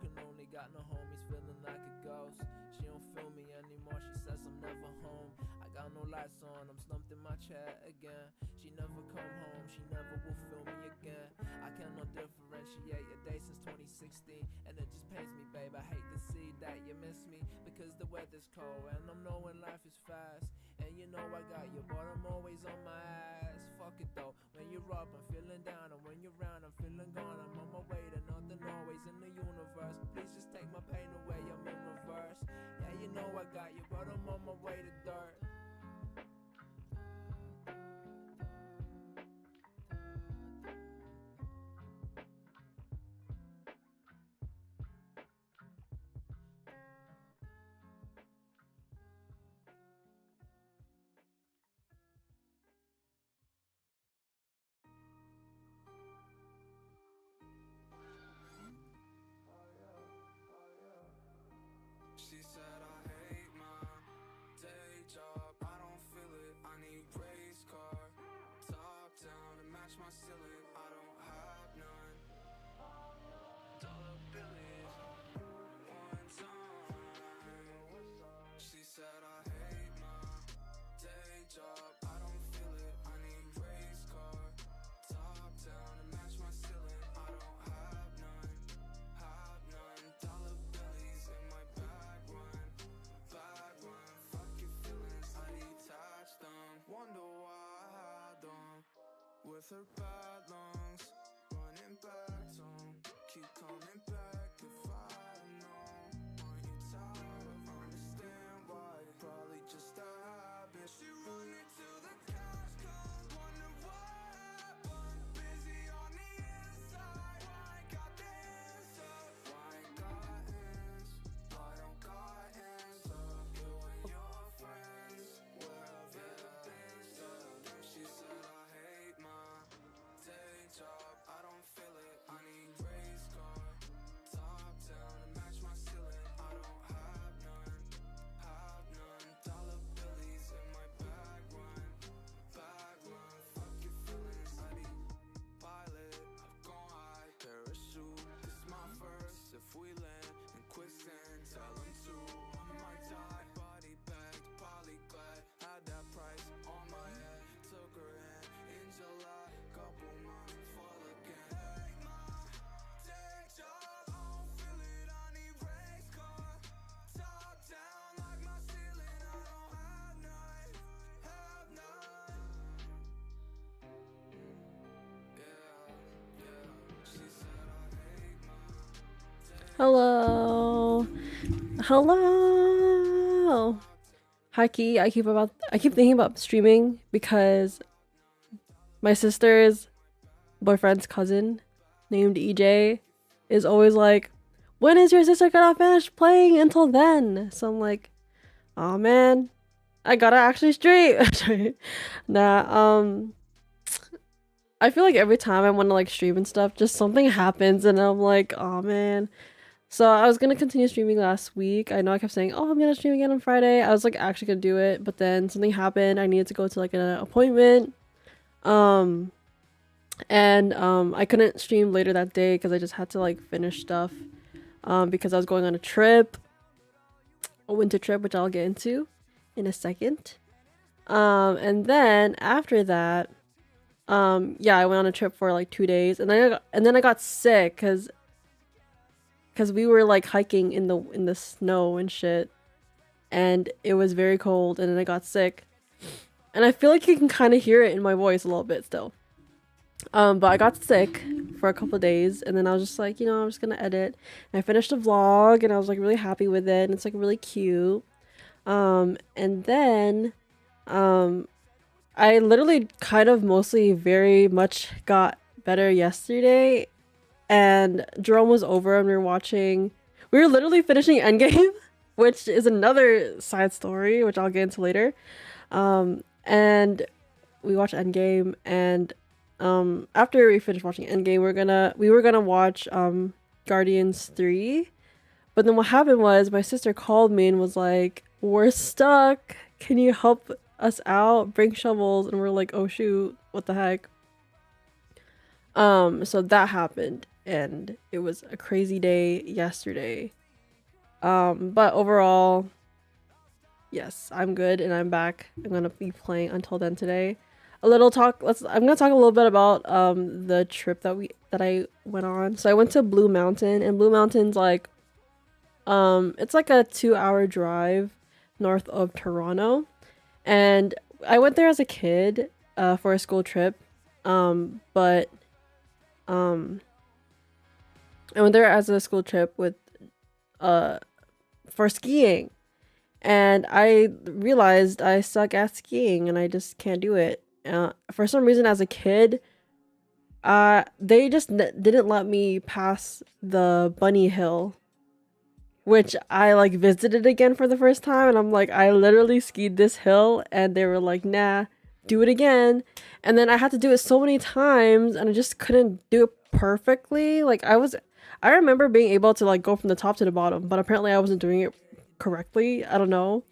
broken, only got no homies, feeling like a ghost. She don't feel me anymore, she says I'm never home. I got no lights on, I'm slumped in my chair again. She never come home, she never will feel me again. I cannot differentiate your day since 2016, and it just pains me, babe. I hate to see that you miss me, because the weather's cold and I'm knowing life is fast. And you know I got you, but I'm always on my ass. Fuck it though, when you're up I'm feeling down, and when you're around I'm feeling gone. I'm on my way to nothing, always in the universe. Please just take my pain away, I'm in reverse. Yeah, you know I got you, but I'm on my way to dirt. She said I hate my day job, I don't feel it, I need race car. Top down to match my ceiling, I don't have none. Dollar billies, one time. She said I hate my day job, I don't feel it, I need race car. Top down to match my ceiling, I don't have none. Have none. Dollar billies in my bag run, fuck your feelings, I detach them. Wonder why I had them with her bad lungs, running back to 'em. Keep coming back if I'd known. Aren't you tired of understand why? Probably just a habit. She running till the cash comes, wonder what happened. Busy on the inside, why ain't got the answer? Why ain't got hands? Why don't got answer? You and your friends, where have you been? She said I hate my day job, I don't feel it, I need race car. Top down to match my ceiling, I don't have none. Have none. Dollar billies in my bag run, fuck your feelings, I need pilot. I've gone high, parachute, this my first. If we land in quicksand, tell them to. I might die, body bag, poly glad. Had that price on my head, took her hand in July. Couple months fall again. Hate my day job, I don't feel it, I need race car. Top down like my ceiling, I don't have none. Have none. Yeah. She said I hate my Hello. Hello. Hi Key. I keep thinking about streaming because my sister's boyfriend's cousin named EJ is always like, when is your sister gonna finish playing until then? So I'm like, oh man, I gotta actually stream. Nah, I feel like every time I want to like stream and stuff, just something happens and I'm like, oh man. So I was gonna continue streaming last week. I know I kept saying, oh, I'm gonna stream again on Friday. I was like actually gonna do it, but then something happened. I needed to go to like an appointment. I couldn't stream later that day because I just had to like finish stuff. Because I was going on a trip. A winter trip, which I'll get into in a second. And then after that, yeah, I went on a trip for like 2 days, and then I got sick because we were like hiking in the snow and shit, and it was very cold, and then I got sick, and I feel like you can kind of hear it in my voice a little bit still. But I got sick for a couple of days, and then I was just like, you know, I'm just gonna edit. And I finished the vlog, and I was like really happy with it, and it's like really cute. And then I literally kind of mostly very much got better yesterday, and Jerome was over and we were literally finishing Endgame, which is another side story, which I'll get into later. And we watched Endgame, and after we finished watching Endgame, we were gonna watch Guardians 3. But then what happened was my sister called me and was like, we're stuck, can you help us out, bring shovels? And we're like, oh shoot, what the heck. So that happened, and it was a crazy day yesterday. But overall, yes, I'm good and I'm back. I'm gonna be playing Until Then today. I'm gonna talk a little bit about the trip that I went on. So I went to Blue Mountain, and Blue Mountain's like it's like a 2-hour drive north of Toronto. And I went there as a kid for a school trip. But I went there as a school trip with for skiing. And I realized I suck at skiing and I just can't do it. For some reason as a kid, they just didn't let me pass the bunny hill, which I like visited again for the first time, and I'm like, I literally skied this hill, and they were like, nah, do it again. And then I had to do it so many times, and I just couldn't do it perfectly. Like I remember being able to like go from the top to the bottom, but apparently I wasn't doing it correctly. I don't know.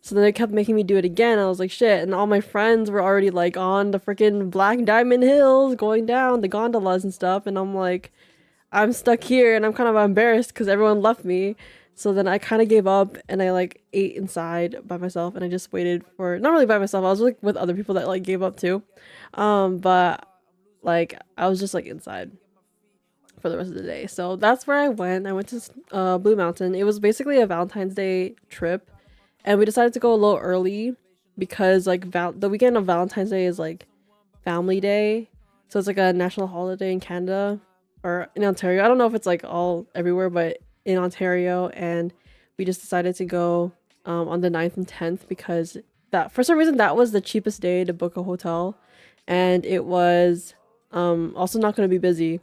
So then they kept making me do it again. I was like, shit. And all my friends were already like on the freaking Black Diamond Hills going down the gondolas and stuff. And I'm like, I'm stuck here and I'm kind of embarrassed because everyone left me. So then I kind of gave up and I like ate inside by myself and I just waited for, not really by myself, I was like with other people that like gave up too. But like I was just like inside for the rest of the day. So that's where I went. I went to Blue Mountain. It was basically a Valentine's Day trip. And we decided to go a little early because like the weekend of Valentine's Day is like family day. So it's like a national holiday in Canada or in Ontario. I don't know if it's like all everywhere, but in Ontario. And we just decided to go on the 9th and 10th because that for some reason that was the cheapest day to book a hotel. And it was also not going to be busy.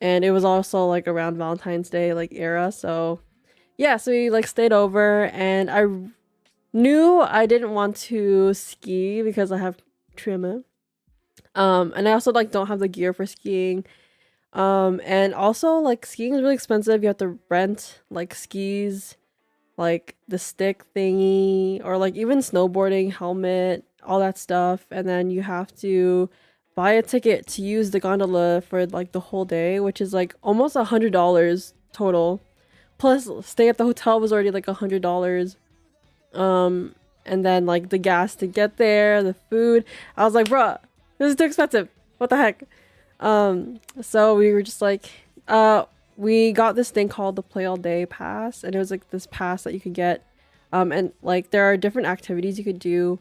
And it was also like around Valentine's Day like era. So yeah, so we like stayed over and I knew I didn't want to ski because I have trauma. And I also like don't have the gear for skiing. And also like skiing is really expensive. You have to rent like skis, like the stick thingy, or like even snowboarding, helmet, all that stuff. And then you have to buy a ticket to use the gondola for like the whole day, which is like almost $100 total. Plus, stay at the hotel was already like $100. And then like the gas to get there, the food. I was like, bruh, this is too expensive. What the heck? So we were just like, we got this thing called the Play All Day Pass, and it was like this pass that you could get. And like there are different activities you could do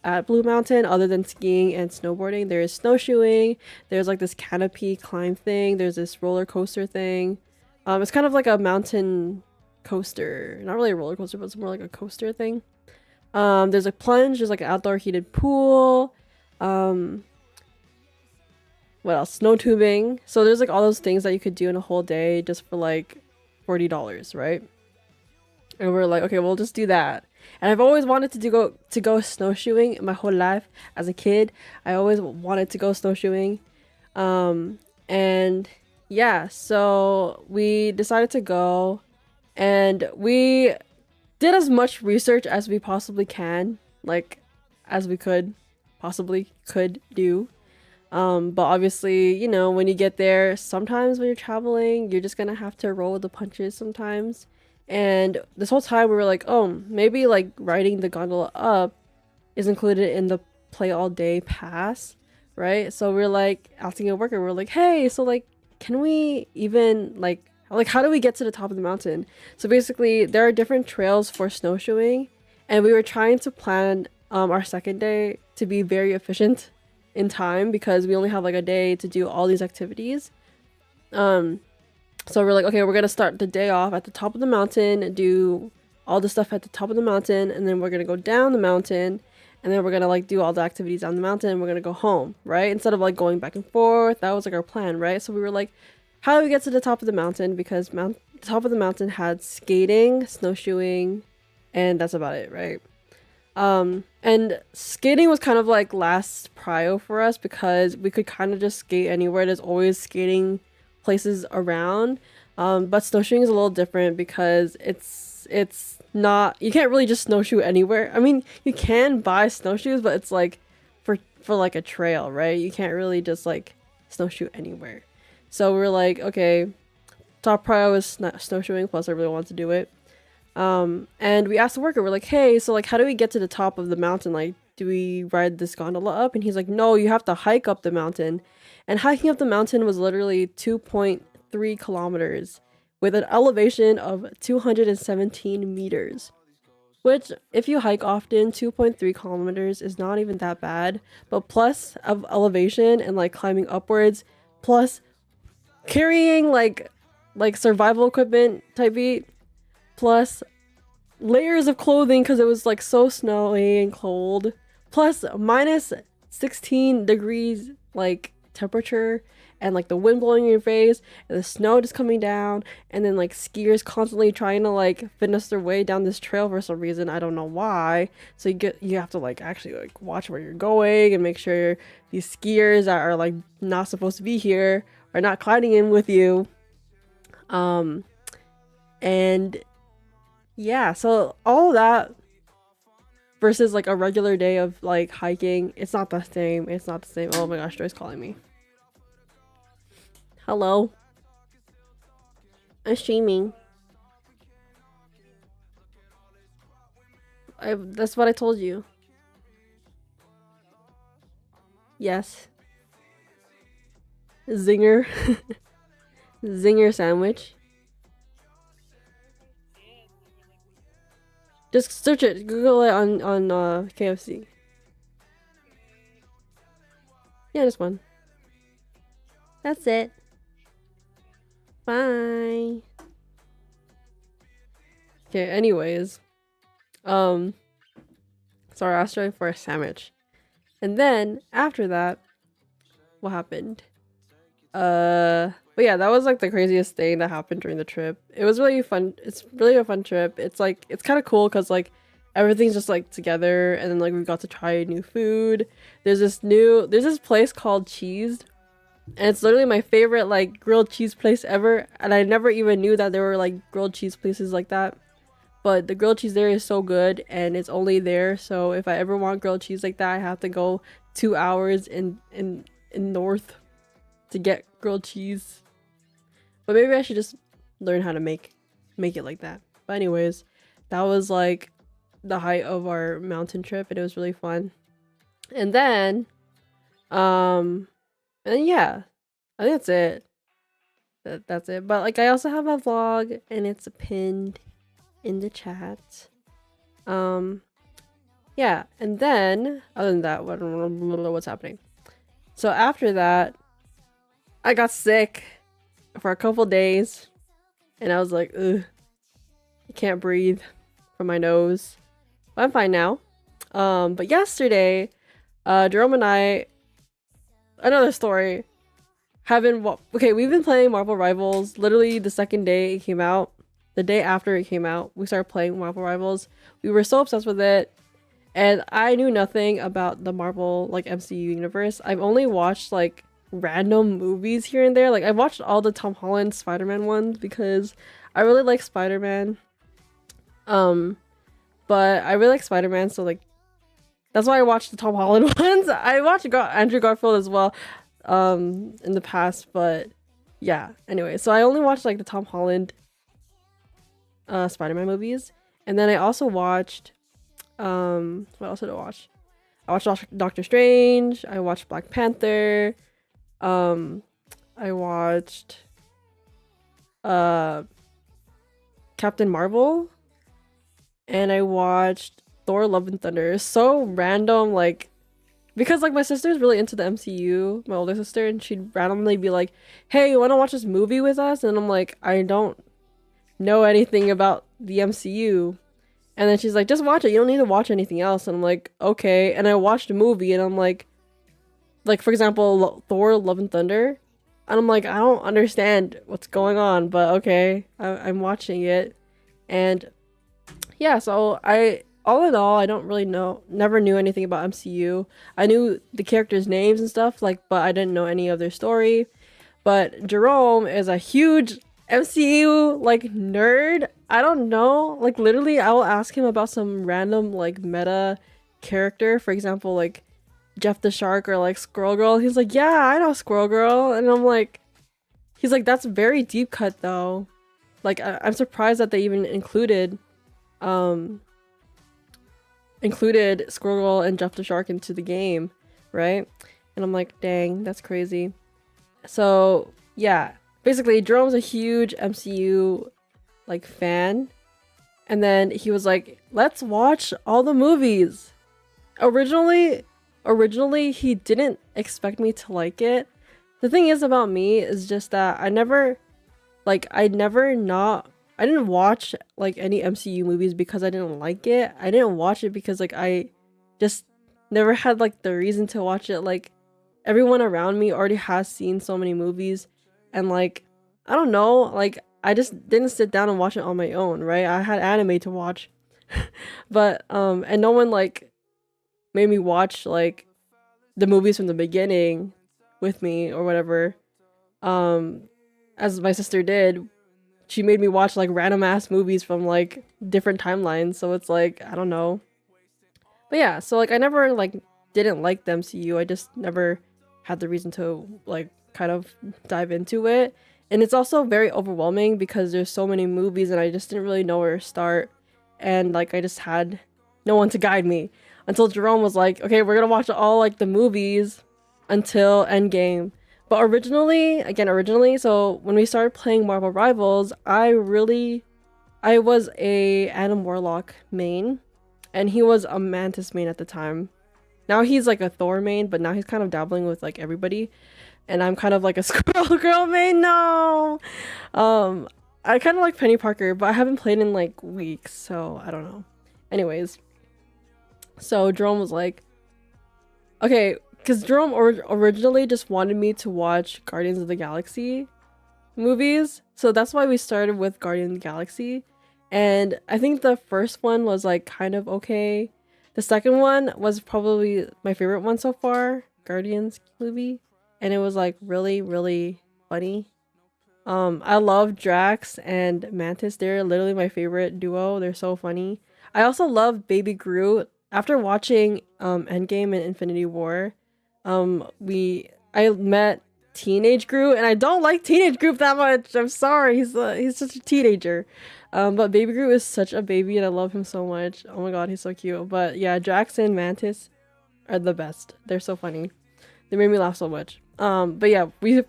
at Blue Mountain other than skiing and snowboarding. There is snowshoeing. There's like this canopy climb thing. There's this roller coaster thing. It's kind of like a mountain coaster, not really a roller coaster, but it's more like a coaster thing. There's a plunge, there's like an outdoor heated pool. What else? Snow tubing. So there's like all those things that you could do in a whole day just for like $40, right? And we're like, okay, we'll just do that. And I've always wanted to go snowshoeing my whole life as a kid. I always wanted to go snowshoeing. And yeah, so we decided to go and we did as much research as we possibly can, like as we possibly could do. But obviously, you know, when you get there, sometimes when you're traveling, you're just gonna have to roll with the punches sometimes. And this whole time we were like, oh, maybe like riding the gondola up is included in the Play All Day Pass, right? So we're like asking a worker, we're like, hey, so like, can we even like how do we get to the top of the mountain? So basically there are different trails for snowshoeing, and we were trying to plan our second day to be very efficient in time because we only have like a day to do all these activities. So we're like, okay, we're gonna start the day off at the top of the mountain and do all the stuff at the top of the mountain, and then we're gonna go down the mountain, and then we're gonna like do all the activities on the mountain, and we're gonna go home, right? Instead of like going back and forth. That was like our plan, right? So we were like, how do we get to the top of the mountain? Because the top of the mountain had skating, snowshoeing, and that's about it, right? And skating was kind of like last prio for us because we could kind of just skate anywhere. There's always skating places around. But snowshoeing is a little different because it's not, you can't really just snowshoe anywhere. I mean, you can buy snowshoes, but it's like for like a trail, right? You can't really just like snowshoe anywhere. So we're like, okay, top priority was snowshoeing, plus I really wanted to do it. And we asked the worker, we're like, hey, so like how do we get to the top of the mountain? Like, do we ride this gondola up? And he's like, no, you have to hike up the mountain. And hiking up the mountain was literally 2.3 kilometers with an elevation of 217 meters. Which, if you hike often, 2.3 kilometers is not even that bad. But plus of elevation and like climbing upwards, plus carrying like survival equipment type beat, plus layers of clothing because it was like so snowy and cold, plus minus 16 degrees like temperature, and like the wind blowing in your face and the snow just coming down, and then like skiers constantly trying to like finish their way down this trail for some reason. I don't know why. So you have to like actually like watch where you're going and make sure these skiers that are like not supposed to be here are not climbing in with you. And yeah, so all that versus like a regular day of like hiking, it's not the same. It's not the same. Oh my gosh, Joy's calling me. Hello. I'm streaming. That's what I told you. Yes. Zinger. Zinger sandwich. Just search it. Google it on KFC. Yeah, just one. That's it. Bye. Okay, anyways. So I asked her for a sandwich. And then after that, what happened? But yeah, that was like the craziest thing that happened during the trip. It was really fun. It's really a fun trip. It's like, it's kind of cool because like everything's just like together, and then like we got to try new food. There's this place called Cheesed, and it's literally my favorite like grilled cheese place ever, and I never even knew that there were like grilled cheese places like that. But the grilled cheese there is so good, and it's only there. So if I ever want grilled cheese like that, I have to go 2 hours in north to get grilled cheese. But maybe I should just learn how to make it like that. But anyways, that was like the height of our mountain trip, and it was really fun. And then yeah, I think that's it. That's it. But like I also have a vlog, and it's pinned in the chat. Yeah, and then other than that, what's happening? So after that, I got sick for a couple days, and I was like, ugh, I can't breathe from my nose. But I'm fine now. But yesterday, Jerome and I, another story, we've been playing Marvel Rivals literally the second day it came out. The day after it came out, we started playing Marvel Rivals. We were so obsessed with it, and I knew nothing about the Marvel like MCU universe. I've only watched like random movies here and there. Like I watched all the Tom Holland Spider-Man ones because I really like Spider-Man. But I really like Spider-Man, so like that's why I watched the Tom Holland ones. I watched Andrew Garfield as well in the past, but yeah, anyway, so I only watched like the Tom Holland Spider-Man movies. And then I also watched what else did I watch? I watched Doctor Strange, I watched Black Panther, I watched Captain Marvel, and I watched Thor Love and Thunder. It's so random, like because like my sister's really into the MCU, my older sister, and she'd randomly be like, hey, you want to watch this movie with us? And I'm like, I don't know anything about the MCU. And then she's like, just watch it, you don't need to watch anything else. And I'm like, okay. And I watched a movie, and I'm like for example, Thor Love and Thunder, and I'm like, I don't understand what's going on, but okay, I'm watching it. And yeah, so all in all, I don't really never knew anything about MCU. I knew the characters' names and stuff, like, but I didn't know any of their story. But Jerome is a huge MCU like nerd. I don't know, like literally I will ask him about some random like meta character, for example like Jeff the Shark or like Squirrel Girl. He's like, yeah, I know Squirrel Girl. And I'm like, he's like, that's very deep cut though. Like I'm surprised that they even included Squirrel Girl and Jeff the Shark into the game, right? And I'm like, dang, that's crazy. So yeah, basically Jerome's a huge MCU like fan, and then he was like, let's watch all the movies. Originally he didn't expect me to like it. The thing is about me is just that I didn't watch like any MCU movies because I didn't like it. I didn't watch it because like I just never had like the reason to watch it. Like everyone around me already has seen so many movies, and like I don't know, like I just didn't sit down and watch it on my own, right? I had anime to watch. But and no one like made me watch like the movies from the beginning with me or whatever. As my sister did. She made me watch like random ass movies from like different timelines, so it's like I don't know. But yeah, so like I never like didn't like the MCU. I just never had the reason to like kind of dive into it. And it's also very overwhelming because there's so many movies and I just didn't really know where to start. And like I just had no one to guide me until Jerome was like, okay, we're gonna watch all like the movies until Endgame. But originally, so when we started playing Marvel Rivals, I was a Adam Warlock main, and he was a Mantis main at the time. Now he's like a Thor main, but now he's kind of dabbling with like everybody, and I'm kind of like a Squirrel Girl main. No, I kind of like Penny Parker, but I haven't played in like weeks, so I don't know. Anyways, so Jerome was like, okay. Because Jerome originally just wanted me to watch Guardians of the Galaxy movies. So that's why we started with Guardians of the Galaxy. And I think the first one was like kind of okay. The second one was probably my favorite one so far, Guardians movie. And it was like really, really funny. I love Drax and Mantis. They're literally my favorite duo. They're so funny. I also love Baby Groot. After watching Endgame and Infinity War, I met Teenage Groot, and I don't like Teenage Groot that much. I'm sorry, he's such a teenager. But Baby Groot is such a baby, and I love him so much. Oh my god, he's so cute. But yeah, Drax and Mantis are the best. They're so funny. They made me laugh so much. But yeah, we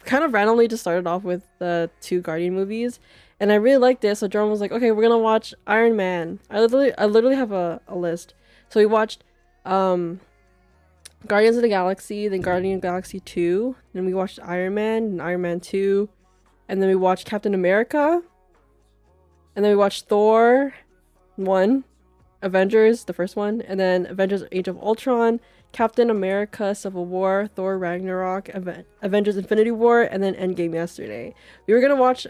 kind of randomly just started off with the 2 Guardian movies, and I really liked it. So Jerome was like, okay, we're gonna watch Iron Man. I literally have a list. So we watched Guardians of the Galaxy, then Guardians of the Galaxy 2, then we watched Iron Man and Iron Man 2, and then we watched Captain America, and then we watched Thor 1, Avengers, the first one, and then Avengers Age of Ultron, Captain America Civil War, Thor Ragnarok, Avengers Infinity War, and then Endgame yesterday. We were gonna watch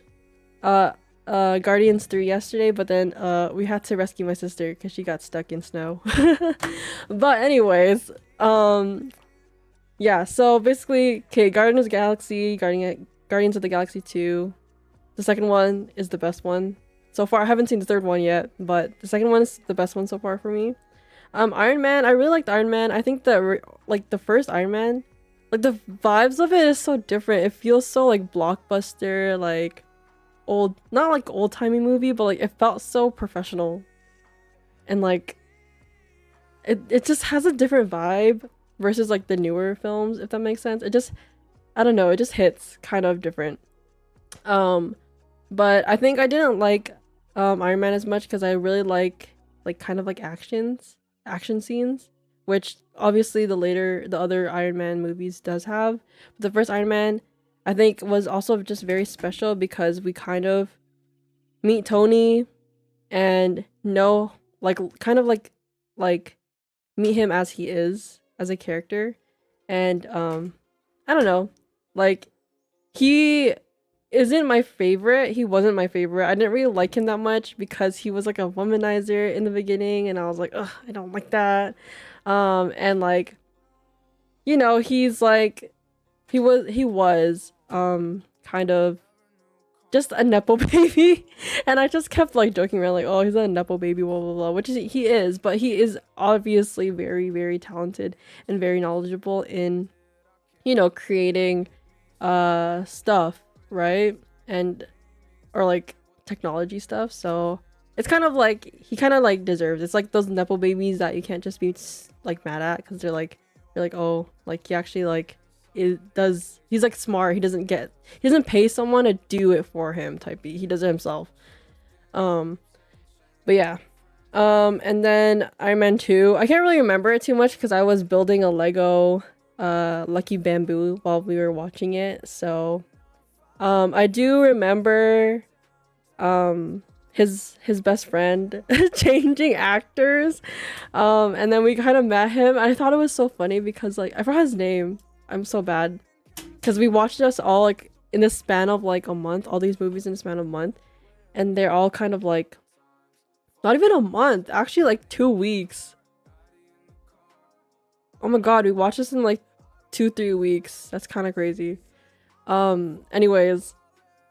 Guardians 3 yesterday, but then we had to rescue my sister because she got stuck in snow. But anyways, yeah, so basically, okay, Guardians of the Galaxy, Guardians of the Galaxy 2. The second one is the best one so far. I haven't seen the third one yet, but the second one is the best one so far for me. Iron Man, I really liked Iron Man. I think that like the first Iron Man, like the vibes of it is so different. It feels so like blockbuster, like old, not like old-timey movie, but like it felt so professional, and like it just has a different vibe versus like the newer films, if that makes sense. It just, I don't know, it just hits kind of different. But I think I didn't like Iron Man as much because I really like kind of like action scenes, which obviously the other Iron Man movies does have. But the first Iron Man, I think, was also just very special because we kind of meet Tony and know kind of like meet him as he is as a character. And I don't know, like he isn't my favorite. He wasn't my favorite. I didn't really like him that much because he was like a womanizer in the beginning, and I was like, ugh, I don't like that. And like, you know, he's like, he was kind of just a nepo baby, and I just kept like joking around like, oh, he's a nepo baby, blah blah blah, which he is, but he is obviously very, very talented and very knowledgeable in, you know, creating stuff, right? And or like technology stuff. So it's kind of like he kind of like deserves. It's like those nepo babies that you can't just be like mad at because they're like oh, like he actually like he's like smart. He doesn't pay someone to do it for him type B. He does it himself. But yeah. And then Iron Man 2. I can't really remember it too much because I was building a Lego Lucky Bamboo while we were watching it. So I do remember his best friend changing actors. And then we kind of met him. I thought it was so funny because like I forgot his name. I'm so bad. Because we watched us all like in the span of like a month, all these movies in the span of a month. And they're all kind of like not even a month, actually like 2 weeks. Oh my god, we watched this in like 2-3 weeks. That's kind of crazy. Anyways,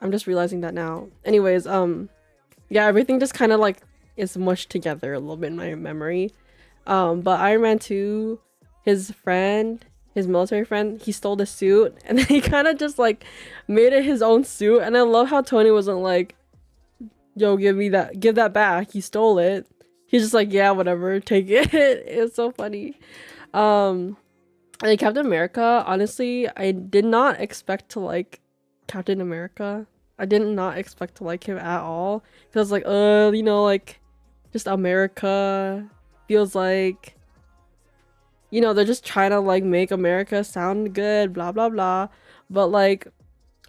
I'm just realizing that now. Anyways, yeah, everything just kind of like is mushed together a little bit in my memory. But Iron Man 2, his military friend, he stole the suit and then he kind of just like made it his own suit. And I love how Tony wasn't like, yo, give that back, you stole it. He's just like, yeah, whatever, take it. It's so funny. And Captain America, honestly, I did not expect to like Captain America. I did not expect to like him at all. Because like, you know, like just America feels like, you know, they're just trying to like make America sound good, blah blah blah. But like,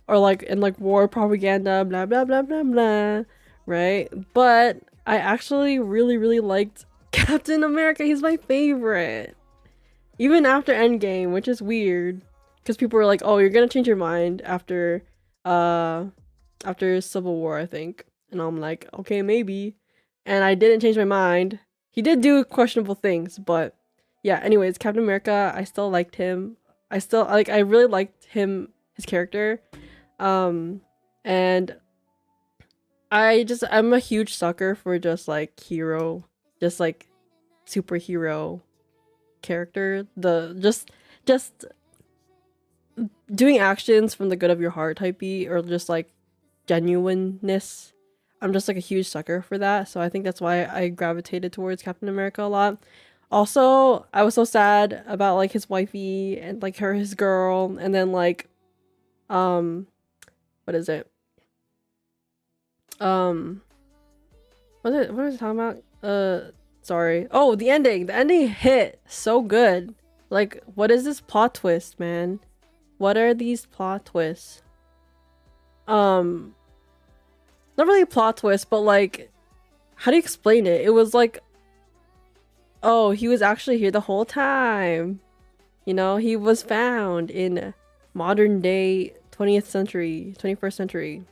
or like in like war propaganda, blah blah blah blah blah. Right? But I actually really liked Captain America. He's my favorite. Even after Endgame, which is weird. Because people were like, oh, you're gonna change your mind after Civil War, I think. And I'm like, okay, maybe. And I didn't change my mind. He did do questionable things, but yeah, anyways, Captain America, I still liked him. I really liked his character. And I'm a huge sucker for just like superhero character. Just doing actions from the good of your heart type B, or just like genuineness. I'm just like a huge sucker for that. So I think that's why I gravitated towards Captain America a lot. Also, I was so sad about like his wifey and like his girl, and then like what is it? What was I talking about? Sorry. Oh, the ending. The ending hit so good. Like, what is this plot twist, man? What are these plot twists? Not really a plot twist, but like, how do you explain it? It was like, oh, he was actually here the whole time. You know, he was found in modern day 20th century, 21st century.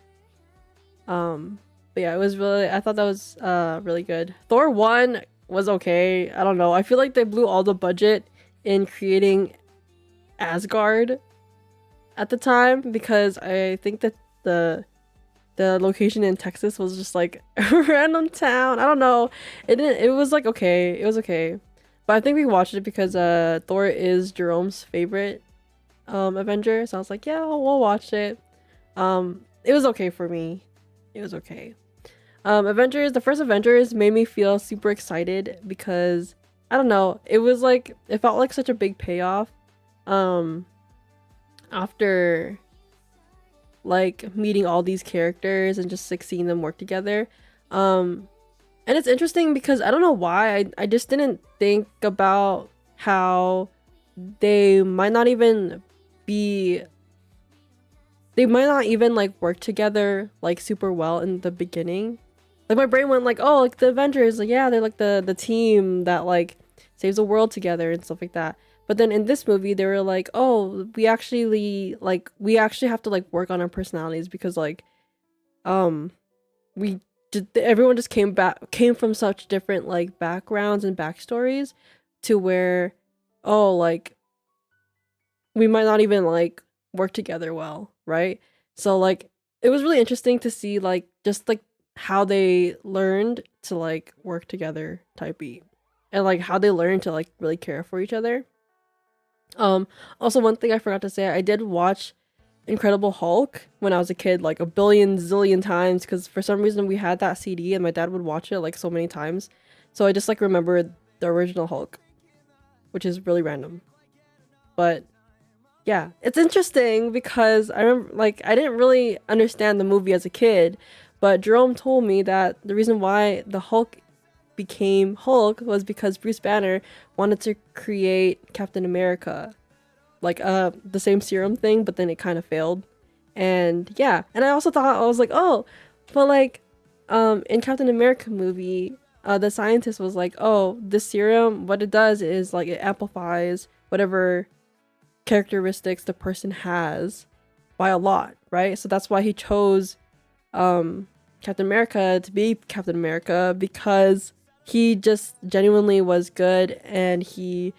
But yeah, I thought that was really good. Thor 1 was okay. I don't know. I feel like they blew all the budget in creating Asgard at the time, because I think that the location in Texas was just like a random town. I don't know. It was like okay. It was okay. But I think we watched it because Thor is Jerome's favorite Avenger. So I was like, yeah, we'll watch it. It was okay for me. It was okay. The first Avengers made me feel super excited because I don't know, it felt like such a big payoff after like meeting all these characters and just like seeing them work together. And it's interesting because I don't know why I just didn't think about how they might not even like work together like super well in the beginning. Like my brain went like, oh, like the Avengers, like yeah, they're like the team that like saves the world together and stuff like that. But then in this movie they were like, oh, we actually have to like work on our personalities because like everyone just came from such different like backgrounds and backstories to where, oh, like we might not even like work together well, right? So like it was really interesting to see like just like how they learned to like work together type beat, and like how they learned to like really care for each other. Also, one thing I forgot to say, I did watch Incredible Hulk when I was a kid, like a billion zillion times, because for some reason we had that CD and my dad would watch it like so many times. So I just like remember the original Hulk, which is really random. But yeah, it's interesting because I remember, like, I didn't really understand the movie as a kid, but Jerome told me that the reason why the Hulk became Hulk was because Bruce Banner wanted to create Captain America, like the same serum thing, but then it kind of failed. And yeah, and I also thought, I was like, oh, but like in Captain America movie, the scientist was like, oh, this serum, what it does is like it amplifies whatever characteristics the person has by a lot, right? So that's why he chose Captain America to be Captain America, because he just genuinely was good and he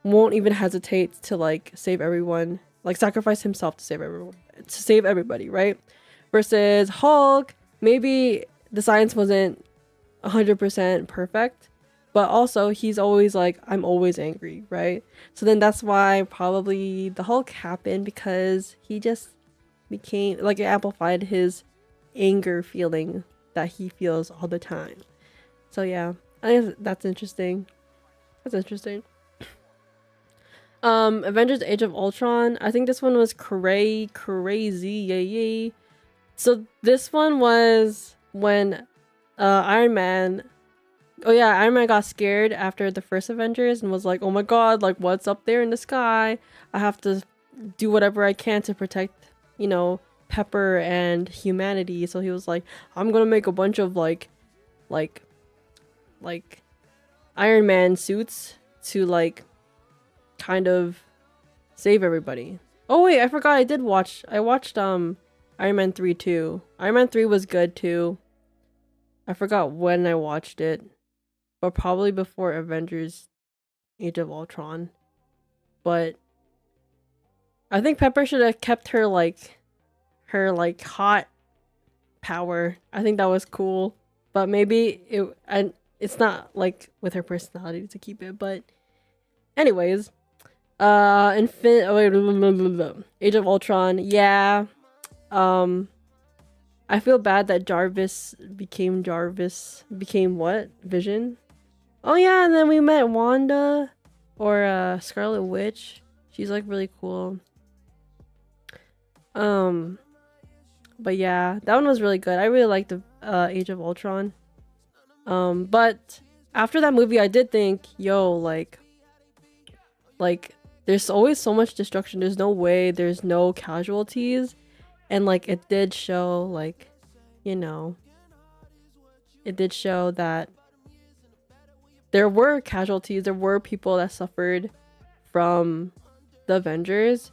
won't even hesitate to like save everyone, like sacrifice himself to save everyone, to save everybody, right? Versus Hulk, maybe the science wasn't 100% perfect, but also he's always like, I'm always angry, right? So then that's why probably the Hulk happened, because he just became like, it amplified his anger feeling that he feels all the time. So yeah, I think that's interesting. That's interesting. Avengers Age of Ultron, I think this one was crazy, yay. So this one was when Iron Man, oh yeah, Iron Man got scared after the first Avengers and was like, oh my god, like what's up there in the sky? I have to do whatever I can to protect, you know, Pepper and humanity. So he was like, I'm gonna make a bunch of like Iron Man suits to like kind of save everybody. Oh wait, I forgot, I watched Iron Man 3 too. Iron Man 3 was good too. I forgot when I watched it, but probably before Avengers Age of Ultron. But I think Pepper should have kept her hot power. I think that was cool. But maybe it's not like with her personality to keep it. But anyways, Age of Ultron, yeah. I feel bad that Jarvis became what? Vision? Oh yeah, and then we met Wanda, or Scarlet Witch. She's like really cool. But yeah, that one was really good. I really liked the Age of Ultron. But after that movie, I did think, yo, like there's always so much destruction. There's no way there's no casualties. And like it did show, like, you know, it did show that there were casualties, there were people that suffered from the Avengers.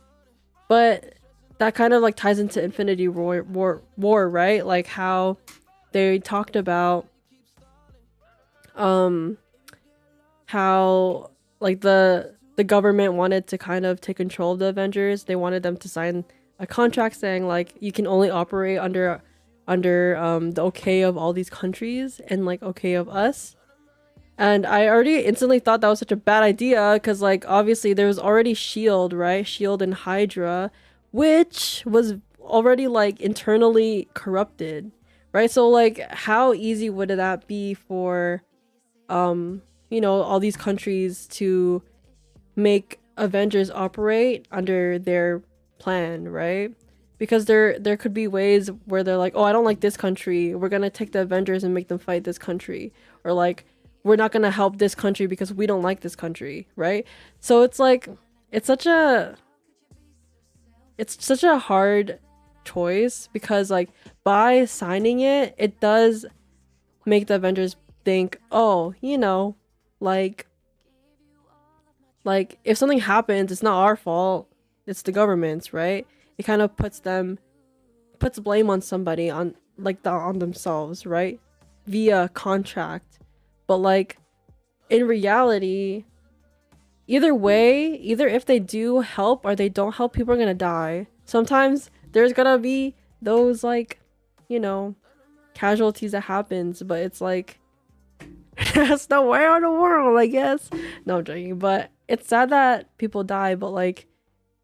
But that kind of like ties into Infinity War, right? Like how they talked about how like the government wanted to kind of take control of the Avengers. They wanted them to sign a contract saying like you can only operate under the okay of all these countries and like okay of us. And I already instantly thought that was such a bad idea, because like obviously there was already Shield, right? Shield and Hydra, which was already like internally corrupted, right? So like how easy would that be for you know, all these countries to make Avengers operate under their plan, right? Because there could be ways where they're like, oh, I don't like this country, we're gonna take the Avengers and make them fight this country, or like we're not gonna help this country because we don't like this country, right? So it's like it's such a hard choice, because like by signing it, it does make the Avengers think, oh, you know, like if something happens, it's not our fault, it's the government's, right? It kind of puts blame on somebody, on themselves, right? Via contract. But like in reality, either way, either if they do help or they don't help, people are gonna die. Sometimes there's gonna be those like, you know, casualties that happens, but it's like that's the way of the world, I guess. No, I'm joking, but it's sad that people die, but like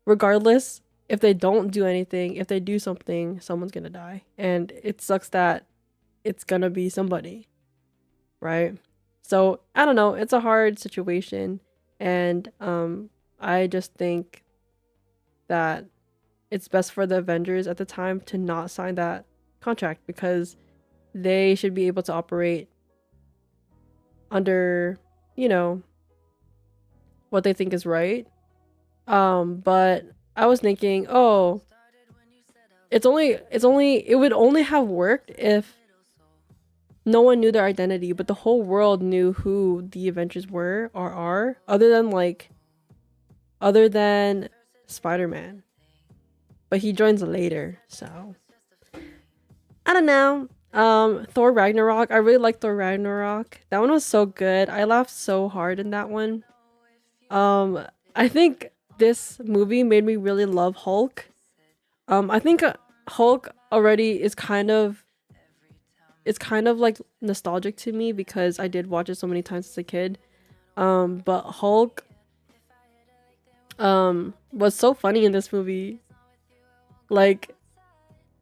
regardless, if they don't do anything, if they do something, someone's gonna die. And it sucks that it's gonna be somebody, right? So I don't know, it's a hard situation, and I just think that it's best for the Avengers at the time to not sign that contract, because they should be able to operate under, you know, what they think is right. But I was thinking, oh, it would only have worked if no one knew their identity, but the whole world knew who the Avengers were or are, other than Spider-Man. But he joins later, so I don't know. Thor Ragnarok. I really like Thor Ragnarok. That one was so good. I laughed so hard in that one. I think this movie made me really love Hulk. I think Hulk already is kind of like nostalgic to me because I did watch it so many times as a kid. But Hulk was so funny in this movie. Like,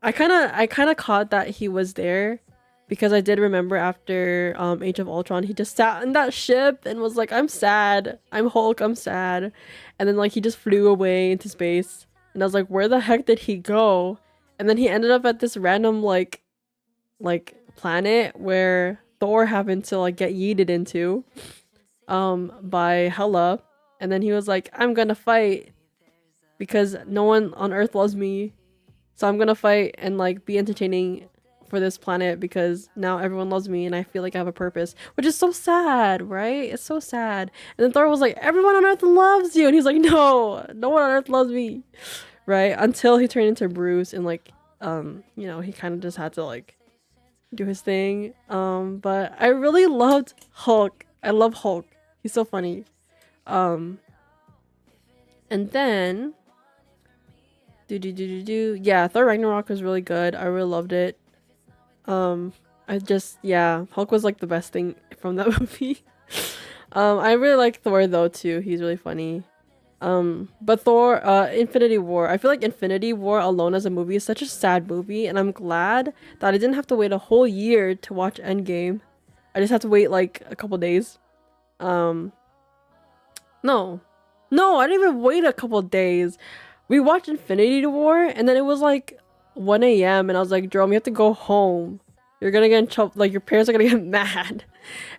I kind of caught that he was there because I did remember after Age of Ultron, he just sat in that ship and was like, I'm sad. I'm Hulk, I'm sad. And then like he just flew away into space. And I was like, where the heck did he go? And then he ended up at this random like planet where Thor happened to like get yeeted into by Hela. And then he was like, I'm gonna fight because no one on Earth loves me. So I'm gonna fight and like be entertaining for this planet because now everyone loves me and I feel like I have a purpose, which is so sad, right? It's so sad. And then Thor was like, everyone on Earth loves you, and he's like, no one on Earth loves me, right? Until he turned into Bruce and like you know, he kind of just had to like do his thing. But I really loved Hulk. I love Hulk. He's so funny. And then yeah, Thor Ragnarok was really good. I really loved it. Hulk was like the best thing from that movie. I really like Thor though too. He's really funny. But Thor, Infinity War. I feel like Infinity War alone as a movie is such a sad movie, and I'm glad that I didn't have to wait a whole year to watch Endgame. I just had to wait like a couple days. No, I didn't even wait a couple days. We watched Infinity War, and then it was like 1 a.m. and I was like, Jerome, you have to go home. You're gonna get in trouble. Like, your parents are gonna get mad.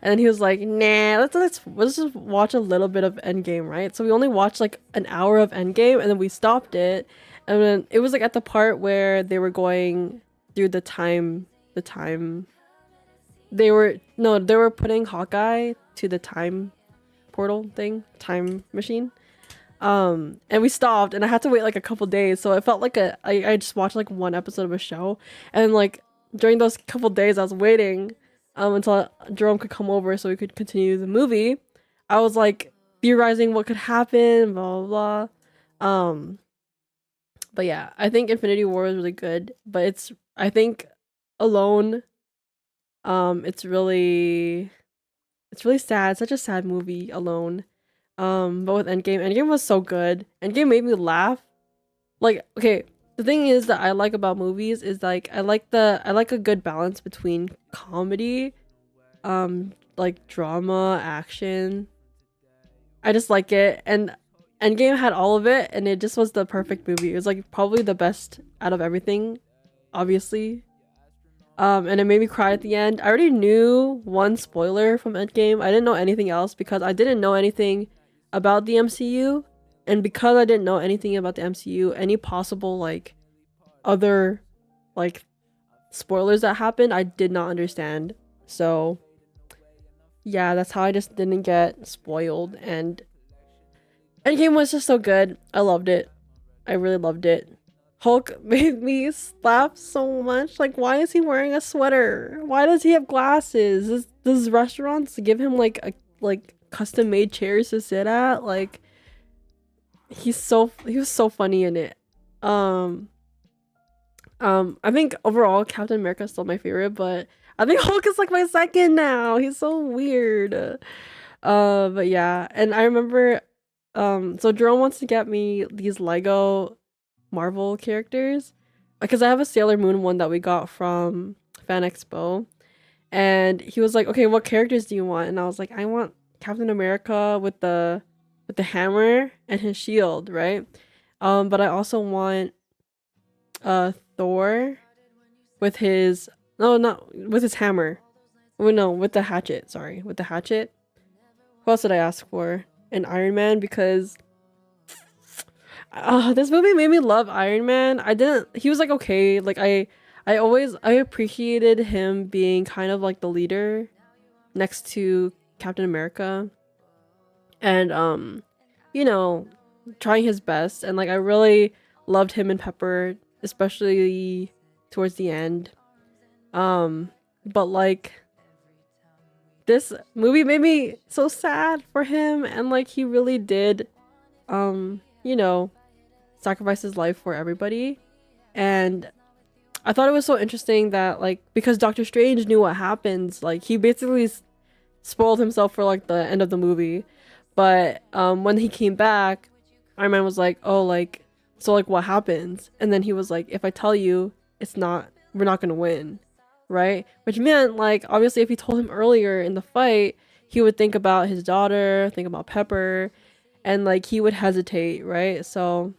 And then he was like, nah, let's just watch a little bit of Endgame, right? So we only watched like an hour of Endgame, and then we stopped it. And then it was like at the part where they were going through the time. They were putting Hawkeye to the time portal thing, time machine. And we stopped, and I had to wait like a couple days, so it felt like I just watched like one episode of a show, and like during those couple days I was waiting until Jerome could come over so we could continue the movie. I was like theorizing what could happen, blah blah blah. But yeah, I think Infinity War is really good, but I think alone it's really sad. It's such a sad movie alone. But with Endgame was so good. Endgame made me laugh. Like, okay, the thing is that I like about movies is like I like a good balance between comedy, like drama, action. I just like it, and Endgame had all of it, and it just was the perfect movie. It was like probably the best out of everything, obviously. And it made me cry at the end. I already knew one spoiler from Endgame. I didn't know anything else because I didn't know anything about the MCU, and because I didn't know anything about the MCU, any possible like other like spoilers that happened, I did not understand. So yeah, that's how I just didn't get spoiled. And Endgame was just so good. I loved it. I really loved it. Hulk made me laugh so much. Like, why is he wearing a sweater? Why does he have glasses? Does restaurants give him like custom made chairs to sit at? Like, he was so funny in it. I think overall Captain America is still my favorite, but I think Hulk is like my second now. He's so weird. But yeah, and I remember so Jerome wants to get me these Lego Marvel characters, because I have a Sailor Moon one that we got from Fan Expo, and he was like, okay, what characters do you want? And I was like, I want Captain America with the hammer and his shield, right? But I also want Thor with his not with his hammer. Oh no, with the hatchet. Sorry, with the hatchet. Who else did I ask for? An Iron Man, because this movie made me love Iron Man. He was like okay. Like I appreciated him being kind of like the leader next to Captain America, and you know, trying his best. And like I really loved him and Pepper, especially towards the end. But like this movie made me so sad for him, and like he really did you know, sacrifice his life for everybody. And I thought it was so interesting that like, because Doctor Strange knew what happens, like he basically spoiled himself for like the end of the movie. But when he came back, Iron Man was like, oh, like, so like what happens? And then he was like, if I tell you, we're not gonna win, right? Which meant like, obviously if he told him earlier in the fight, he would think about his daughter, think about Pepper, and like he would hesitate, right? So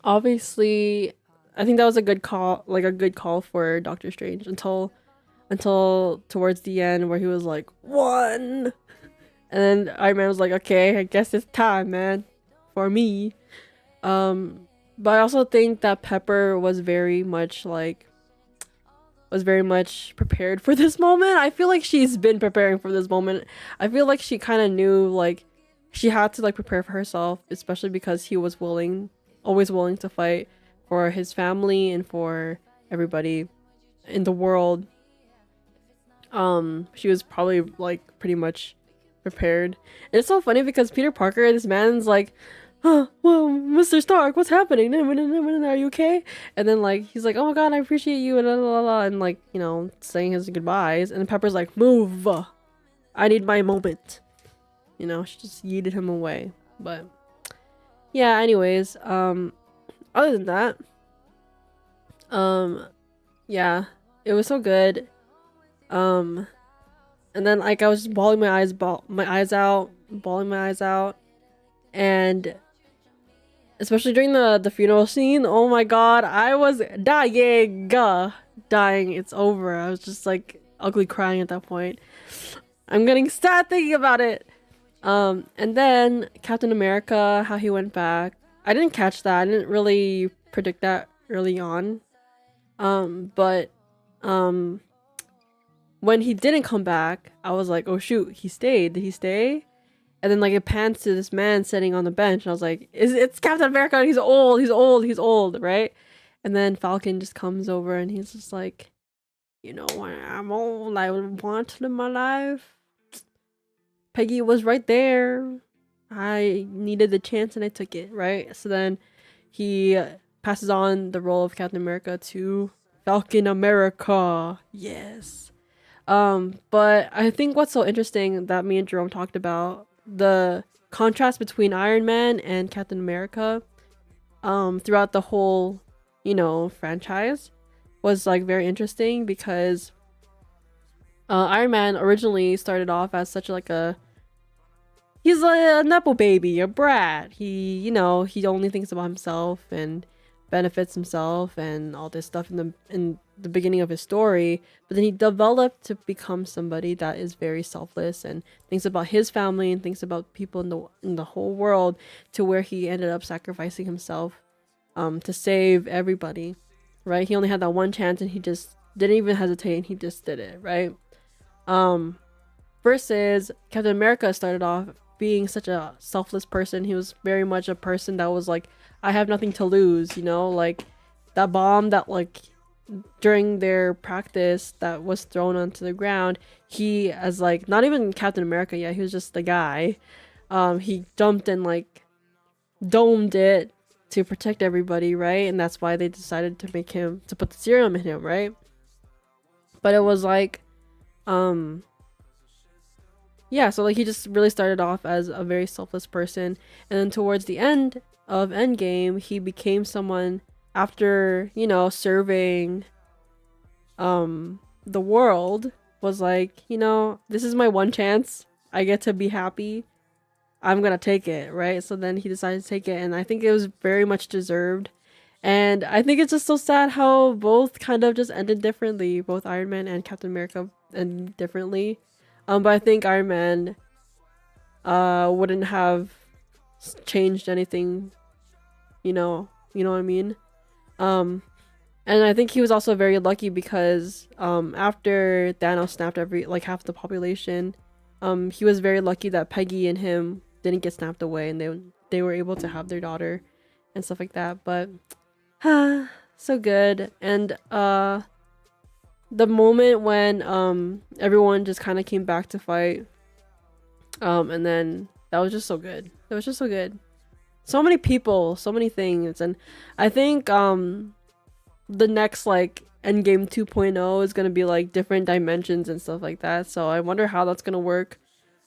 obviously I think that was a good call for Doctor Strange until towards the end, where he was like, one. And then Iron Man was like, okay, I guess it's time, man, for me. But I also think that Pepper was very much prepared for this moment. I feel like she's been preparing for this moment. I feel like she kind of knew like she had to like prepare for herself, especially because he was always willing to fight for his family and for everybody in the world. She was probably like pretty much prepared. And it's so funny because Peter Parker, this man's like, oh, well, Mr. Stark, what's happening? Are you okay? And then like he's like, oh my god, I appreciate you, and like, you know, saying his goodbyes. And Pepper's like, move, I need my moment. You know, she just yeeted him away. But yeah, anyways, other than that, yeah, it was so good. And then like I was just bawling my eyes out, and especially during the funeral scene, oh my god, I was dying. It's over. I was just like ugly crying at that point. I'm getting sad thinking about it. And then Captain America, how he went back, I didn't catch that. I didn't really predict that early on. But when he didn't come back, I was like, oh shoot, he stayed. Did he stay? And then like it pans to this man sitting on the bench, and I was like, it's Captain America, and he's old, right? And then Falcon just comes over and he's just like, you know, I'm old, I want to live my life. Peggy was right there. I needed the chance and I took it, right? So then he passes on the role of Captain America to Falcon America. Yes. But I think what's so interesting that me and Jerome talked about, the contrast between Iron Man and Captain America throughout the whole, you know, franchise was like very interesting, because Iron Man originally started off as such like he's a nepo baby, a brat. He, you know, he only thinks about himself and benefits himself and all this stuff in the beginning of his story. But then he developed to become somebody that is very selfless and thinks about his family and thinks about people in the whole world, to where he ended up sacrificing himself to save everybody, right? He only had that one chance and he just didn't even hesitate and he just did it, right? Versus Captain America started off being such a selfless person. He was very much a person that was like, I have nothing to lose, you know, like that bomb that like during their practice that was thrown onto the ground, he, as like not even Captain America yet, he was just the guy, he jumped and like domed it to protect everybody, right? And that's why they decided to put the serum in him, right? But it was like yeah, so like he just really started off as a very selfless person, and then towards the end of Endgame, he became someone after, you know, serving the world, was like, you know, this is my one chance. I get to be happy. I'm gonna take it, right? So then he decided to take it, and I think it was very much deserved. And I think it's just so sad how both kind of just ended differently. Both Iron Man and Captain America ended differently. But I think Iron Man wouldn't have changed anything, you know what I mean? And I think he was also very lucky because after Thanos snapped like half the population, he was very lucky that Peggy and him didn't get snapped away, and they were able to have their daughter and stuff like that. But so good. And the moment when everyone just kind of came back to fight, and then that was just so good. It was just so good. So many people, so many things. And I think the next like Endgame 2.0 is gonna be like different dimensions and stuff like that. So I wonder how that's gonna work.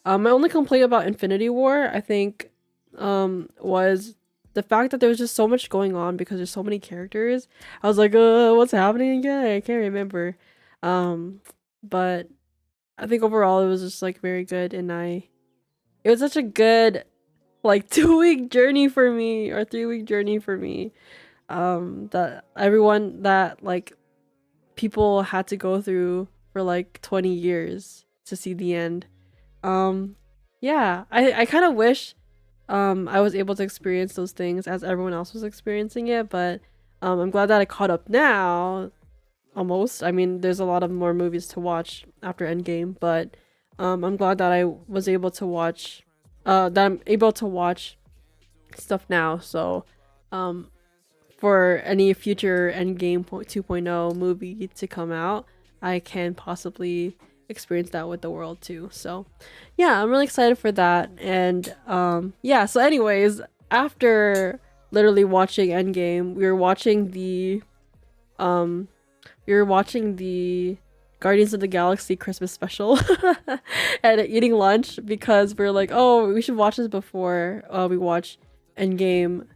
My only complaint about Infinity War, I think, was the fact that there was just so much going on because there's so many characters. I was like, what's happening again? I can't remember. But I think overall it was just like very good, and it was such a good like 2-week journey for me, or 3-week journey for me. That everyone that like people had to go through for like 20 years to see the end. Yeah, I kind of wish I was able to experience those things as everyone else was experiencing it, but I'm glad that I caught up now. Almost. I mean, there's a lot of more movies to watch after Endgame, but I'm glad that I was able to watch that I'm able to watch stuff now. So for any future Endgame 2.0 movie to come out, I can possibly experience that with the world too. So yeah, I'm really excited for that. And yeah, so anyways, after literally watching Endgame, we were watching the Guardians of the Galaxy Christmas special and eating lunch because we're like, oh, we should watch this before we watch Endgame.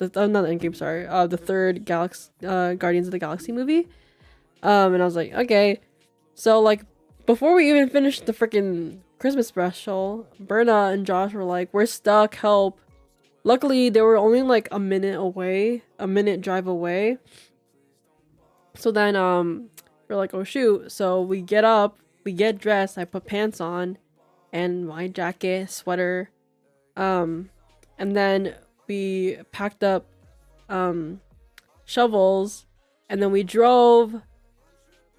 Not Endgame, sorry. The third Guardians of the Galaxy movie. And I was like, okay. So like before we even finished the freaking Christmas special, Berna and Josh were like, we're stuck, help. Luckily, they were only like a minute drive away. So then we're like, oh shoot. So we get up, we get dressed, I put pants on and my jacket, sweater. And then we packed up shovels, and then we drove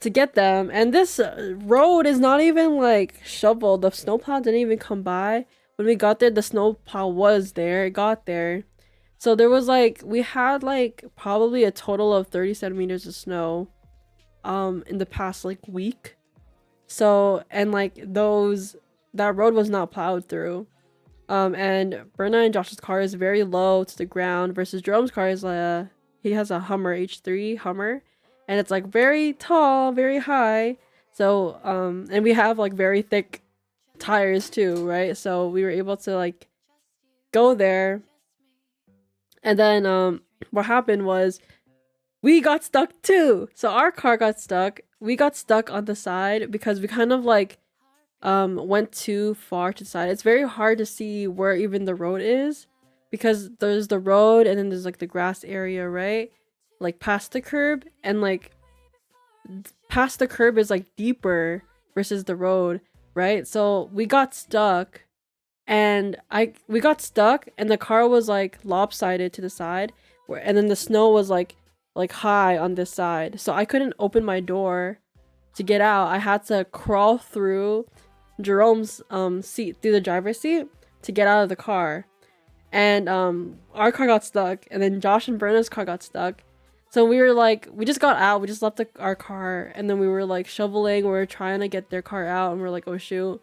to get them. And this road is not even like shoveled. The snowplow didn't even come by. When we got there, the snowplow was there. It got there. So there was like, we had like probably a total of 30 centimeters of snow in the past like week. So, and like that road was not plowed through. And Berna and Josh's car is very low to the ground versus Jerome's car is he has a Hummer H3 Hummer, and it's like very tall, very high. So and we have like very thick tires too, right? So we were able to like go there. And then what happened was we got stuck too. So our car got stuck. We got stuck on the side because we kind of like went too far to the side. It's very hard to see where even the road is because there's the road and then there's like the grass area, right? Like past the curb, and like past the curb is like deeper versus the road, right? So we got stuck, and we got stuck, and the car was like lopsided to the side, and then the snow was like high on this side. So I couldn't open my door to get out. I had to crawl through Jerome's seat, through the driver's seat, to get out of the car. And our car got stuck, and then Josh and Berna's car got stuck. So we were like, we just got out, we just left our car, and then we were like shoveling, we were trying to get their car out, and we're like, oh shoot,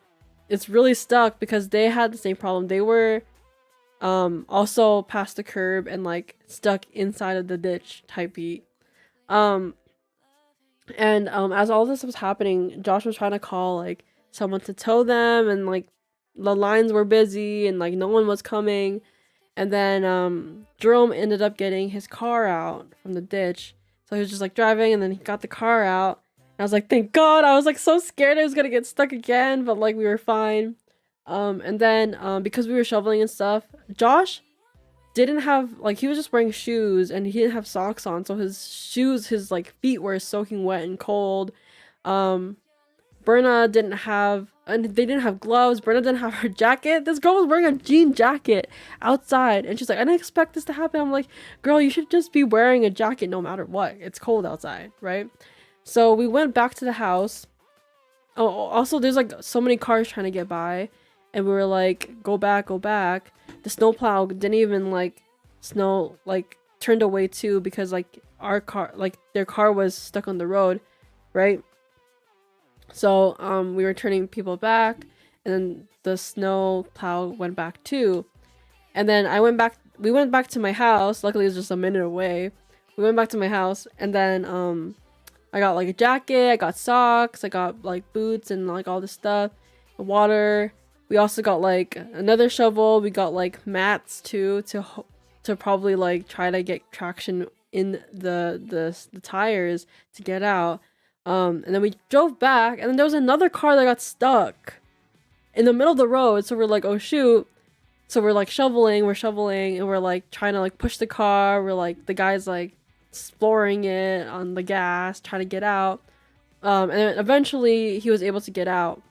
it's really stuck because they had the same problem. They were also past the curb and like stuck inside of the ditch type beat. And as all this was happening, Josh was trying to call like someone to tow them, and like the lines were busy and like no one was coming. And then Jerome ended up getting his car out from the ditch. So he was just like driving, and then he got the car out. And I was like, thank God. I was like so scared I was gonna get stuck again, but like we were fine. And then because we were shoveling and stuff, Josh didn't have, like, he was just wearing shoes and he didn't have socks on, so his like feet were soaking wet and cold. Berna didn't have, and they didn't have gloves. Berna didn't have her jacket. This girl was wearing a jean jacket outside, and she's like, I didn't expect this to happen. I'm like, girl, you should just be wearing a jacket no matter what. It's cold outside, right? So we went back to the house. Oh, also there's like so many cars trying to get by, and we were like, go back, go back. The snowplow didn't even like turned away too, because like our car, like their car was stuck on the road, right? So we were turning people back, and then the snow plow went back too. And then we went back to my house. Luckily it was just a minute away. We went back to my house, and then I got like a jacket, I got socks, I got like boots and like all this stuff, water. We also got like another shovel. We got like mats too to probably like try to get traction in the tires to get out. And then we drove back, and then there was another car that got stuck in the middle of the road. So we're like, oh shoot. So we're like shoveling, and we're like trying to like push the car. We're like, the guy's like exploring it on the gas, trying to get out. And then eventually he was able to get out,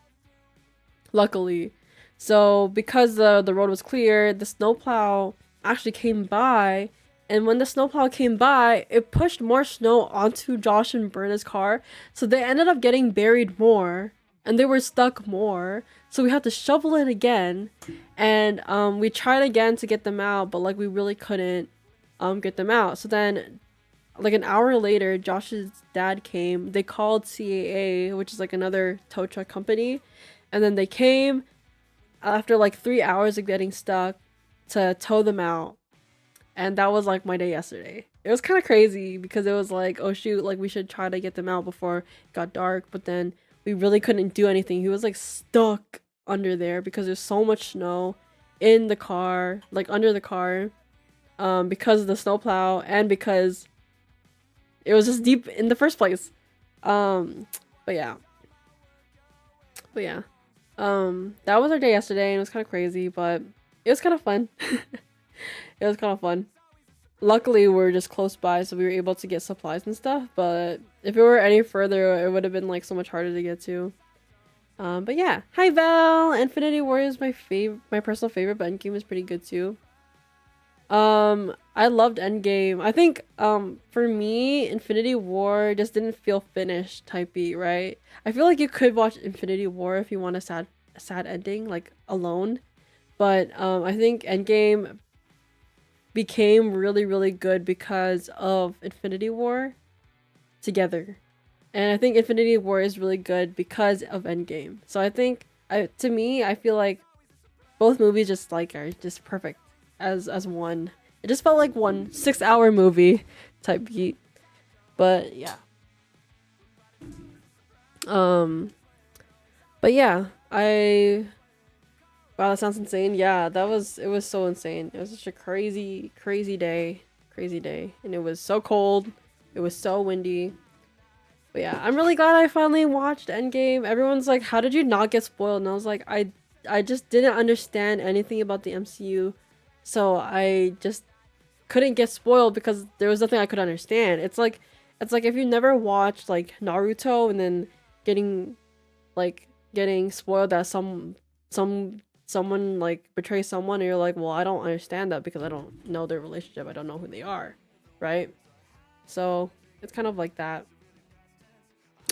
luckily. So because the road was clear, the snowplow actually came by. And when the snowplow came by, it pushed more snow onto Josh and Berna's car. So they ended up getting buried more, and they were stuck more. So we had to shovel it again. And we tried again to get them out, but like we really couldn't get them out. So then like an hour later, Josh's dad came. They called CAA, which is like another tow truck company. And then they came after like 3 hours of getting stuck to tow them out. And that was like my day yesterday. It was kind of crazy because it was like, oh shoot, like we should try to get them out before it got dark. But then we really couldn't do anything. He was like stuck under there because there's so much snow in the car, like under the car, because of the snowplow and because it was just deep in the first place. But yeah. That was our day yesterday, and it was kind of crazy, but it was kind of fun. It was kind of fun. Luckily, we're just close by, so we were able to get supplies and stuff, but if it were any further, it would have been like so much harder to get to. But yeah. Hi Val! Infinity War is my personal favorite, but Endgame is pretty good too. I loved Endgame. I think for me, Infinity War just didn't feel finished type beat, right? I feel like you could watch Infinity War if you want a sad ending, like alone. But I think Endgame became really, really good because of Infinity War together. And I think Infinity War is really good because of Endgame. So I think, to me, I feel like both movies just like are just perfect as one. It just felt like one 6-hour movie type beat. But yeah. But yeah, wow, that sounds insane. Yeah, it was so insane. It was such a crazy day. And it was so cold. It was so windy. But yeah, I'm really glad I finally watched Endgame. Everyone's like, how did you not get spoiled? And I was like, I just didn't understand anything about the MCU. So I just couldn't get spoiled because there was nothing I could understand. It's like if you never watched like Naruto and then getting spoiled that someone like betrays someone, and you're like, well, I don't understand that because I don't know their relationship. I don't know who they are, right? So it's kind of like that.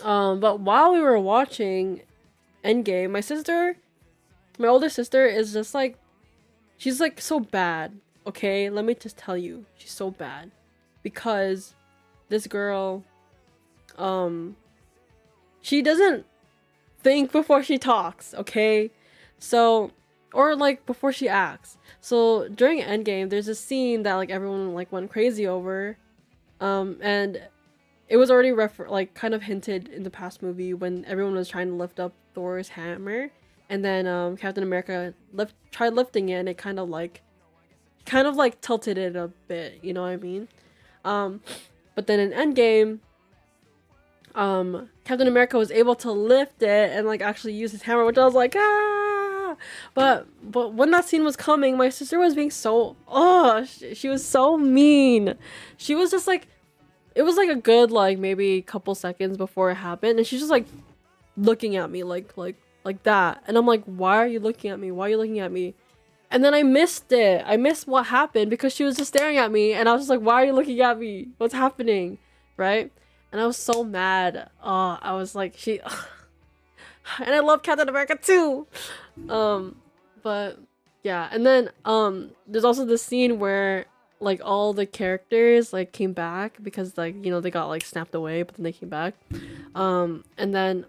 But while we were watching Endgame, my older sister is just like, she's like so bad. Okay, let me just tell you, she's so bad because this girl, she doesn't think before she talks. Okay, so, or like before she acts. So during Endgame, there's a scene that like everyone like went crazy over, and it was already kind of hinted in the past movie when everyone was trying to lift up Thor's hammer, and then Captain America tried lifting it, and it kind of like tilted it a bit, you know what I mean? But then in Endgame, Captain America was able to lift it and like actually use his hammer, which I was like, ah! But when that scene was coming, my sister was being so, she was so mean. She was just like, it was like a good like maybe couple seconds before it happened, and she's just like looking at me like that, and I'm like, why are you looking at me? Why are you looking at me? And then I missed it. I missed what happened because she was just staring at me, and I was just like, why are you looking at me? What's happening? Right? And I was so mad. I was like, she and I love Captain America too. But yeah, and then there's also the scene where like all the characters like came back because like, you know, they got like snapped away, but then they came back. And then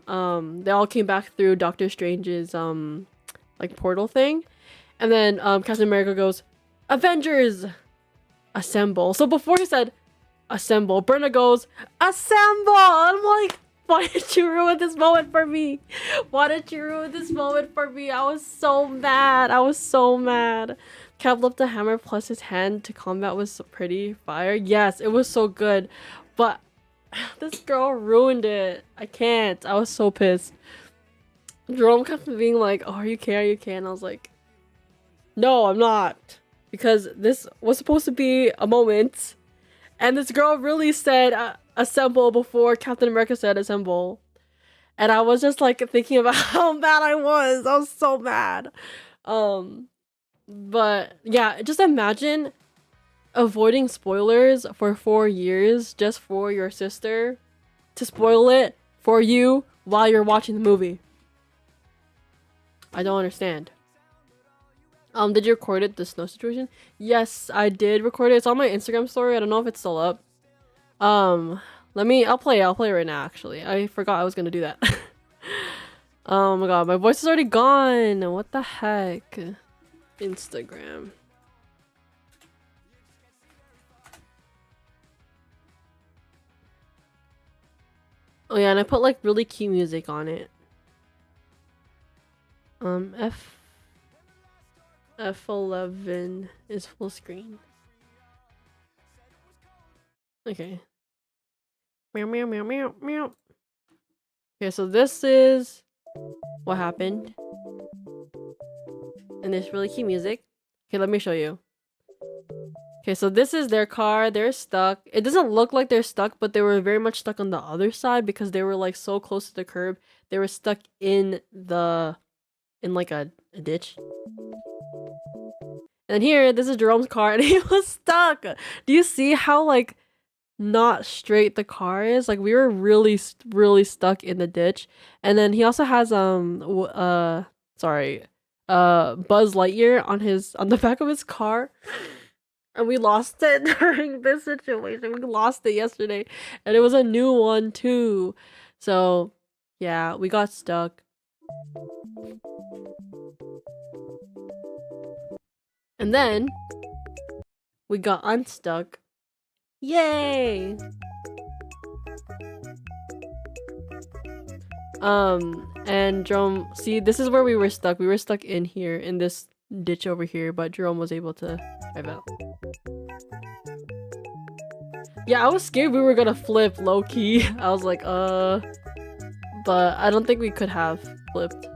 they all came back through Doctor Strange's like portal thing. And then Captain America goes, "Avengers, assemble." So before he said assemble, Brenda goes, "Assemble!" And I'm like, why did you ruin this moment for me? Why did you ruin this moment for me? I was so mad. I was so mad. Cap left the hammer plus his hand to combat was pretty fire. Yes, it was so good. But this girl ruined it. I can't. I was so pissed. Jerome kept being like, "Oh, are you okay? Are you okay?" And I was like, no, I'm not. Because this was supposed to be a moment. And this girl really said assemble before Captain America said assemble. And I was just like thinking about how mad I was. I was so mad. But yeah, just imagine avoiding spoilers for 4 years just for your sister to spoil it for you while you're watching the movie. I don't understand. Did you record it, the snow situation? Yes, I did record it. It's on my Instagram story. I don't know if it's still up. I'll play it right now, actually. I forgot I was gonna do that. Oh my god, my voice is already gone. What the heck? Instagram. Oh yeah, and I put like really cute music on it. F11 is full screen. Okay. Meow meow meow meow meow. Okay, so this is what happened. And there's really cute music. Okay, let me show you. Okay, so this is their car. They're stuck. It doesn't look like they're stuck, but they were very much stuck on the other side because they were like so close to the curb. They were stuck in like a ditch. And here, this is Jerome's car, and he was stuck. Do you see how like not straight the car is? Like we were really stuck in the ditch. And then he also has Buzz Lightyear on the back of his car. And we lost it during this situation. We lost it yesterday, and it was a new one too. So yeah, we got stuck. And then we got unstuck. Yay! And Jerome, see, this is where we were stuck. We were stuck in here, in this ditch over here, but Jerome was able to drive out. Yeah, I was scared we were gonna flip low-key. I was like, but I don't think we could have flipped.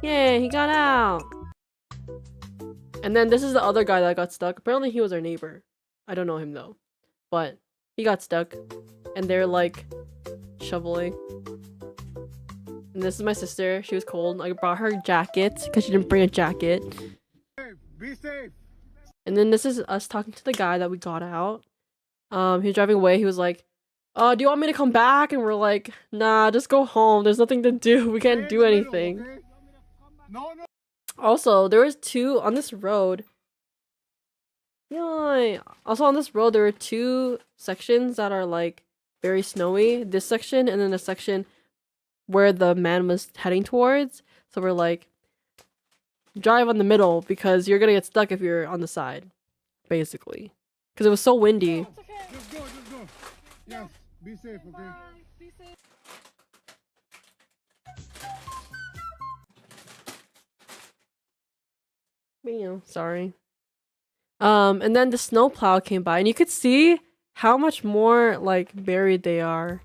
Yay, he got out! And then this is the other guy that got stuck. Apparently he was our neighbor. I don't know him though. But he got stuck. And they're like shoveling. And this is my sister. She was cold. I brought her jacket because she didn't bring a jacket. Be safe. And then this is us talking to the guy that we got out. He was driving away. He was like, do you want me to come back? And we're like, nah, just go home. There's nothing to do. We can't do anything. No. Also, there was two on this road. Yay! Also on this road, there were two sections that are like very snowy. This section and then the section where the man was heading towards. So we're like, drive on the middle because you're gonna get stuck if you're on the side, basically. Because it was so windy. Just go. Yes, be safe, okay? Be safe. But, you know, sorry. And then the snowplow came by, and you could see how much more like buried they are.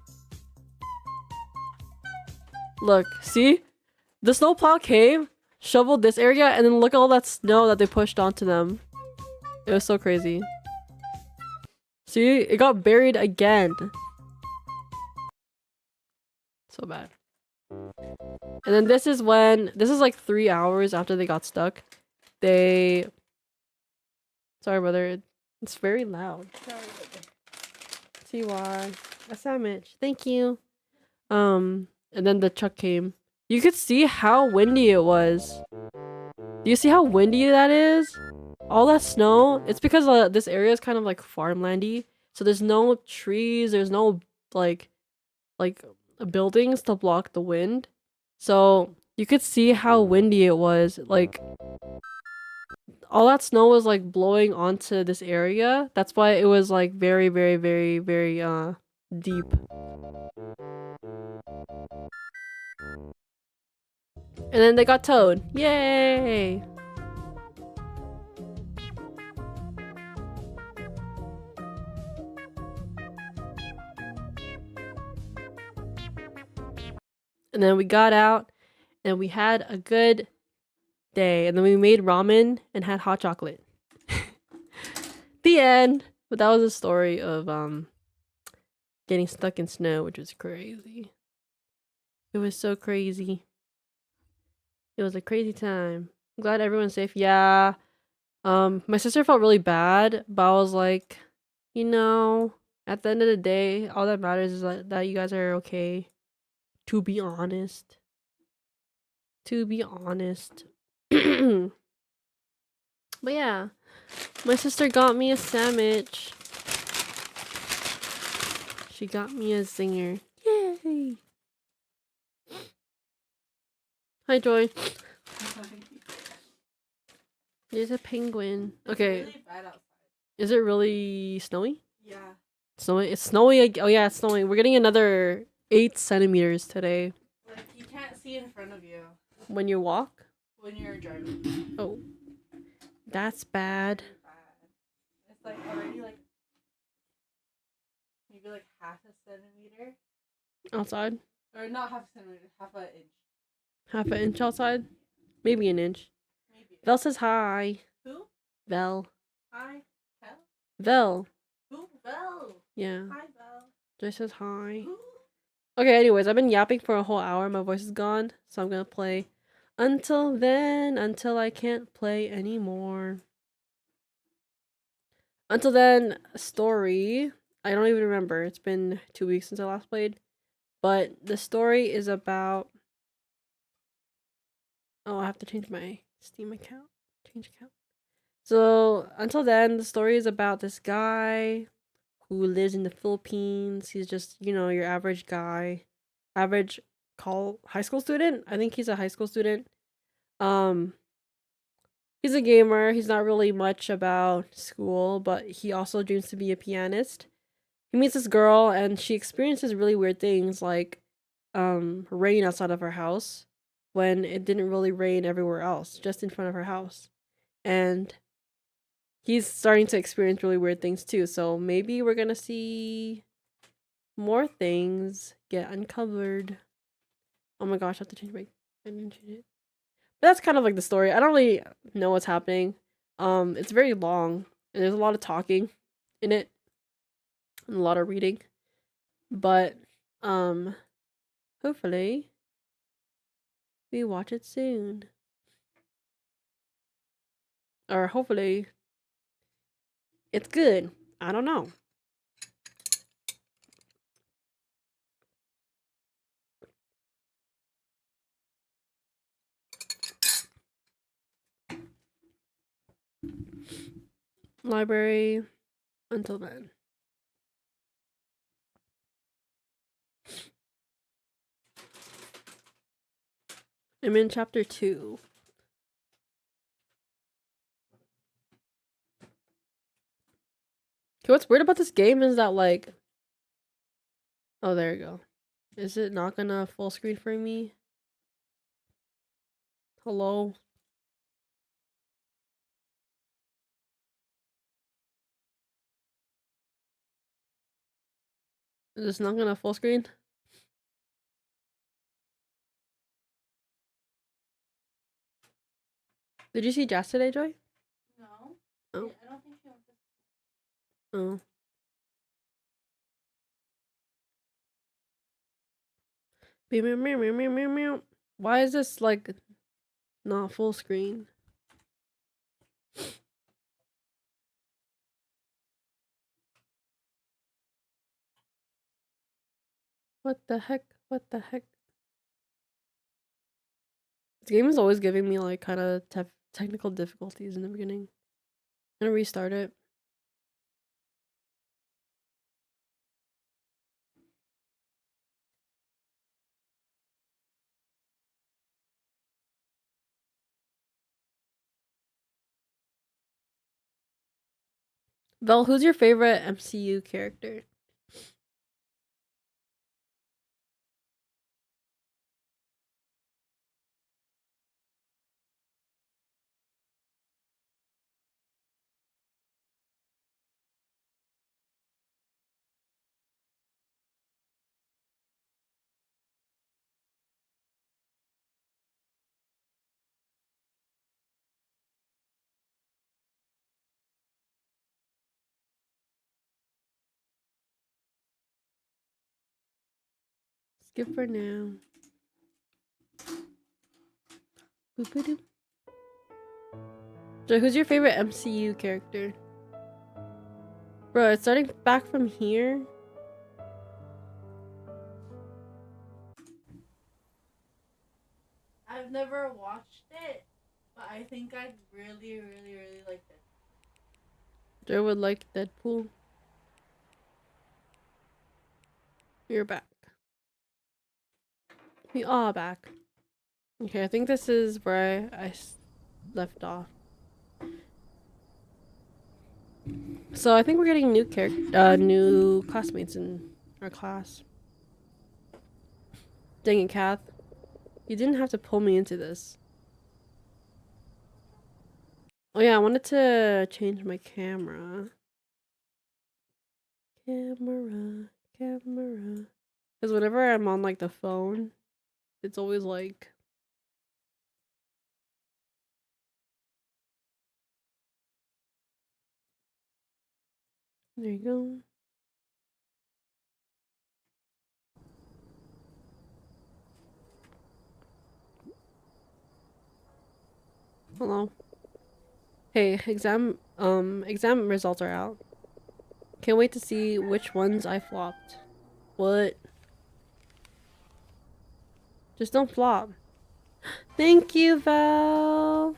Look, see? The snowplow came, shoveled this area, and then look at all that snow that they pushed onto them. It was so crazy. See? It got buried again. So bad. And then this is like 3 hours after they got stuck. Sorry, brother. It's very loud. See why? A sandwich. Thank you. And then the truck came. You could see how windy it was. Do you see how windy that is? All that snow. It's because this area is kind of like farmlandy. So there's no trees. There's no like buildings to block the wind. So you could see how windy it was. Like all that snow was like blowing onto this area. That's why it was like very, very, very, very deep. And then they got towed. Yay! And then we got out and we had a good day. And then we made ramen and had hot chocolate. The end. But that was a story of getting stuck in snow, which was crazy. It was so crazy. It was a crazy time. I'm glad everyone's safe. Yeah. My sister felt really bad, but I was like, you know, at the end of the day, all that matters is that you guys are okay. To be honest. To be honest. But yeah. My sister got me a sandwich. She got me a zinger. Yay! Hi, Joy. There's a penguin. Okay. It's really bad outside. Is it really snowy? Yeah. Snowy? It's snowy. Oh yeah, it's snowing. We're getting another 8 centimeters today. Like you can't see in front of you When you walk? when you're driving. Oh. That's bad. It's like already like maybe like half a centimeter. Outside? Or not half a centimeter, half an inch. Half an inch outside? Maybe an inch. Maybe. Vel says hi. Who? Vel. Hi. Vel? Vel. Who? Vel. Yeah. Hi, Vel. Joy says hi. Who? Okay, anyways, I've been yapping for a whole hour. My voice is gone. So I'm gonna play until I can't play anymore. Until then, story. I don't even remember. It's been 2 weeks since I last played. But the story is about... Oh, I have to change my Steam account. Change account. So, until then, the story is about this guy who lives in the Philippines. He's just, you know, your average guy. Average high school student? I think he's a high school student. He's a gamer. He's not really much about school, but he also dreams to be a pianist. He meets this girl and she experiences really weird things like rain outside of her house when it didn't really rain everywhere else, just in front of her house. And he's starting to experience really weird things too. So maybe we're gonna see more things get uncovered. Oh my gosh, I have to change I didn't change it. But that's kind of like the story. I don't really know what's happening. It's very long and there's a lot of talking in it and a lot of reading. But hopefully we watch it soon. Or hopefully it's good. I don't know. Library until then. I'm in chapter 2. Okay, what's weird about this game is that like... Oh, there you go. Is it not gonna full screen for me? Hello? Is this not gonna full screen? Did you see Jazz today, Joy? No. Oh. I don't think she wants to. Oh. Meow, meow, meow, meow, meow, meow. Why is this like not full screen? What the heck? What the heck? This game is always giving me like kind of technical difficulties in the beginning. I'm gonna restart it. Vel, who's your favorite MCU character? Skip for now. Boop-a-doo. So who's your favorite MCU character? Bro, it's starting back from here. I've never watched it, but I think I'd really, really, really like it. Joe would like Deadpool. You're back. We are back. Okay, I think this is where I left off. So I think we're getting new classmates in our class. Dang it, Kath. You didn't have to pull me into this. Oh yeah, I wanted to change my camera. Camera. Because whenever I'm on like the phone, it's always like... There you go. Hello. Hey, exam results are out. Can't wait to see which ones I flopped. What? Just don't flop. Thank you, Val.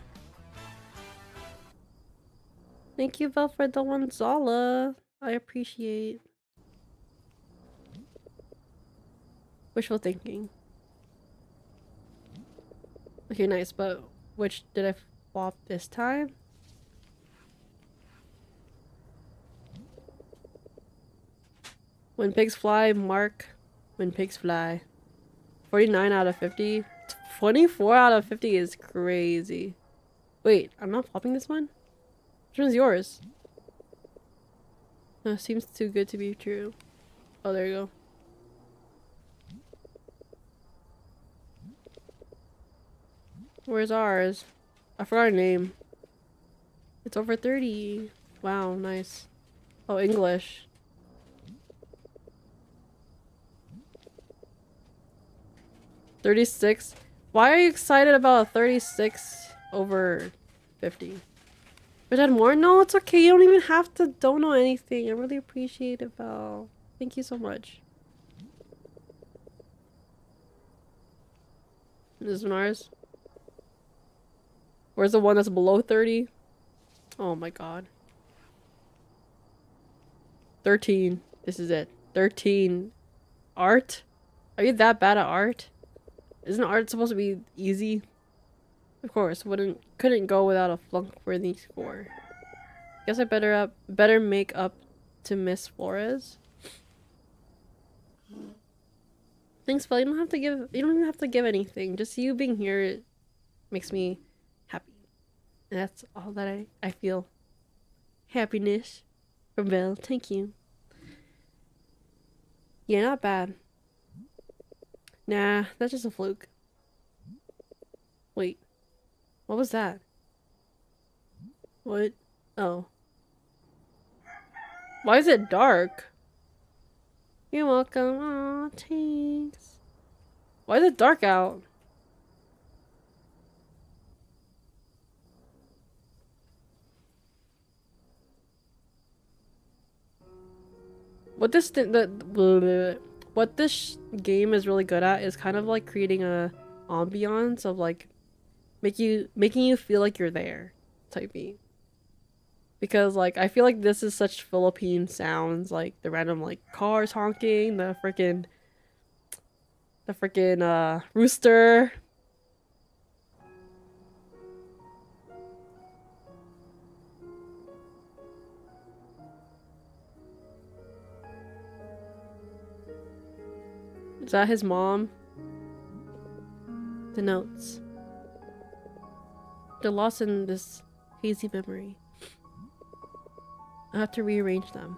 Thank you, Val, for the one Zala. I appreciate. Wishful thinking. Okay, nice, but which did I flop this time? When pigs fly, Mark. When pigs fly. 49 out of 50. 24 out of 50 is crazy. Wait, I'm not flopping this one? Which one's yours? No, seems too good to be true. Oh, there you go. Where's ours? I forgot our name. It's over 30. Wow, nice. Oh, English. $36. Why are you excited about a 36 over 50? But then more? No, it's okay. You don't even have to don't know anything. I really appreciate it, Val. Thank you so much. This one ours? Where's the one that's below 30? Oh my god. 13. This is it. 13. Art? Are you that bad at art? Isn't art supposed to be easy? Of course, couldn't go without a flunk-worthy score. Guess I better make up to Miss Flores. Thanks, Phil. You don't even have to give anything. Just you being here makes me happy. And that's all that I feel. Happiness from Belle. Thank you. Yeah, not bad. Nah, that's just a fluke. Wait, what was that? What? Oh. Why is it dark? You're welcome. Aw, thanks. Why is it dark out? What this what this game is really good at is kind of like creating a ambiance of like making you feel like you're there type beat. Because like I feel like this is such Philippine sounds, like the random like cars honking, the freaking rooster. Is that his mom? The notes. They're lost in this hazy memory. I have to rearrange them.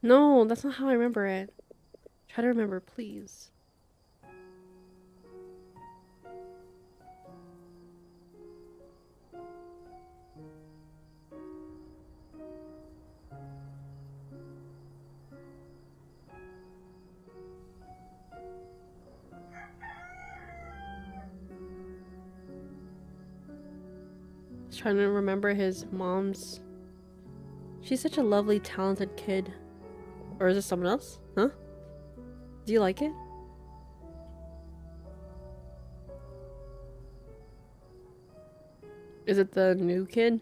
No, that's not how I remember it. Try to remember, please. Just trying to remember his mom's. She's such a lovely, talented kid. Or is it someone else? Huh? Do you like it? Is it the new kid?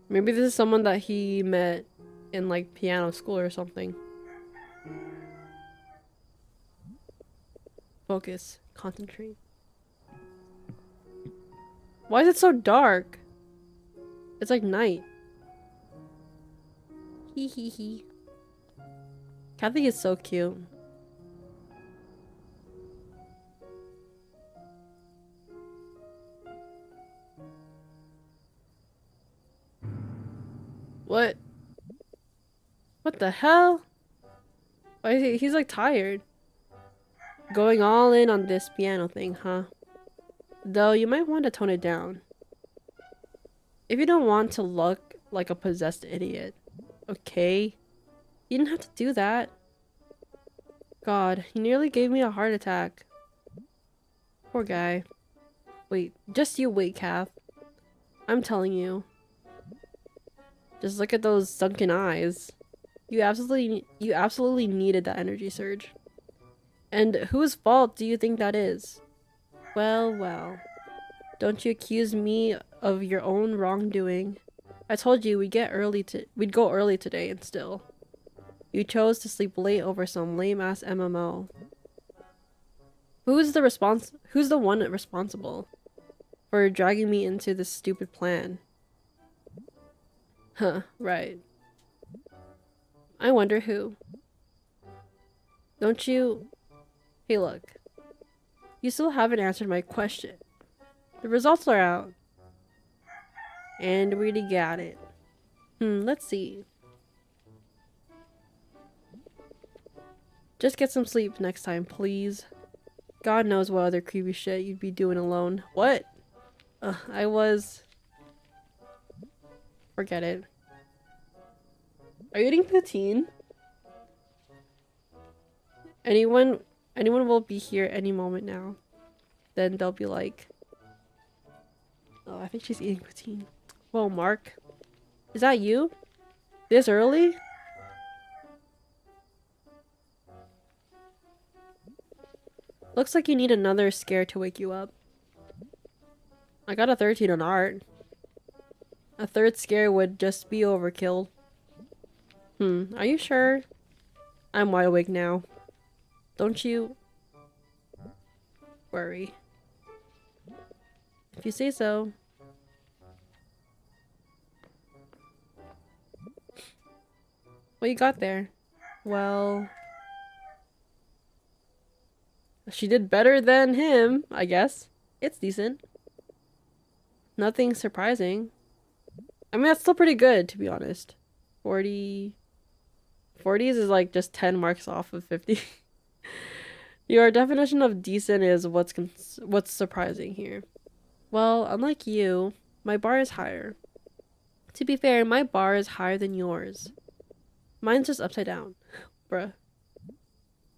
Maybe this is someone that he met in like piano school or something. Focus. Concentrate. Why is it so dark? It's like night. Hee hee hee. Kathy is so cute. What? What the hell? Why is he's like tired. Going all in on this piano thing, huh? Though you might want to tone it down. If you don't want to look like a possessed idiot. Okay? You didn't have to do that. God, he nearly gave me a heart attack. Poor guy. Wait, just you wait, Kath. I'm telling you. Just look at those sunken eyes. You absolutely needed that energy surge. And whose fault do you think that is? Well, well. Don't you accuse me of your own wrongdoing. I told you we'd go early today, and still. You chose to sleep late over some lame-ass MMO. Who's the one responsible for dragging me into this stupid plan? Huh, right. I wonder who. Don't you... Hey, look. You still haven't answered my question. The results are out. And we already got it. Let's see. Just get some sleep next time, please. God knows what other creepy shit you'd be doing alone. What? I was... Forget it. Are you eating poutine? Anyone will be here any moment now. Then they'll be like... Oh, I think she's eating poutine. Whoa, Mark. Is that you? This early? Looks like you need another scare to wake you up. I got a 13 on art. A third scare would just be overkill. Are you sure? I'm wide awake now. Don't you worry. If you say so. What you got there? Well, she did better than him, I guess. It's decent. Nothing surprising. I mean, that's still pretty good, to be honest. 40... 40s is like just 10 marks off of 50. Your definition of decent is what's surprising here. Well, unlike you, my bar is higher. To be fair, my bar is higher than yours. Mine's just upside down. Bruh.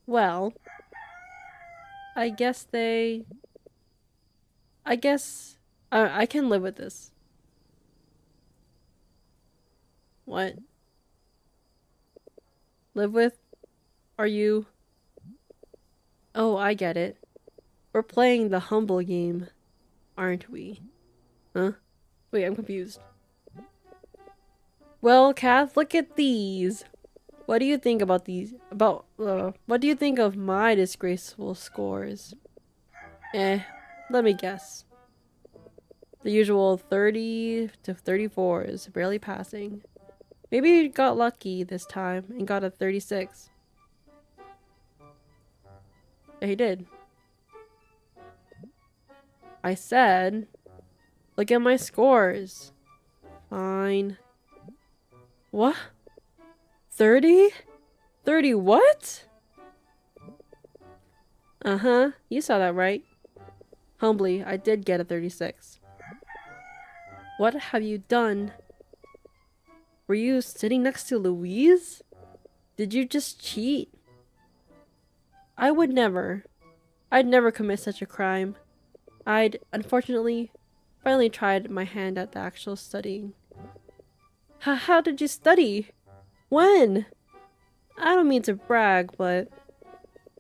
Well, I guess I can live with this. What? Live with? Are you? Oh, I get it. We're playing the humble game, aren't we? Huh? Wait, I'm confused. Well, Kath, look at these. What do you think about these? What do you think of my disgraceful scores? Let me guess. The usual 30 to 34s, barely passing. Maybe you got lucky this time and got a 36. Yeah, he did. I said, look at my scores. Fine. What? 30? 30 what? Uh-huh, you saw that right. Humbly, I did get a 36. What have you done? Were you sitting next to Louise? Did you just cheat? I would never. I'd never commit such a crime. I'd, unfortunately, finally tried my hand at the actual studying. How did you study? When? I don't mean to brag, but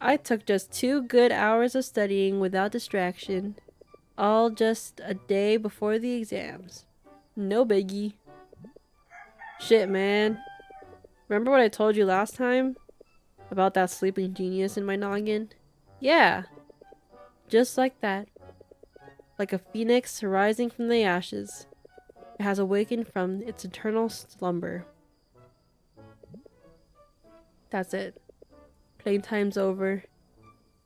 I took just 2 good hours of studying without distraction. All just a day before the exams. No biggie. Shit, man. Remember what I told you last time? About that sleeping genius in my noggin? Yeah. Just like that. Like a phoenix rising from the ashes. It has awakened from its eternal slumber. That's it. Playtime's over.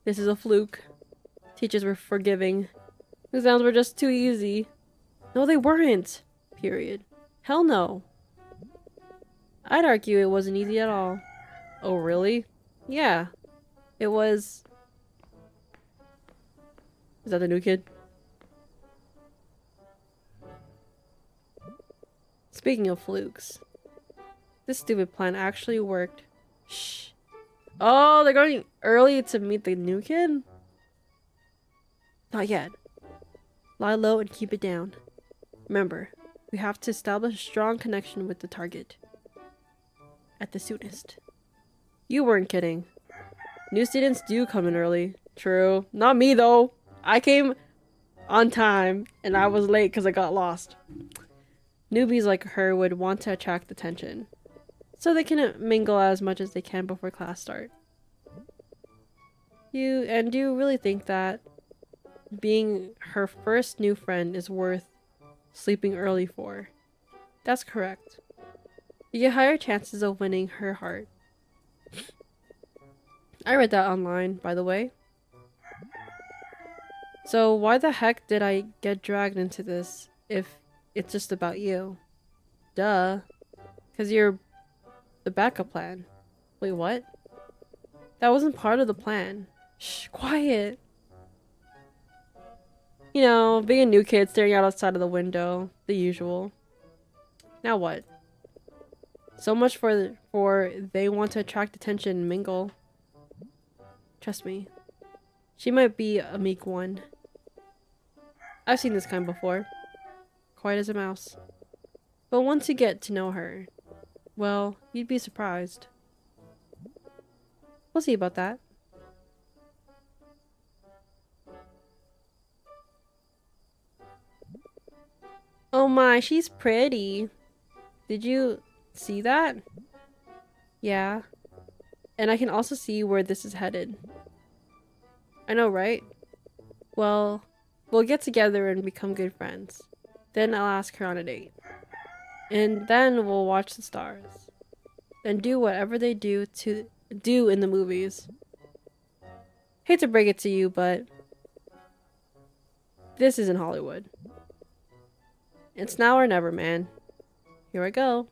This is a fluke. Teachers were forgiving. Exams were just too easy. No, they weren't. Period. Hell no. I'd argue it wasn't easy at all. Oh, really? Yeah. It was... Is that the new kid? Speaking of flukes. This stupid plan actually worked. Shh. Oh, they're going early to meet the new kid? Not yet. Lie low and keep it down. Remember, we have to establish a strong connection with the target. At the soonest. You weren't kidding. New students do come in early. True. Not me though. I came on time and I was late because I got lost. Newbies like her would want to attract attention, so they can mingle as much as they can before class start. Do you really think that being her first new friend is worth sleeping early for? That's correct. You get higher chances of winning her heart. I read that online, by the way. So why the heck did I get dragged into this if it's just about you? Duh. 'Cause you're the backup plan. Wait, what? That wasn't part of the plan. Shh, quiet. You know, being a new kid staring out outside of the window. The usual. Now what? So much for they want to attract attention and mingle. Trust me. She might be a meek one. I've seen this kind before. Quiet as a mouse. But once you get to know her, well, you'd be surprised. We'll see about that. Oh my, she's pretty. Did you see that? Yeah. And I can also see where this is headed. I know, right? Well, We'll get together and become good friends. Then I'll ask her on a date. And then we'll watch the stars. Then do whatever they do in the movies. Hate to break it to you, but this isn't Hollywood. It's now or never, man. Here I go.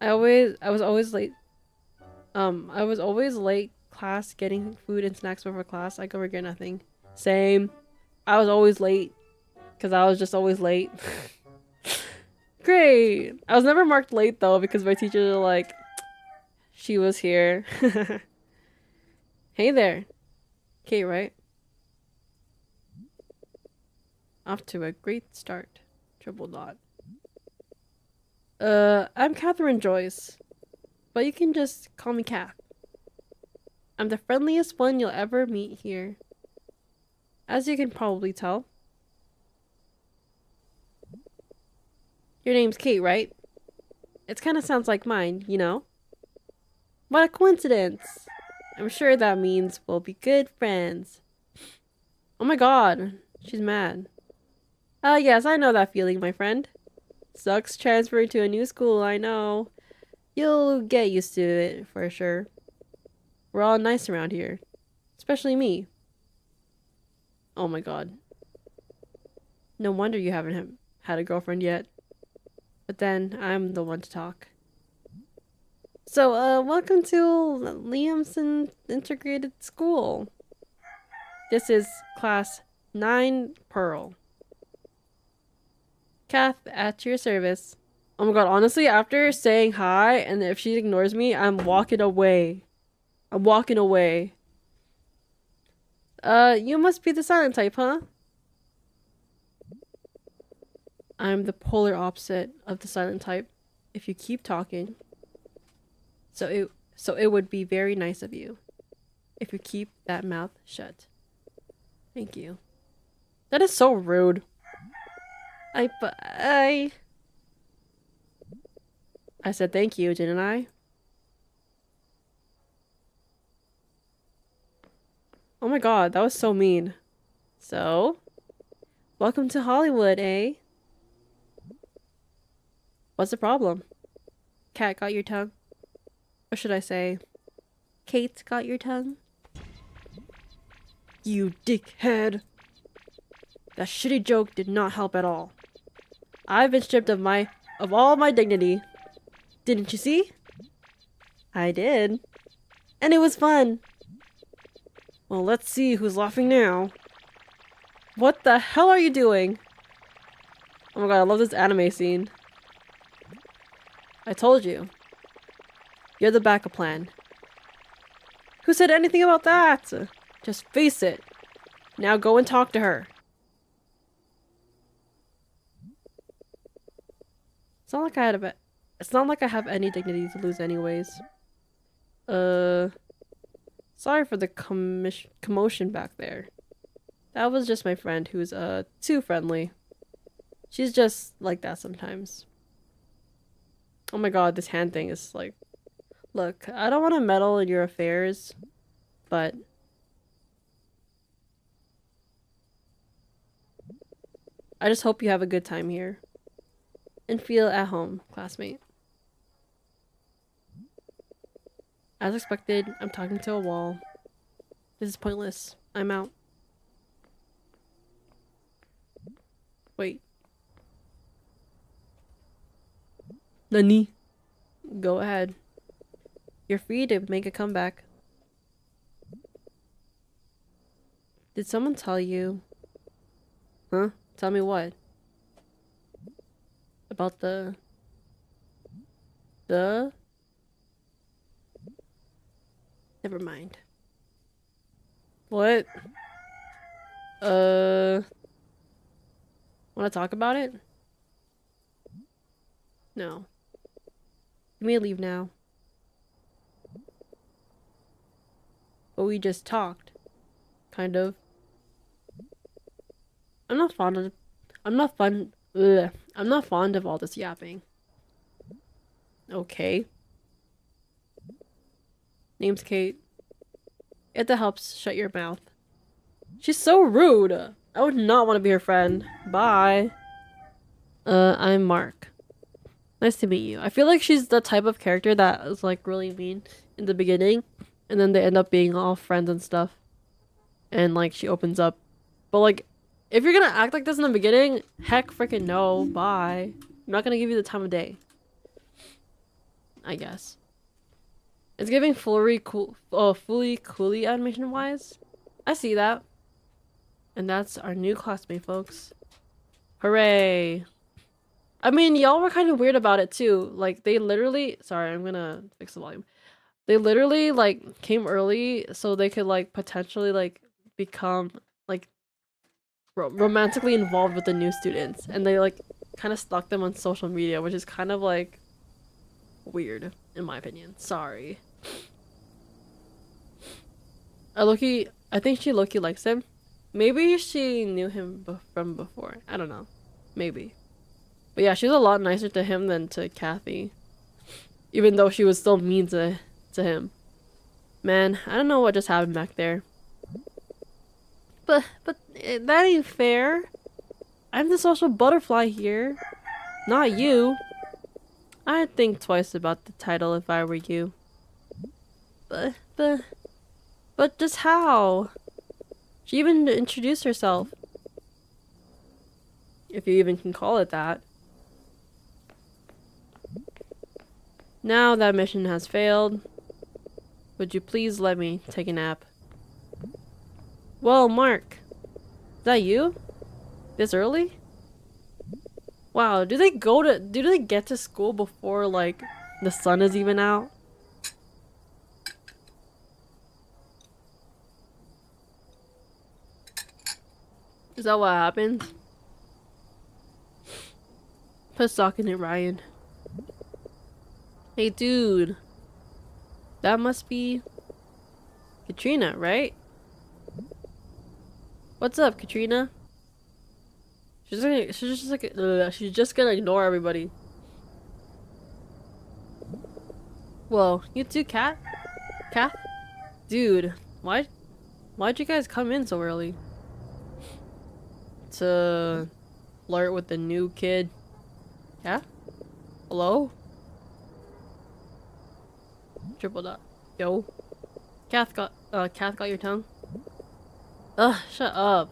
I was always late. I was always late class getting food and snacks before class. I could regret nothing. Same. I was always late because I was just always late. Great. I was never marked late though because my teachers were like, she was here. Hey there. Kate, right? Off to a great start. Triple dot. I'm Catherine Joyce, but you can just call me Kath. I'm the friendliest one you'll ever meet here. As you can probably tell. Your name's Kate, right? It kind of sounds like mine, you know? What a coincidence! I'm sure that means we'll be good friends. Oh my god, she's mad. Yes, I know that feeling, my friend. Sucks transferring to a new school, I know. You'll get used to it, for sure. We're all nice around here. Especially me. Oh my god. No wonder you haven't had a girlfriend yet. But then, I'm the one to talk. So, welcome to Liamson Integrated School. This is class 9 Pearl. Kath, at your service. Oh my god, honestly, after saying hi, and if she ignores me, I'm walking away. I'm walking away. You must be the silent type, huh? I'm the polar opposite of the silent type. If you keep talking. So it would be very nice of you. If you keep that mouth shut. Thank you. That is so rude. I said thank you, didn't I? Oh my god, that was so mean. So, welcome to Hollywood, eh? What's the problem? Cat got your tongue? Or should I say, Kate got your tongue? You dickhead! That shitty joke did not help at all. I've been stripped of all my dignity. Didn't you see? I did. And it was fun. Well, let's see who's laughing now. What the hell are you doing? Oh my god, I love this anime scene. I told you. You're the backup plan. Who said anything about that? Just face it. Now go and talk to her. It's not like I have any dignity to lose anyways. Sorry for the commotion back there. That was just my friend who's too friendly. She's just like that sometimes. Oh my god, this hand thing is like... Look, I don't want to meddle in your affairs, but... I just hope you have a good time here. And feel at home, classmate. As expected, I'm talking to a wall. This is pointless. I'm out. Wait. Nani? Go ahead. You're free to make a comeback. Did someone tell you? Huh? Tell me what? About the... Never mind. What? Wanna talk about it? No. You may leave now. But we just talked. Kind of. I'm not fond of all this yapping. Okay. Name's Kate. If that helps, shut your mouth. She's so rude. I would not want to be her friend. Bye. I'm Mark. Nice to meet you. I feel like she's the type of character that is like really mean in the beginning, and then they end up being all friends and stuff. And like she opens up. But like, if you're gonna act like this in the beginning, heck freaking no. Bye. I'm not gonna give you the time of day. I guess. It's giving fully coolly animation wise. I see that. And that's our new classmate, folks. Hooray. I mean, y'all were kind of weird about it too. Like, they literally... Sorry, I'm gonna fix the volume. They literally, like, came early so they could, like, potentially, like, become, like, romantically involved with the new students. And they, like, kind of stalked them on social media, which is kind of, like, weird, in my opinion. Sorry. I think she low-key likes him. Maybe she knew him from before. I don't know. Maybe. But yeah, she was a lot nicer to him than to Kathy. Even though she was still mean to him. Man, I don't know what just happened back there. But that ain't fair. I'm the social butterfly here. Not you. I'd think twice about the title if I were you. But just how? She even introduced herself. If you even can call it that. Now that mission has failed, would you please let me take a nap? Whoa, Mark. Is that you? This early? Wow, do they get to school before, like, the sun is even out? Is that what happens? Put stock in it, Ryan. Hey, dude. That must be Katrina, right? What's up, Katrina? She's just gonna ignore everybody. Whoa, you too, Kat? Dude, why'd you guys come in so early? To flirt with the new kid? Yeah? Hello? Triple dot. Yo. Kath got your tongue? Ugh, shut up.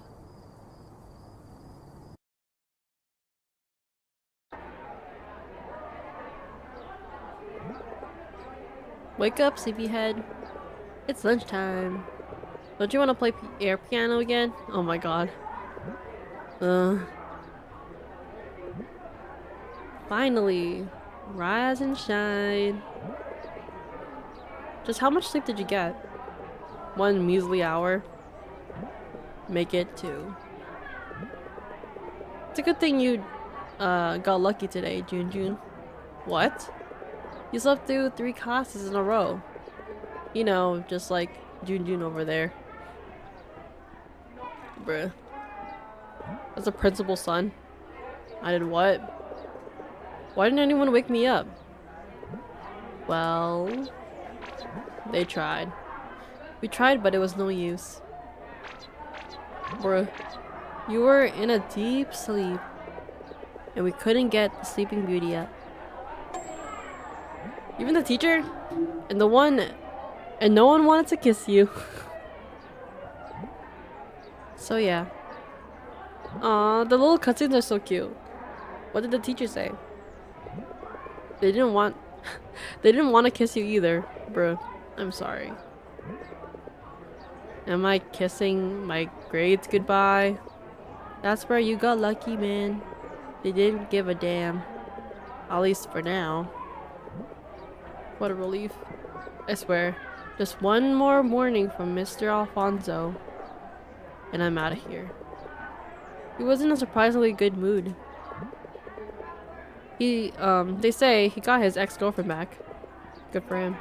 Wake up, sleepyhead. It's lunchtime. Don't you want to play air piano again? Oh my god. Finally. Rise and shine. Just how much sleep did you get? 1 measly hour? Make it 2. It's a good thing you got lucky today, Jun. What? You slept through 3 classes in a row. You know, just like Jun over there. Bruh. As a principal's son. I did what? Why didn't anyone wake me up? Well... They tried. We tried, but it was no use. Bruh. You were in a deep sleep. And we couldn't get the Sleeping Beauty up. Even the teacher? And no one wanted to kiss you. So yeah. Aw, the little cutscenes are so cute. What did the teacher say? They didn't want to kiss you either, bro. I'm sorry. Am I kissing my grades goodbye? That's where you got lucky, man. They didn't give a damn. At least for now. What a relief. I swear. Just one more warning from Mr. Alfonso. And I'm out of here. He was in a surprisingly good mood. They say he got his ex-girlfriend back. Good for him.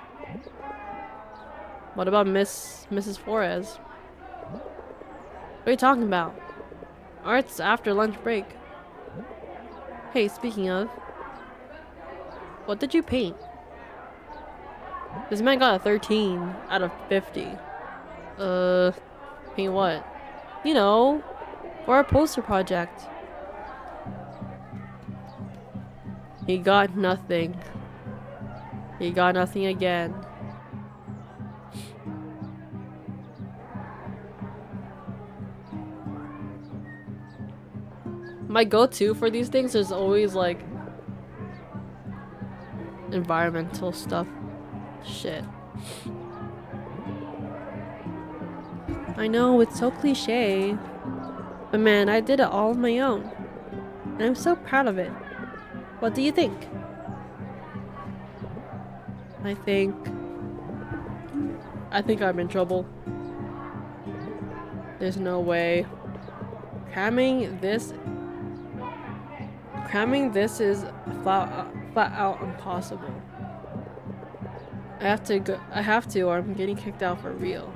What about Mrs. Flores? What are you talking about? Art's after lunch break. Hey, speaking of, what did you paint? This man got a 13 out of 50. Paint what? You know, for our poster project. He got nothing. He got nothing again. My go-to for these things is always like environmental stuff. Shit. I know, it's so cliche. But man, I did it all on my own. And I'm so proud of it. What do you think? I think I'm in trouble. There's no way. Cramming this is flat out impossible. I have to or I'm getting kicked out for real.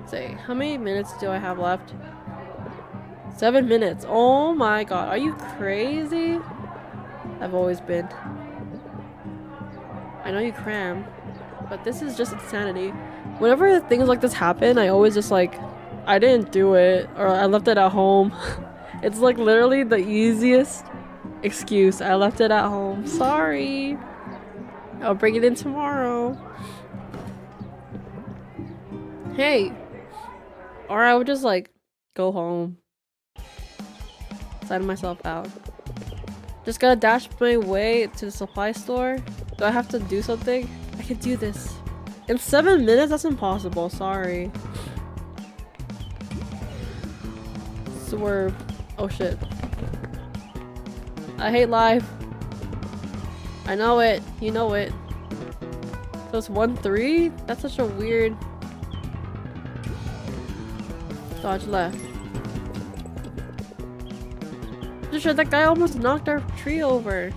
Say, how many minutes do I have left? 7 minutes. Oh my god, are you crazy? I've always been. I know you cram, but this is just insanity. Whenever things like this happen, I always just like, I didn't do it, or I left it at home. It's like literally the easiest excuse. I left it at home. Sorry. I'll bring it in tomorrow. Hey. Or I would just like go home. Sign myself out. Just gotta dash my way to the supply store. Do I have to do something? I can do this. In 7 minutes? That's impossible. Sorry. Swerve. Oh shit. I hate life. I know it. You know it. So it's 1-3? That's such a weird... Dodge left. Just sure that guy almost knocked our tree over.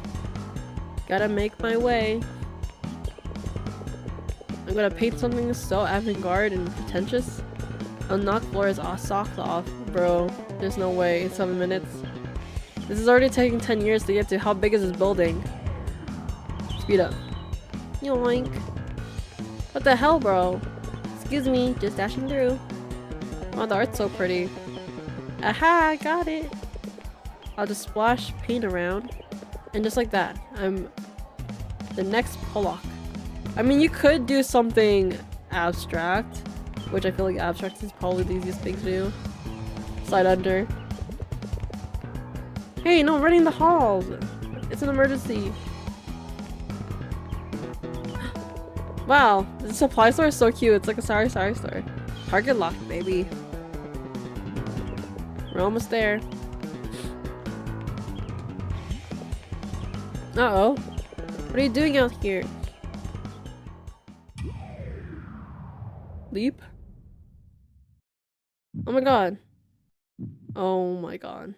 Gotta make my way. I'm gonna paint something so avant-garde and pretentious. Unlock floors off, socks off. Bro, there's no way. In 7 minutes. This is already taking 10 years to get to. How big is this building? Speed up. Yoink. What the hell, bro? Excuse me, just dashing through. Oh, the art's so pretty. Aha, got it. I'll just splash paint around. And just like that, I'm the next Pollock. I mean, you could do something abstract, which I feel like abstract is probably the easiest thing to do. Slide under. Hey, no running the halls! It's an emergency. Wow, the supply store is so cute. It's like a sorry store. Target locked, baby. We're almost there. Uh-oh. What are you doing out here? Leap? Oh my god. Oh my god.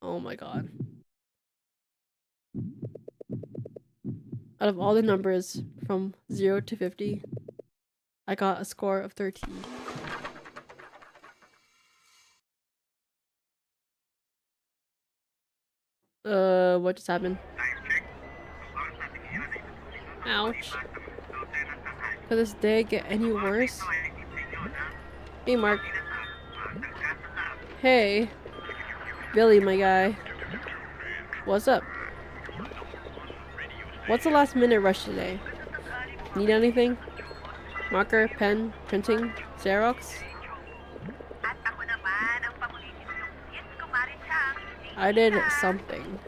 Oh my god. Out of all the numbers from 0 to 50, I got a score of 13. What just happened? Ouch. Could this day get any worse? Hey, Mark. Hey. Billy, my guy. What's up? What's the last minute rush today? Need anything? Marker, pen, printing, Xerox? I did something.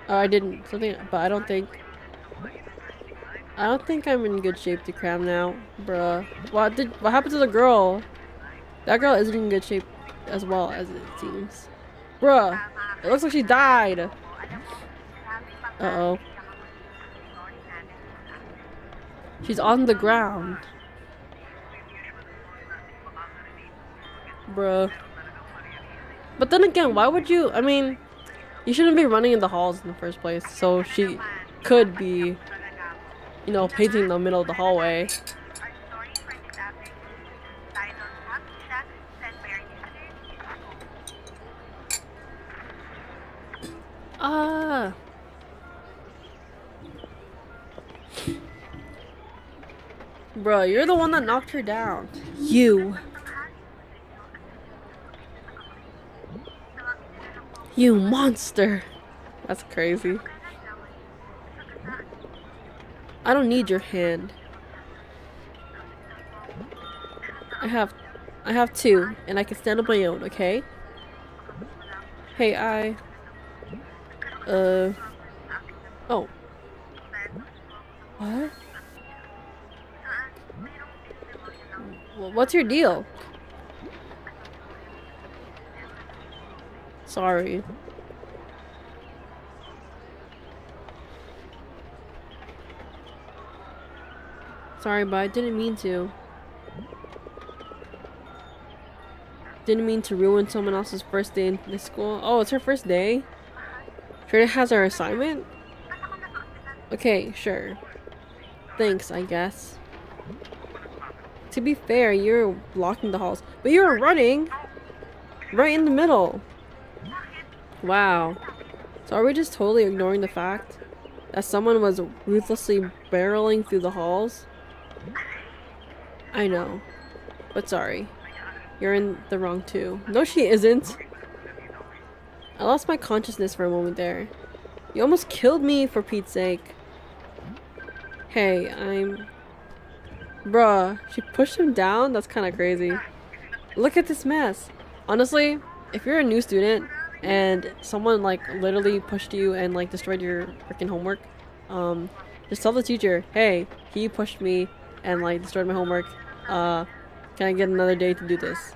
Oh, I didn't. Something, but I don't think I'm in good shape to cram now, bruh. What happened to the girl? That girl isn't in good shape as well as it seems. Bruh, it looks like she died. Uh-oh. She's on the ground. Bruh. But then again, why would you? I mean, you shouldn't be running in the halls in the first place. So she could be, you know, painting the middle of the hallway. Ah. Bro, you're the one that knocked her down. You. You monster! That's crazy. I don't need your hand. I have two, and I can stand on my own, okay? Hey, oh. What? What's your deal? Sorry. Sorry, but I didn't mean to. Didn't mean to ruin someone else's first day in this school. Oh, it's her first day? Sure has her assignment? Okay, sure. Thanks, I guess. To be fair, you're blocking the halls. But you were running! Right in the middle! Wow. So are we just totally ignoring the fact that someone was ruthlessly barreling through the halls? I know. But sorry. You're in the wrong too. No, she isn't! I lost my consciousness for a moment there. You almost killed me, for Pete's sake. Hey, Bruh, she pushed him down? That's kind of crazy. Look at this mess. Honestly, if you're a new student and someone like literally pushed you and like destroyed your freaking homework, just tell the teacher, hey, he pushed me and like destroyed my homework. Can I get another day to do this?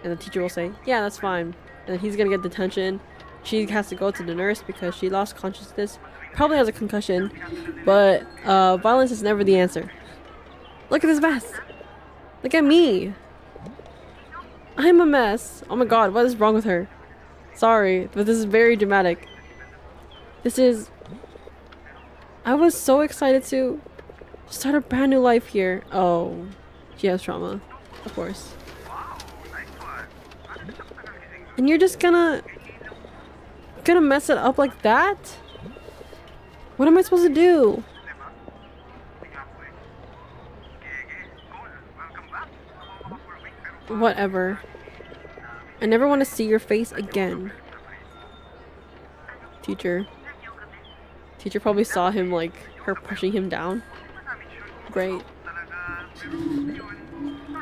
And the teacher will say, yeah, that's fine. And then he's gonna get detention. She has to go to the nurse because she lost consciousness. Probably has a concussion. But violence is never the answer. Look at this mess. Look at me. I'm a mess. Oh my god, what is wrong with her? Sorry, but this is very dramatic. I was so excited to start a brand new life here. Oh, she has trauma. Of course. And you're just gonna mess it up like that? What am I supposed to do? Whatever. I never want to see your face again. Teacher. Teacher probably saw him, like, her pushing him down. Great.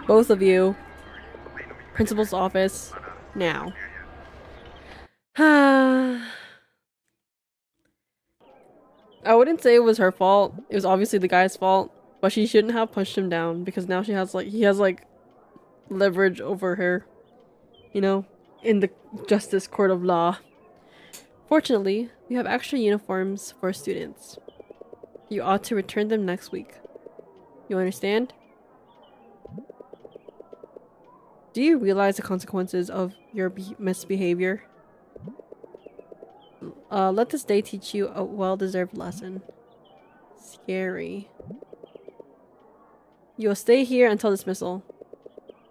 Both of you. Principal's office. Now. I wouldn't say it was her fault. It was obviously the guy's fault. But she shouldn't have pushed him down because now he has leverage over her, you know, in the justice court of law. Fortunately, we have extra uniforms for students. You ought to return them next week. You understand? Do you realize the consequences of your misbehavior? Let this day teach you a well-deserved lesson. Scary. You'll stay here until dismissal.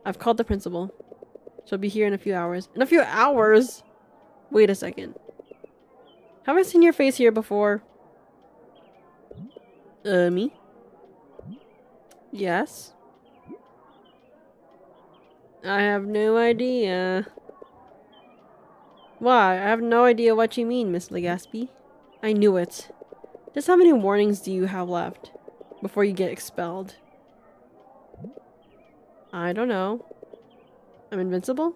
I've called the principal. She'll be here in a few hours. In a few hours? Wait a second. Have I seen your face here before? Me? Yes? I have no idea. Why? I have no idea what you mean, Miss Legaspi. I knew it. Just how many warnings do you have left before you get expelled? I don't know. I'm invincible?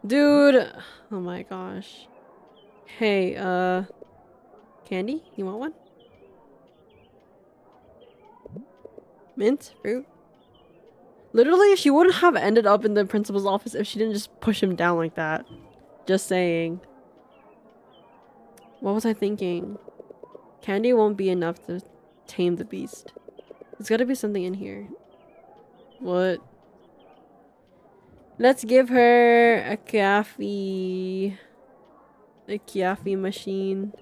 Dude! Oh my gosh. Hey, candy? You want one? Mint? Fruit? Literally, she wouldn't have ended up in the principal's office if she didn't just push him down like that. Just saying. What was I thinking? Candy won't be enough to tame the beast. There's gotta be something in here. What? Let's give her a coffee. A coffee machine.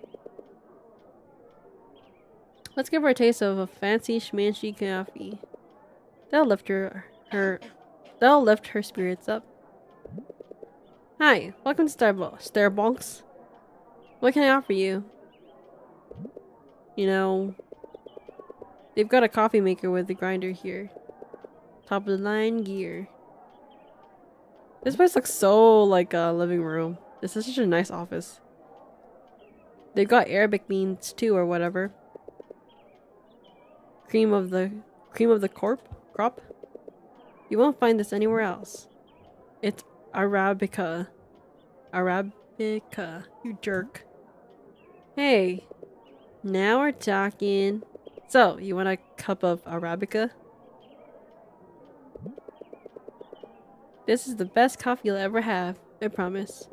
Let's give her a taste of a fancy schmancy coffee. That'll lift that'll lift her spirits up. Hi, welcome to Starbucks. What can I offer you? You know, they've got a coffee maker with a grinder here. Top of the line gear. This place looks so like a living room. This is such a nice office. They've got Arabic beans too, or whatever. Cream of the crop. You won't find this anywhere else. It's Arabica. Arabica. You jerk. Hey, now we're talking. So, you want a cup of Arabica? This is the best coffee you'll ever have, I promise.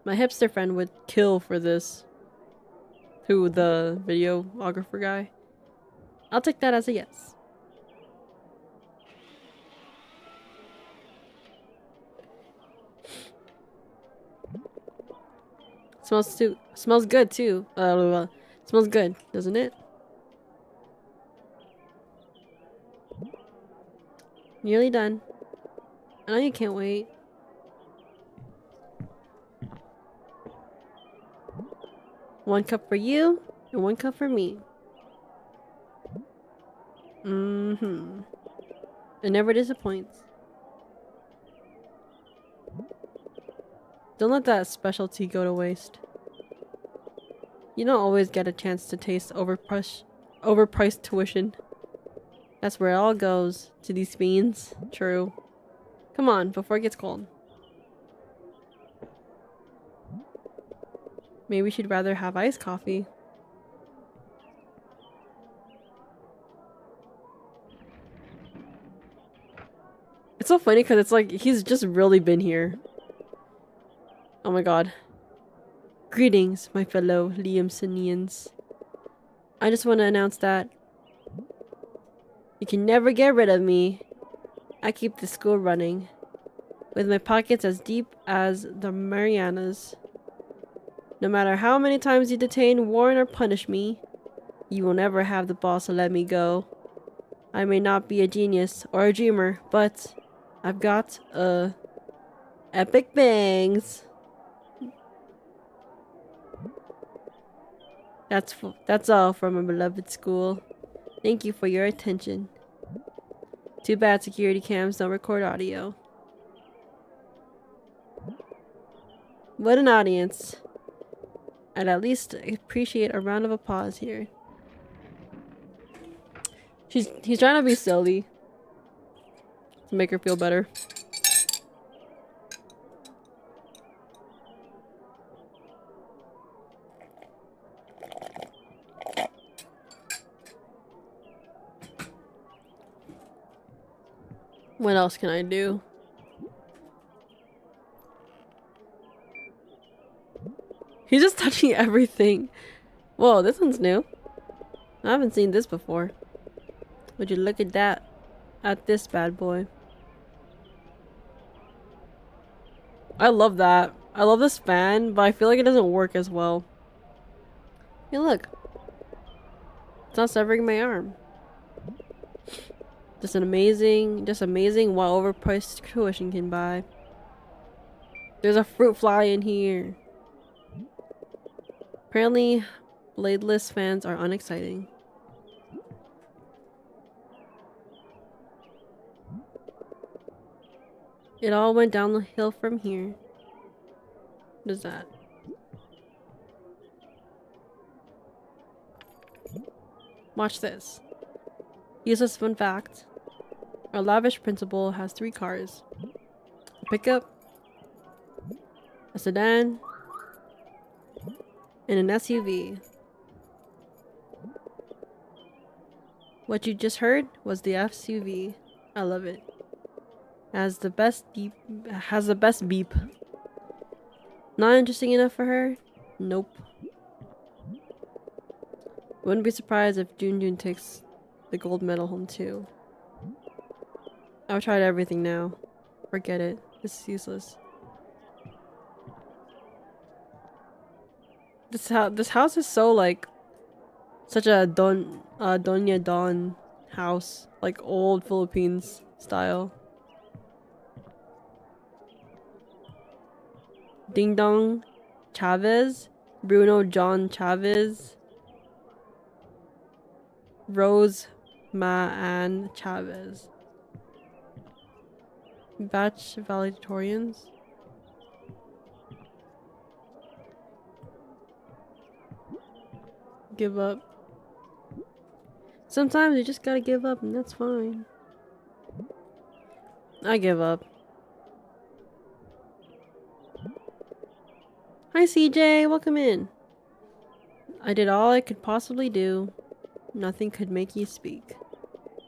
My hipster friend would kill for this. Who, the videographer guy? I'll take that as a yes. Smells good too. Smells good, doesn't it? Nearly done. I know you can't wait. One cup for you, and one cup for me. Mm-hmm. It never disappoints. Don't let that specialty go to waste. You don't always get a chance to taste overpriced tuition. That's where it all goes, to these fiends. True. Come on, before it gets cold. Maybe she'd rather have iced coffee. It's so funny because it's like he's just really been here. Oh my god. Greetings, my fellow Liamsonians. I just want to announce that you can never get rid of me. I keep the school running, with my pockets as deep as the Marianas. No matter how many times you detain, warn, or punish me, you will never have the balls to let me go. I may not be a genius or a dreamer, but I've got epic bangs. That's all from my beloved school. Thank you for your attention. Too bad security cams don't record audio. What an audience. I'd at least appreciate a round of applause here. He's trying to be silly to make her feel better. What else can I do? He's just touching everything. Whoa, this one's new. I haven't seen this before. Would you look at that? At this bad boy. I love that. I love this fan, but I feel like it doesn't work as well. Hey, look. It's not severing my arm. Just amazing what overpriced tuition can buy. There's a fruit fly in here. Apparently, bladeless fans are unexciting. It all went down the hill from here. What is that? Watch this. Useless fun fact. Our lavish principal has 3 cars. A pickup, a sedan, and an SUV. What you just heard was the SUV. I love it. Has the best beep. Not interesting enough for her? Nope. Wouldn't be surprised if Jun takes the gold medal home too. I've tried everything now. Forget it. This is useless. This house is so like such a Doña Don house, like old Philippines style. Ding Dong Chavez, Bruno John Chavez, Rose Ma Ann Chavez. Batch valedictorians. Give up. Sometimes you just gotta give up and that's fine. I give up. Hi CJ, welcome in. I did all I could possibly do. Nothing could make you speak.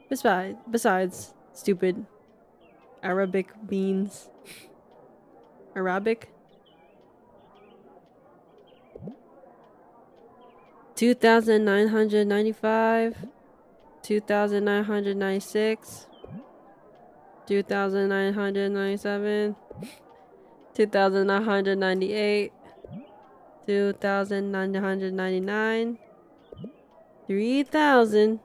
Besides, stupid Arabic beans. Arabic? 2,995. 2,996. 2,997. 2,998. 2,999. 3,000.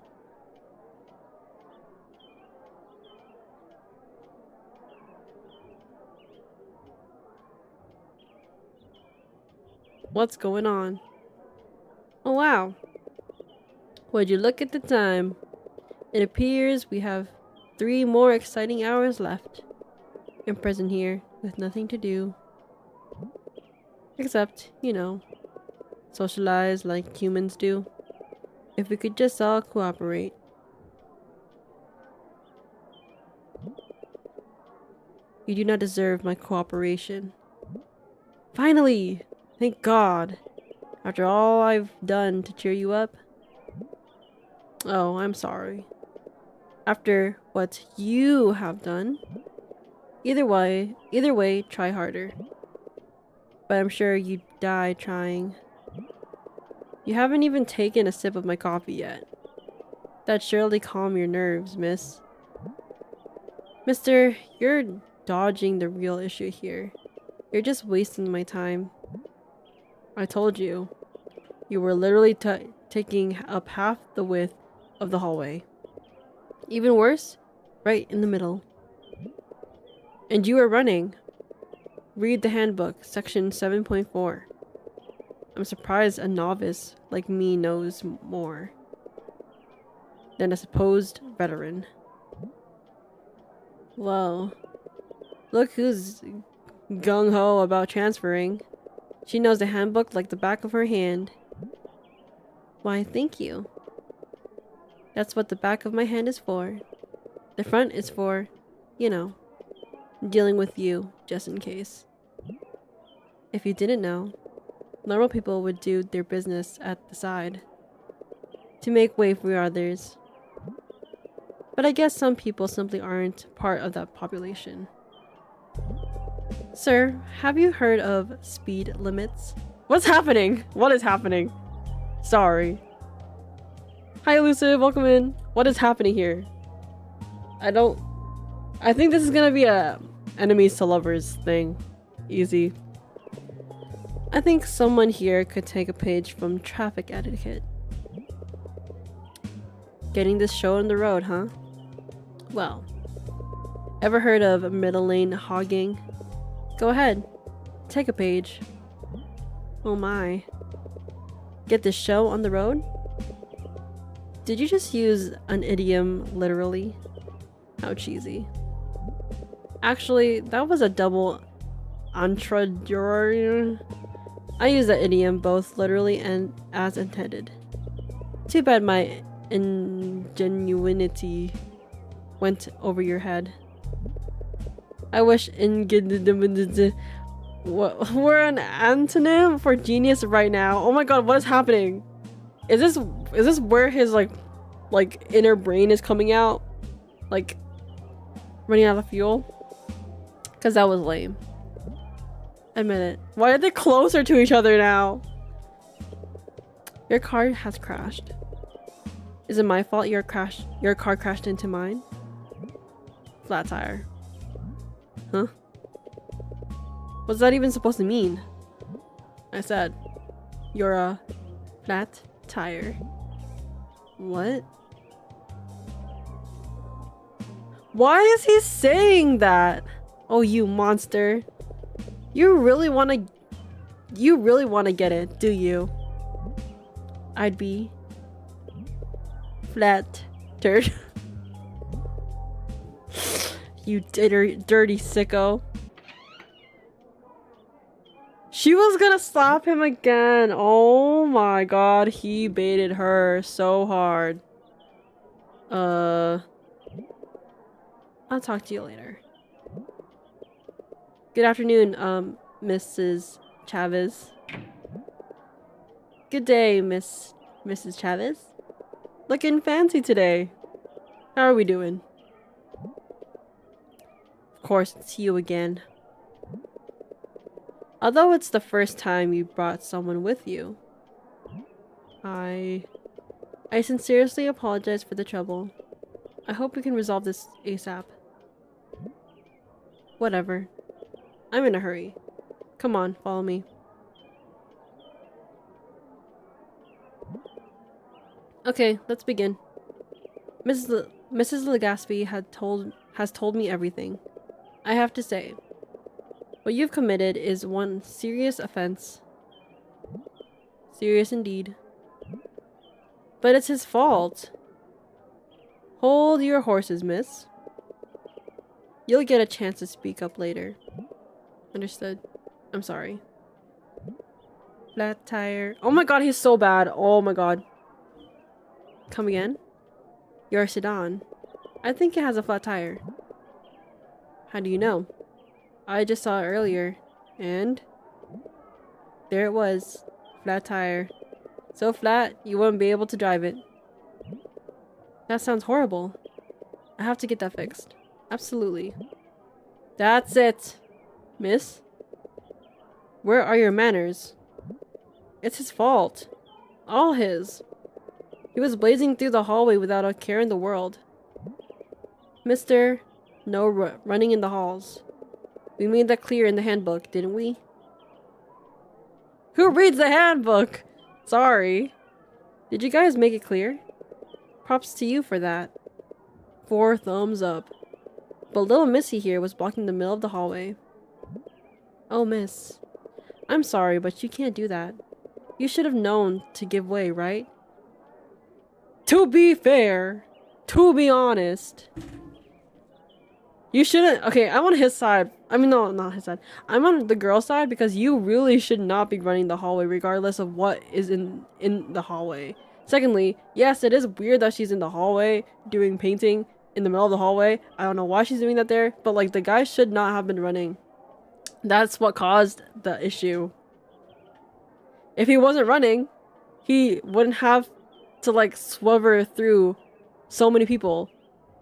What's going on? Oh wow. Would you look at the time? It appears we have 3 more exciting hours left. In prison here, with nothing to do. Except, you know, socialize like humans do. If we could just all cooperate. You do not deserve my cooperation. Finally! Thank God. After all I've done to cheer you up. Oh, I'm sorry. After what you have done. Either way, try harder. But I'm sure you'd die trying. You haven't even taken a sip of my coffee yet. That'd surely calm your nerves, miss. Mister, you're dodging the real issue here. You're just wasting my time. I told you. You were literally taking up half the width of the hallway. Even worse, right in the middle. And you were running. Read the handbook, section 7.4. I'm surprised a novice like me knows more than a supposed veteran. Whoa. Look who's gung-ho about transferring. She knows the handbook like the back of her hand. Why, thank you. That's what the back of my hand is for. The front is for, you know, dealing with you, just in case. If you didn't know, normal people would do their business at the side to make way for others. But I guess some people simply aren't part of that population. Sir, have you heard of speed limits? What's happening? What is happening? Sorry. Hi Elusive, welcome in. What is happening here? I think this is gonna be a enemies to lovers thing. Easy. I think someone here could take a page from traffic etiquette. Getting this show on the road, huh? Well, ever heard of middle lane hogging? Go ahead, take a page. Oh my. Get this show on the road? Did you just use an idiom literally? How cheesy. Actually, that was a double entendre. I use that idiom both literally and as intended. Too bad my ingenuity went over your head. I wish we're an antonym for genius right now. Oh my god, what is happening? Is this where his like inner brain is coming out? Like running out of fuel? Cause that was lame. Admit it. Why are they closer to each other now? Your car has crashed. Is it my fault your car crashed into mine? Flat tire. Huh? What's that even supposed to mean? I said, you're a flat tire. What? Why is he saying that? Oh, you monster. You really want to get it, do you? I'd be flat turd. You dirty sicko. She was gonna slap him again. Oh my god, he baited her so hard. I'll talk to you later. Good afternoon, Mrs. Chavez. Good day, Mrs. Chavez. Looking fancy today. How are we doing? Of course, it's you again. Although it's the first time you brought someone with you, I sincerely apologize for the trouble. I hope we can resolve this ASAP. Whatever. I'm in a hurry. Come on, follow me. Okay, let's begin. Mrs. Legaspi has told me everything. I have to say, what you've committed is one serious offense. Serious indeed. But it's his fault. Hold your horses, miss. You'll get a chance to speak up later. Understood. I'm sorry. Flat tire. Oh my god, he's so bad. Oh my god. Come again? Your sedan. I think it has a flat tire. How do you know? I just saw it earlier. And? There it was. Flat tire. So flat, you wouldn't be able to drive it. That sounds horrible. I have to get that fixed. Absolutely. That's it. Miss? Where are your manners? It's his fault. All his. He was blazing through the hallway without a care in the world. Mister, no running in the halls. We made that clear in the handbook, didn't we? Who reads the handbook? Sorry. Did you guys make it clear? Props to you for that. 4 thumbs up. But little Missy here was blocking the middle of the hallway. Oh, miss. I'm sorry, but you can't do that. You should have known to give way, right? To be fair, to be honest, you shouldn't. Okay, I'm on his side. I mean, no, not his side. I'm on the girl's side because you really should not be running the hallway regardless of what is in the hallway. Secondly, yes, it is weird that she's in the hallway doing painting in the middle of the hallway. I don't know why she's doing that there, but like the guy should not have been running. That's what caused the issue. If he wasn't running, he wouldn't have to like swerve through so many people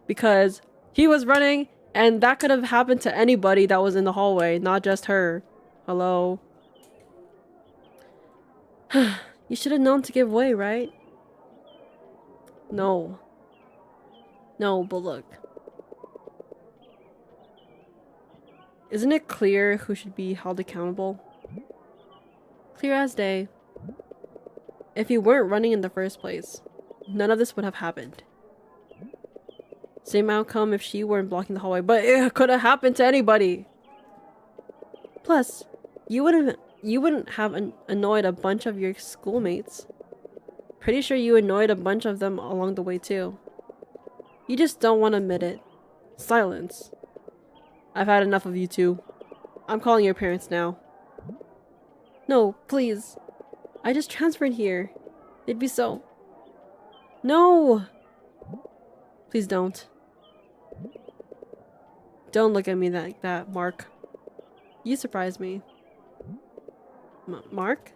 because he was running, and that could have happened to anybody that was in the hallway, not just her. Hello. You should have known to give way, right? No. No, but look. Isn't it clear who should be held accountable? Clear as day. If you weren't running in the first place, none of this would have happened. Same outcome if she weren't blocking the hallway, but it could have happened to anybody. Plus, you wouldn't have annoyed a bunch of your schoolmates. Pretty sure you annoyed a bunch of them along the way too. You just don't want to admit it. Silence. I've had enough of you two. I'm calling your parents now. No, please. I just transferred here. It'd be so... No! Please don't. Don't look at me like that, Mark. You surprised me. Mark?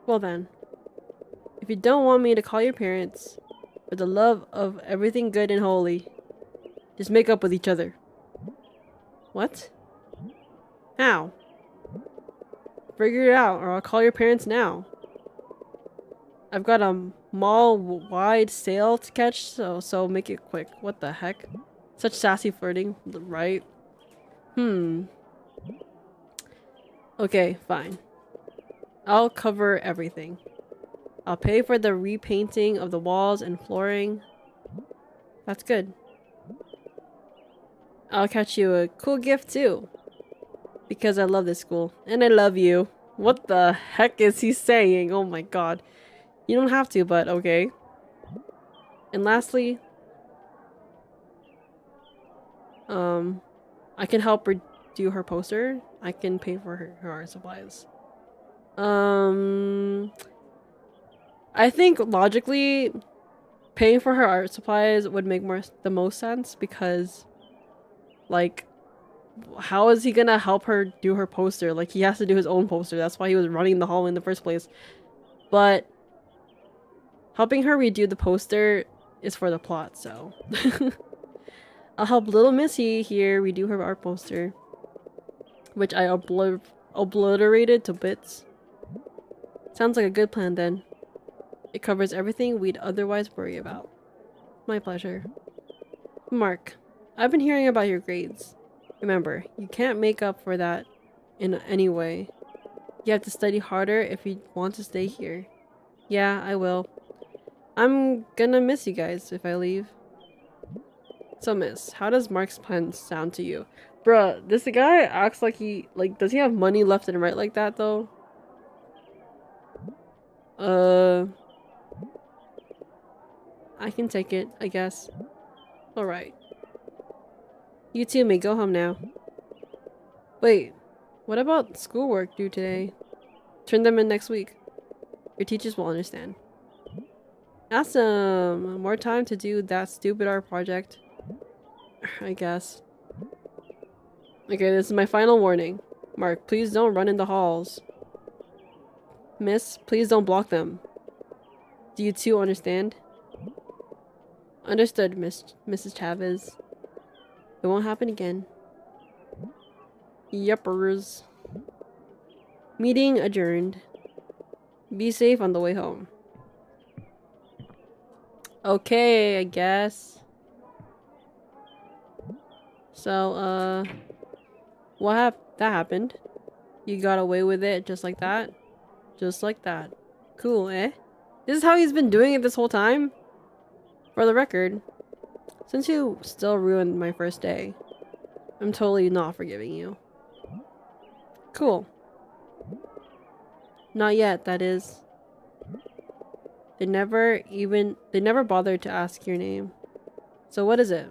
Well then. If you don't want me to call your parents, for the love of everything good and holy, just make up with each other. What? How? Figure it out, or I'll call your parents now. I've got a mall-wide sale to catch, so make it quick. What the heck? Such sassy flirting, right? Okay, fine. I'll cover everything. I'll pay for the repainting of the walls and flooring. That's good. I'll catch you a cool gift too. Because I love this school. And I love you. What the heck is he saying? Oh my god. You don't have to, but okay. And lastly, I can help her do her poster. I can pay for her art supplies. I think logically paying for her art supplies would make the most sense because like how is he gonna help her do her poster? Like he has to do his own poster. That's why he was running the hallway in the first place. But helping her redo the poster is for the plot, so I'll help little Missy here redo her art poster, which I obliterated to bits. Sounds like a good plan then. It covers everything we'd otherwise worry about. My pleasure. Mark, I've been hearing about your grades. Remember, you can't make up for that in any way. You have to study harder if you want to stay here. Yeah, I will. I'm gonna miss you guys if I leave. So miss, how does Mark's plan sound to you? Bruh, this guy acts like does he have money left and right like that though? I can take it, I guess. Alright. You two may go home now. Wait, what about schoolwork due today? Turn them in next week. Your teachers will understand. Awesome! More time to do that stupid art project. I guess. Okay, this is my final warning. Mark, please don't run in the halls. Miss, please don't block them. Do you two understand? Understood, Mrs. Chavez. It won't happen again. Yuppers. Meeting adjourned. Be safe on the way home. Okay, I guess. So, that happened. You got away with it just like that? Just like that. Cool, eh? This is how he's been doing it this whole time? For the record, since you still ruined my first day, I'm totally not forgiving you. Cool. Not yet, that is. They never bothered to ask your name. So what is it?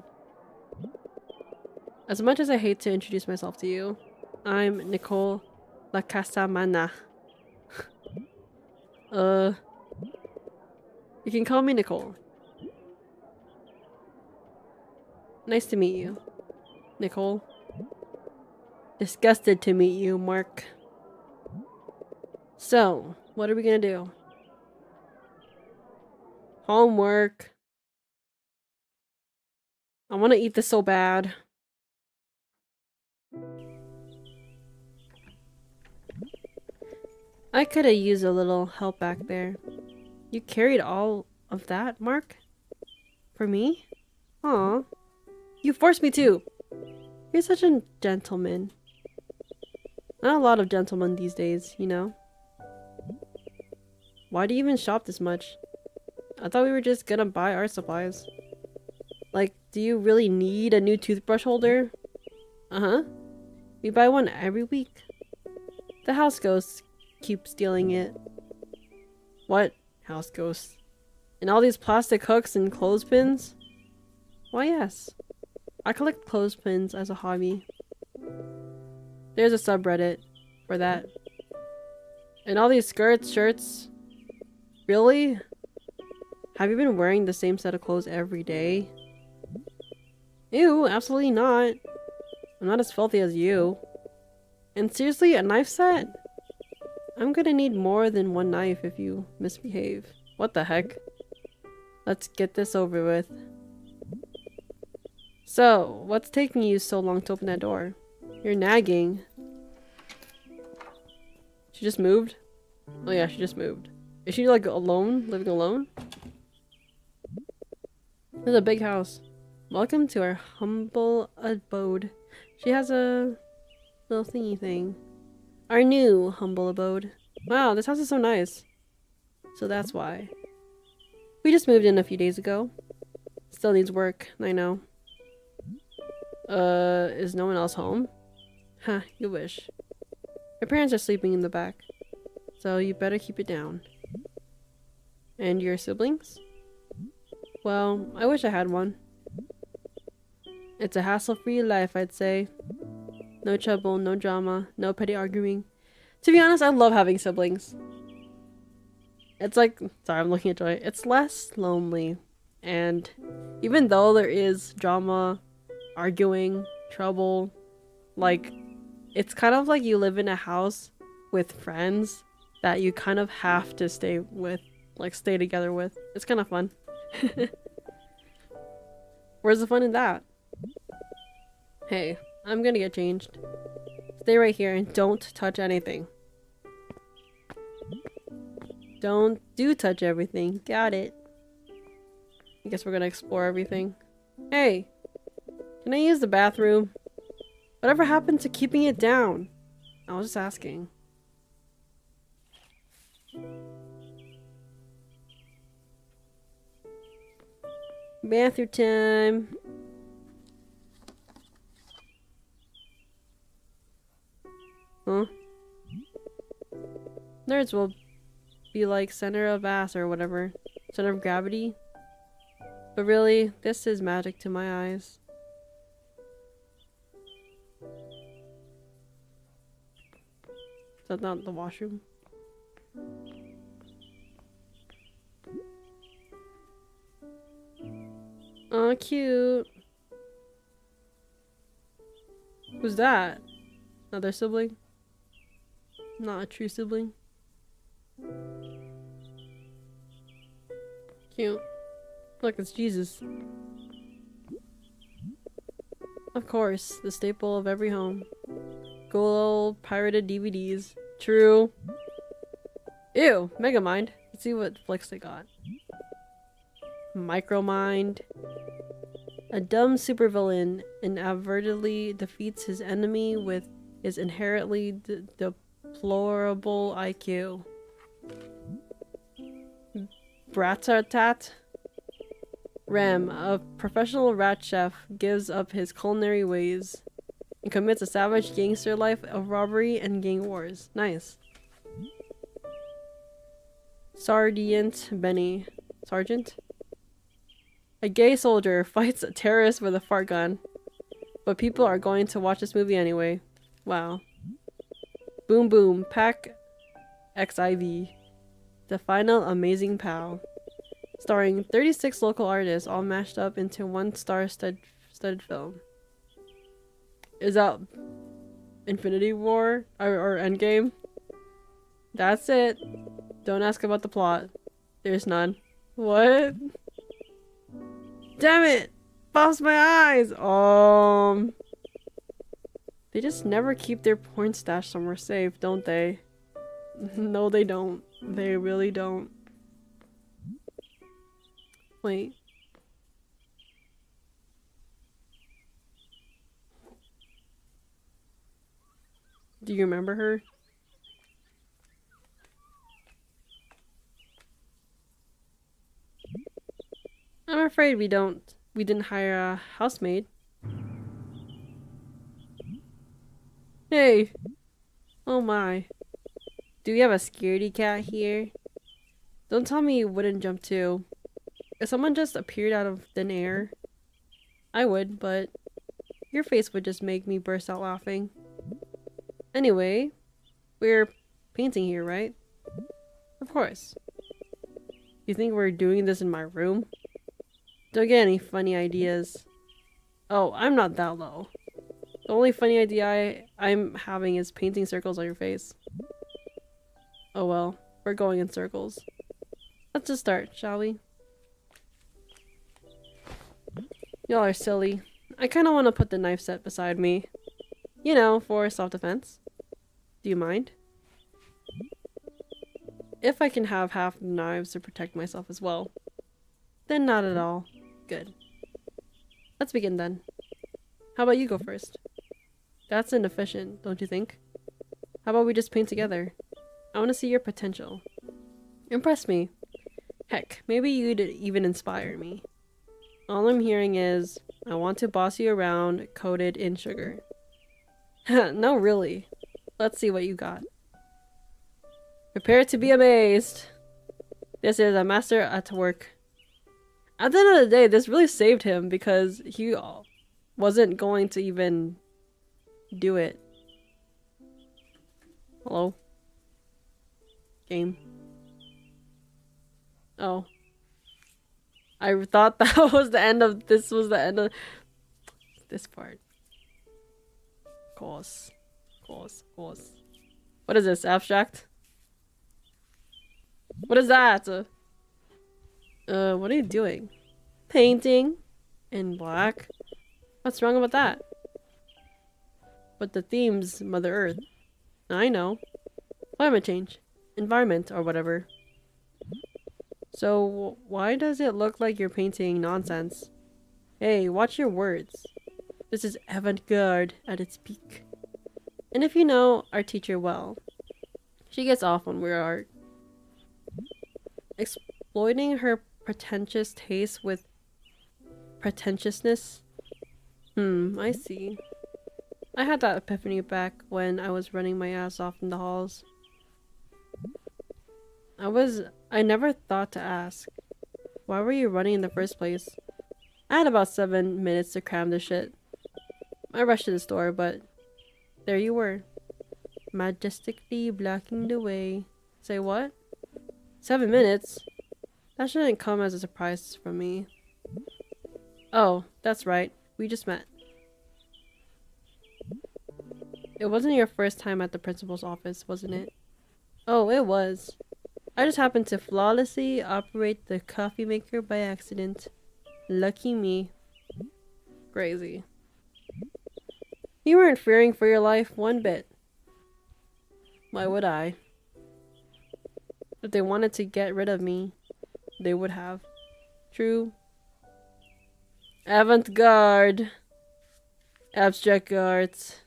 As much as I hate to introduce myself to you, I'm Nicole La Casamana. You can call me Nicole. Nice to meet you, Nicole. Disgusted to meet you, Mark. So, what are we gonna do? Homework. I want to eat this so bad. I could have used a little help back there. You carried all of that, Mark? For me? Aw. You forced me to! You're such a gentleman. Not a lot of gentlemen these days, you know? Why do you even shop this much? I thought we were just gonna buy art supplies. Like, do you really need a new toothbrush holder? Uh-huh. We buy one every week. The house ghosts keep stealing it. What? House ghosts? And all these plastic hooks and clothespins? Why yes. I collect clothespins as a hobby. There's a subreddit for that. And all these skirts, shirts. Really? Have you been wearing the same set of clothes every day? Ew, absolutely not. I'm not as filthy as you. And seriously, a knife set? I'm gonna need more than one knife if you misbehave. What the heck? Let's get this over with. So, what's taking you so long to open that door? You're nagging. She just moved? Oh yeah, she just moved. Is she like alone? Living alone? There's a big house. Welcome to our humble abode. She has a little thingy thing. Our new humble abode. Wow, this house is so nice. So that's why. We just moved in a few days ago. Still needs work, I know. Is no one else home? Huh, you wish. Your parents are sleeping in the back. So you better keep it down. And your siblings? Well, I wish I had one. It's a hassle-free life, I'd say. No trouble, no drama, no petty arguing. To be honest, I love having siblings. It's like, sorry, I'm looking at Joy. It's less lonely. And even though there is drama, arguing, trouble, like, it's kind of like you live in a house with friends that you kind of have to stay with, like, stay together with. It's kind of fun. Where's the fun in that? Hey, I'm gonna get changed. Stay right here and don't touch anything. Don't touch everything. Got it. I guess we're gonna explore everything. Hey! Can I use the bathroom? Whatever happened to keeping it down? I was just asking. Bathroom time! Huh? Nerds will be like center of mass or whatever. Center of gravity. But really, this is magic to my eyes. Is that not the washroom? Oh, cute. Who's that? Another sibling? Not a true sibling. Cute. Look, it's Jesus. Of course, the staple of every home. Good old pirated DVDs. True. Ew, Megamind. Let's see what flicks they got. Micromind. A dumb supervillain inadvertently defeats his enemy with his inherently deplorable IQ. Bratatat. Ram, a professional rat chef, gives up his culinary ways and commits a savage gangster life of robbery and gang wars. Nice. Sergeant Benny. Sergeant? A gay soldier fights a terrorist with a fart gun. But people are going to watch this movie anyway. Wow. Boom Boom. Pack XIV. The final amazing pal. Starring 36 local artists all mashed up into one star-studded film. Is that Infinity War? Or Endgame? That's it. Don't ask about the plot. There's none. What? Damn it! Pops my eyes! They just never keep their porn stash somewhere safe, don't they? No, they don't. They really don't. Wait. Do you remember her? I'm afraid we didn't hire a housemaid. Hey! Oh my. Do we have a scaredy cat here? Don't tell me you wouldn't jump too. If someone just appeared out of thin air, I would, but your face would just make me burst out laughing. Anyway, we're painting here, right? Of course. You think we're doing this in my room? Don't get any funny ideas. Oh, I'm not that low. The only funny idea I'm having is painting circles on your face. Oh well, we're going in circles. Let's just start, shall we? Y'all are silly. I kinda wanna put the knife set beside me. You know, for self-defense. Do you mind? If I can have half the knives to protect myself as well. Then not at all. Good. Let's begin then. How about you go first? That's inefficient, don't you think? How about we just paint together? I want to see your potential. Impress me. Heck, maybe you'd even inspire me. All I'm hearing is, I want to boss you around coated in sugar. No, really. Let's see what you got. Prepare to be amazed. This is a master at work. At the end of the day, this really saved him because he wasn't going to even do it. Hello? Game. Oh. I thought that was the end of this was the end of this part. Course. What is this? Abstract? What is that? What are you doing? Painting in black? What's wrong about that? But the theme's Mother Earth. I know. Climate change. Environment or whatever. So why does it look like you're painting nonsense? Hey, watch your words. This is avant-garde at its peak. And if you know our teacher well, she gets off on weird art. Exploiting her pretentious taste with pretentiousness? I see. I had that epiphany back when I was running my ass off in the halls. I never thought to ask, why were you running in the first place? I had about 7 minutes to cram this shit. I rushed to the store, but there you were. Majestically blocking the way. Say what? 7 minutes? That shouldn't come as a surprise from me. Oh, that's right. We just met. It wasn't your first time at the principal's office, wasn't it? Oh, it was. I just happened to flawlessly operate the coffee maker by accident. Lucky me. Crazy. You weren't fearing for your life one bit. Why would I? If they wanted to get rid of me, they would have. True. Avant-garde. Abstract arts.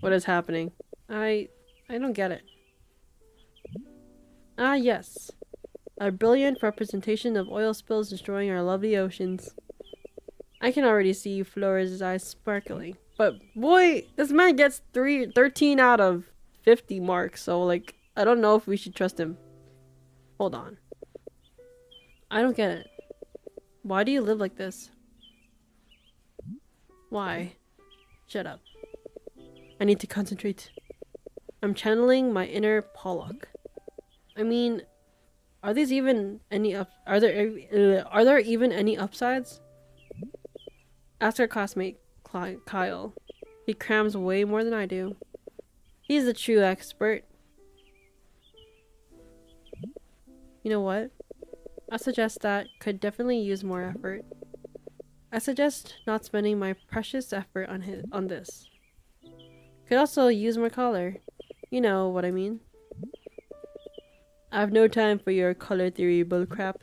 What is happening? I don't get it. Ah, yes. A brilliant representation of oil spills destroying our lovely oceans. I can already see Flores' eyes sparkling. But boy, this man gets 13 out of 50 marks, so like, I don't know if we should trust him. Hold on. I don't get it. Why do you live like this? Why? Shut up. I need to concentrate. I'm channeling my inner Pollock. I mean, are there even any upsides? Ask our classmate Kyle. He crams way more than I do. He's the true expert. You know what? I suggest that could definitely use more effort. I suggest not spending my precious effort on this. Could also use more color. You know what I mean. I have no time for your color theory bullcrap.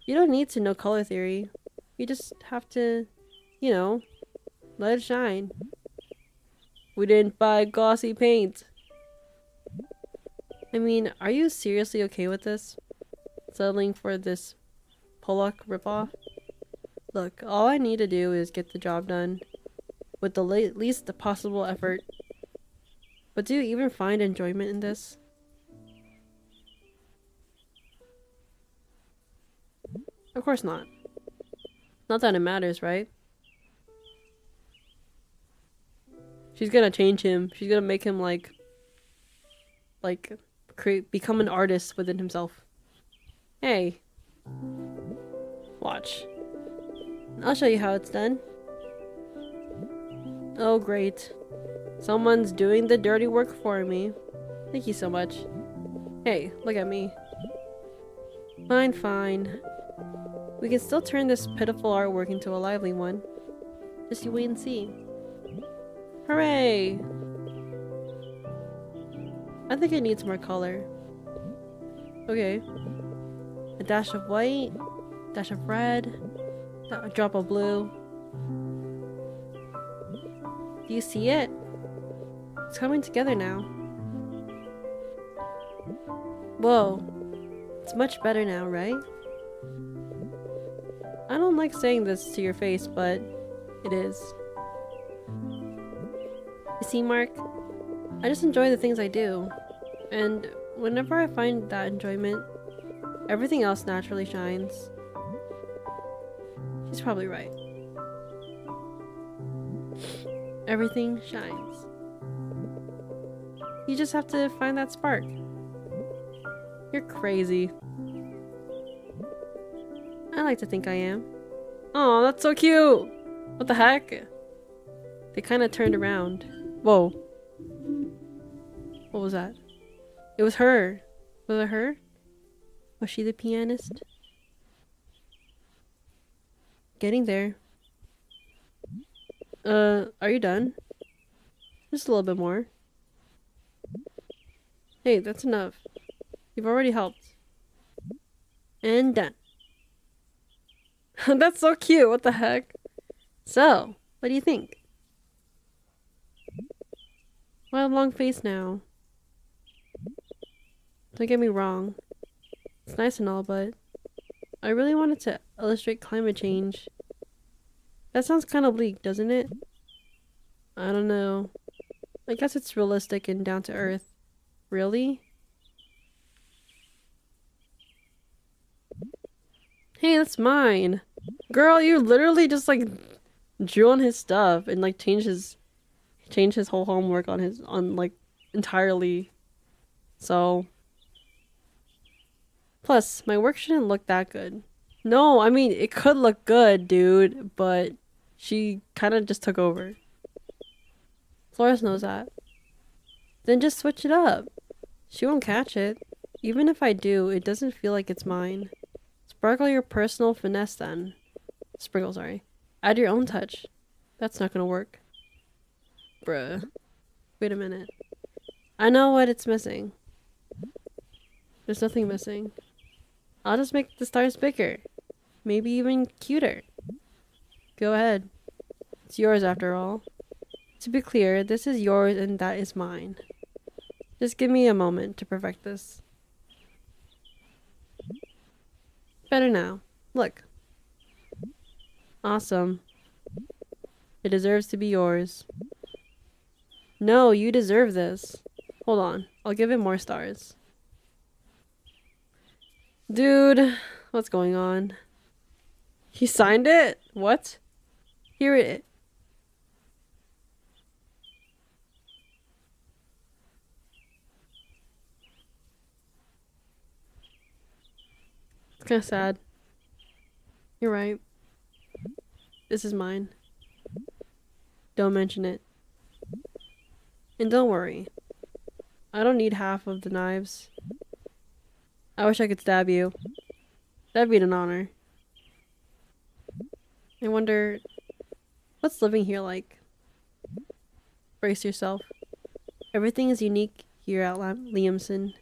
You don't need to know color theory. You just have to, you know, let it shine. We didn't buy glossy paint. I mean, are you seriously okay with this? Settling for this Pollock ripoff? Look, all I need to do is get the job done with the least possible effort. But do you even find enjoyment in this? Of course not. Not that it matters, right? She's gonna change him. She's gonna make him become an artist within himself. Hey. Watch. I'll show you how it's done. Oh, great. Someone's doing the dirty work for me. Thank you so much. Hey, look at me. Fine, fine. We can still turn this pitiful artwork into a lively one. Just you wait and see. Hooray! I think it needs more color. Okay. A dash of white, dash of red, a drop of blue. Do you see it? It's coming together now. Whoa. It's much better now, right? I don't like saying this to your face, but it is. You see, Mark? I just enjoy the things I do. And whenever I find that enjoyment, everything else naturally shines. She's probably right. everything shines. You just have to find that spark. You're crazy. I like to think I am. Oh, that's so cute! What the heck? They kind of turned around. Whoa. What was that? It was her. Was it her? Was she the pianist? Getting there. Are you done? Just a little bit more. Hey, that's enough. You've already helped. And done. That's so cute. What the heck? So, what do you think? Well, I have a long face now. Don't get me wrong. It's nice and all, but I really wanted to illustrate climate change. That sounds kind of bleak, doesn't it? I don't know. I guess it's realistic and down to earth. Really? Hey, that's mine. Girl, you literally just like drew on his stuff and like changed his whole homework on like entirely. So plus, my work shouldn't look that good. No, I mean it could look good, dude, but she kind of just took over. Flores knows that. Then just switch it up. She won't catch it. Even if I do, it doesn't feel like it's mine. Sparkle your personal finesse then. Sprinkle, sorry. Add your own touch. That's not gonna work. Bruh. Wait a minute. I know what it's missing. There's nothing missing. I'll just make the stars bigger. Maybe even cuter. Go ahead. It's yours after all. To be clear, this is yours and that is mine. Just give me a moment to perfect this. Better now. Look. Awesome. It deserves to be yours. No, you deserve this. Hold on. I'll give it more stars. Dude, what's going on? He signed it? What? Here it is. It's kind of sad. You're right. This is mine. Don't mention it. And don't worry. I don't need half of the knives. I wish I could stab you. That'd be an honor. I wonder, what's living here like? Brace yourself. Everything is unique here at Liamson.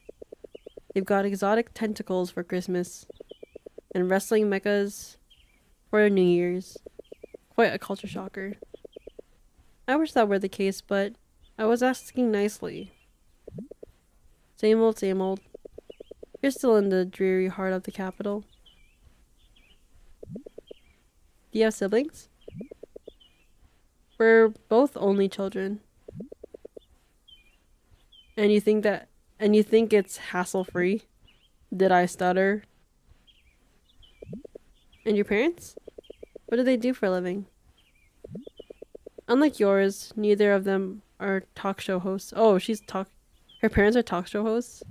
They've got exotic tentacles for Christmas, and wrestling mechas for New Year's. Quite a culture shocker. I wish that were the case, but I was asking nicely. Same old, same old. You're still in the dreary heart of the capital. Do you have siblings? We're both only children. And you think it's hassle-free? Did I stutter? And your parents? What do they do for a living? Unlike yours, neither of them are talk show hosts. Oh, her parents are talk show hosts?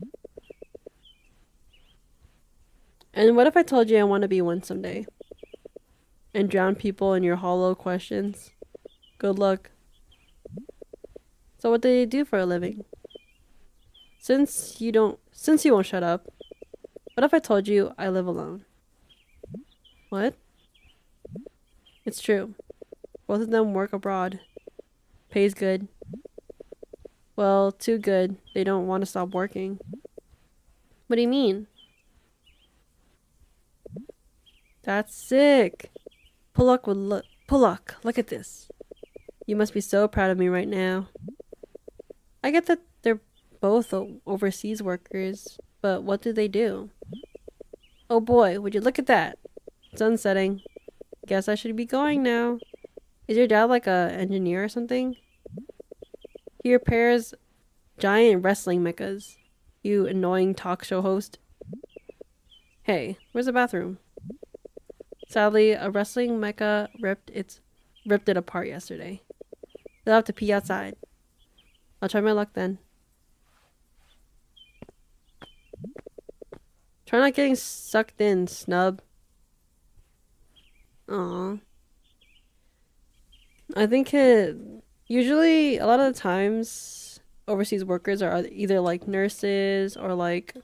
And what if I told you I want to be one someday? And drown people in your hollow questions? Good luck. So what do they do for a living? Since you won't shut up, what if I told you I live alone? What? It's true. Both of them work abroad. Pays good. Well, too good. They don't want to stop working. What do you mean? That's sick. Pulak, look at this. You must be so proud of me right now. I get that they're both overseas workers, but what do they do? Oh boy, would you look at that? Sun's setting. Guess I should be going now. Is your dad like a engineer or something? He repairs giant wrestling mechas. You annoying talk show host. Hey, where's the bathroom? Sadly, a wrestling mecha ripped it apart yesterday. You'll have to pee outside. I'll try my luck then. Try not getting sucked in, snub. Aww. I think usually, a lot of the times, overseas workers are either like nurses or like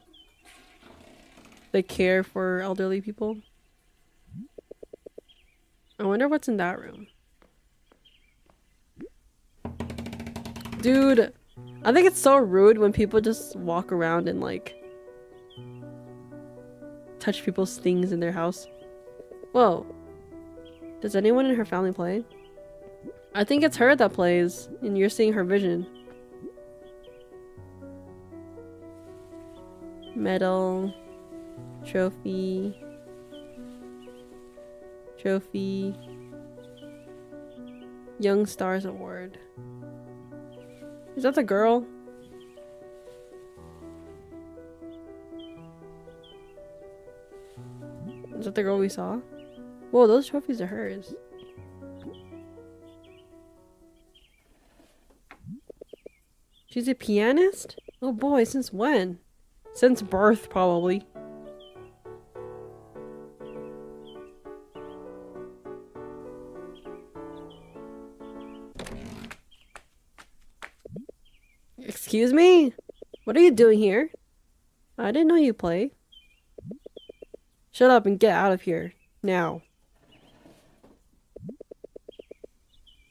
they care for elderly people. I wonder what's in that room. Dude, I think it's so rude when people just walk around and like touch people's things in their house. Whoa. Does anyone in her family play? I think it's her that plays, and you're seeing her vision. Medal. Trophy. Trophy. Young Stars Award. Is that the girl? Is that the girl we saw? Whoa, those trophies are hers. She's a pianist? Oh boy, since when? Since birth, probably. Excuse me? What are you doing here? I didn't know you play. Shut up and get out of here. Now.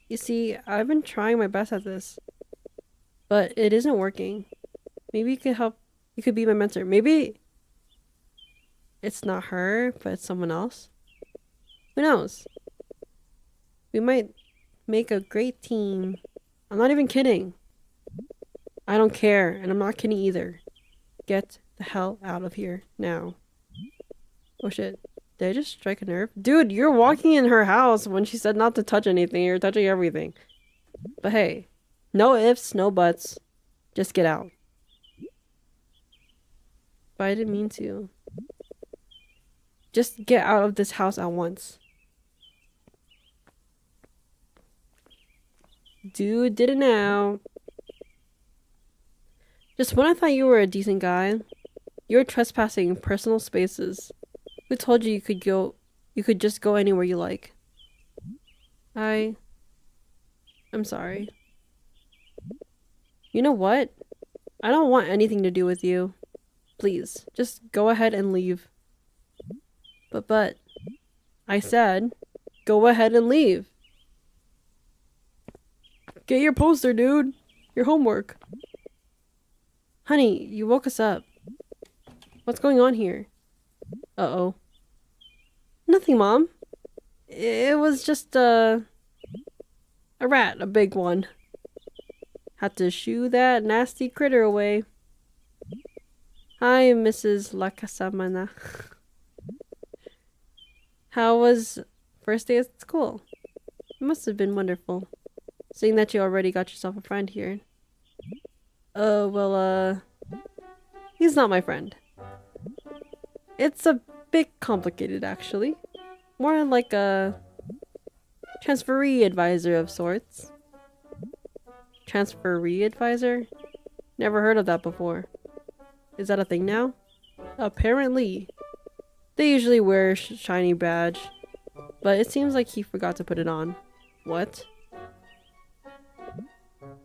You see, I've been trying my best at this. But it isn't working. Maybe you could help. You could be my mentor. Maybe it's not her, but it's someone else. Who knows? We might make a great team. I'm not even kidding. I don't care, and I'm not kidding either. Get the hell out of here now. Oh shit. Did I just strike a nerve? Dude, you're walking in her house when she said not to touch anything. You're touching everything. But hey, no ifs, no buts. Just get out. But I didn't mean to. Just get out of this house at once. Dude, did it now. Just when I thought you were a decent guy, you were trespassing personal spaces. Who told you you could just go anywhere you like? I'm sorry. You know what? I don't want anything to do with you. Please, just go ahead and leave. But, I said, go ahead and leave. Get your poster, dude. Your homework. Honey, you woke us up. What's going on here? Uh-oh. Nothing, Mom. It was just, a rat, a big one. Had to shoo that nasty critter away. Hi, Mrs. Lacasamana. How was first day at school? It must have been wonderful. Seeing that you already got yourself a friend here. He's not my friend. It's a bit complicated, actually. More like a transferee advisor of sorts. Transferee advisor? Never heard of that before. Is that a thing now? Apparently. They usually wear a shiny badge, but it seems like he forgot to put it on. What?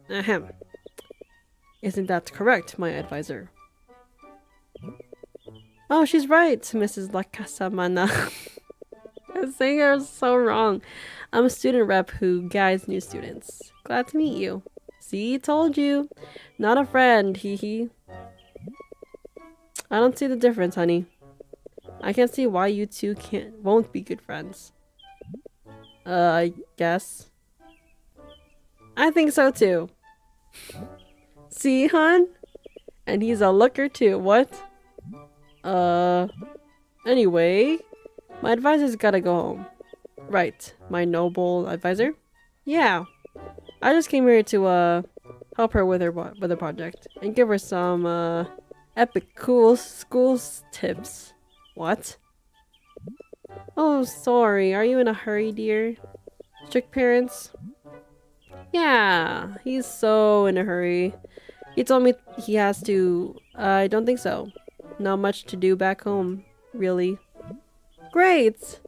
Ahem. Isn't that correct, my advisor? Oh, she's right, Mrs. Lacasamana. I was saying her so wrong. I'm a student rep who guides new students. Glad to meet you. See, told you. Not a friend, hee hee. I don't see the difference, honey. I can't see why you two won't be good friends. I guess. I think so too. See, hun? And he's a looker too, what? Anyway, my advisor's gotta go home. Right, my noble advisor? Yeah. I just came here to, help her with her project and give her some, epic cool school tips. What? Oh, sorry. Are you in a hurry, dear? Strict parents? Yeah, he's so in a hurry. He told me he has to. I don't think so. Not much to do back home, really. Great!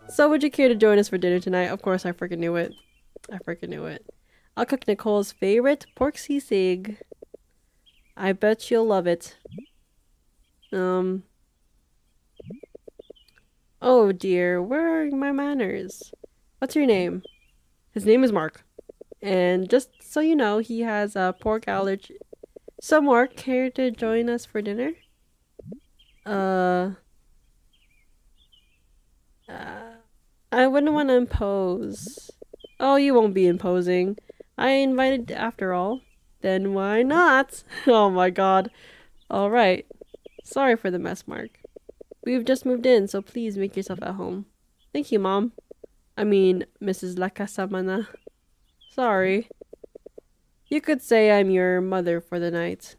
So would you care to join us for dinner tonight? Of course, I freaking knew it. I freaking knew it. I'll cook Nicole's favorite pork sisig. I bet she'll love it. Oh dear, where are my manners? What's your name? His name is Mark. And just so you know, he has a pork allergy. So Mark, care to join us for dinner? I wouldn't want to impose. Oh, you won't be imposing. I invited after all. Then why not? Oh my god. Alright. Sorry for the mess, Mark. We've just moved in, so please make yourself at home. Thank you, Mom. I mean, Mrs. La Casamana. Sorry. You could say I'm your mother for the night.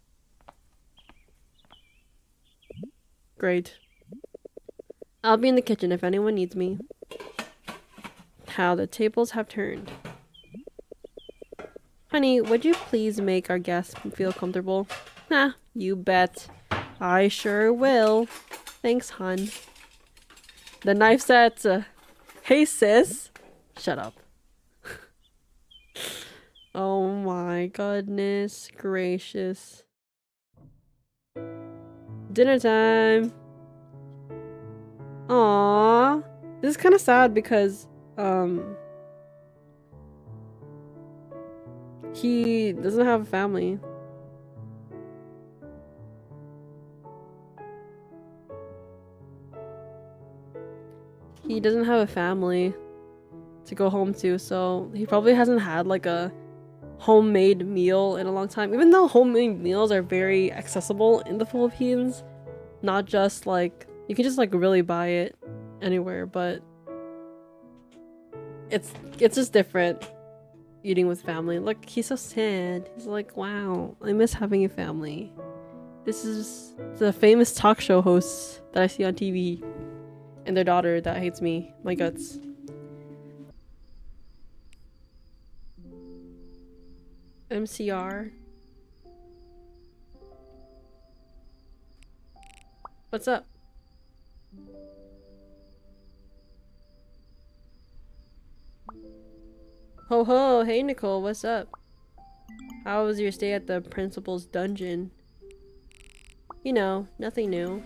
Great. I'll be in the kitchen if anyone needs me. How the tables have turned. Honey, would you please make our guests feel comfortable? Nah, you bet. I sure will. Thanks, hon. The knife set. Hey, sis. Shut up. Oh my goodness gracious. Dinner time. Aww. This is kind of sad because, he doesn't have a family. He doesn't have a family to go home to, so he probably hasn't had like a homemade meal in a long time. Even though homemade meals are very accessible in the Philippines, not just like you can just like really buy it anywhere, but it's just different eating with family. Look, he's so sad. He's like, wow, I miss having a family. This is the famous talk show hosts that I see on TV and their daughter that hates me, my guts. MCR. What's up? Ho ho, hey Nicole, what's up? How was your stay at the principal's dungeon? You know, nothing new.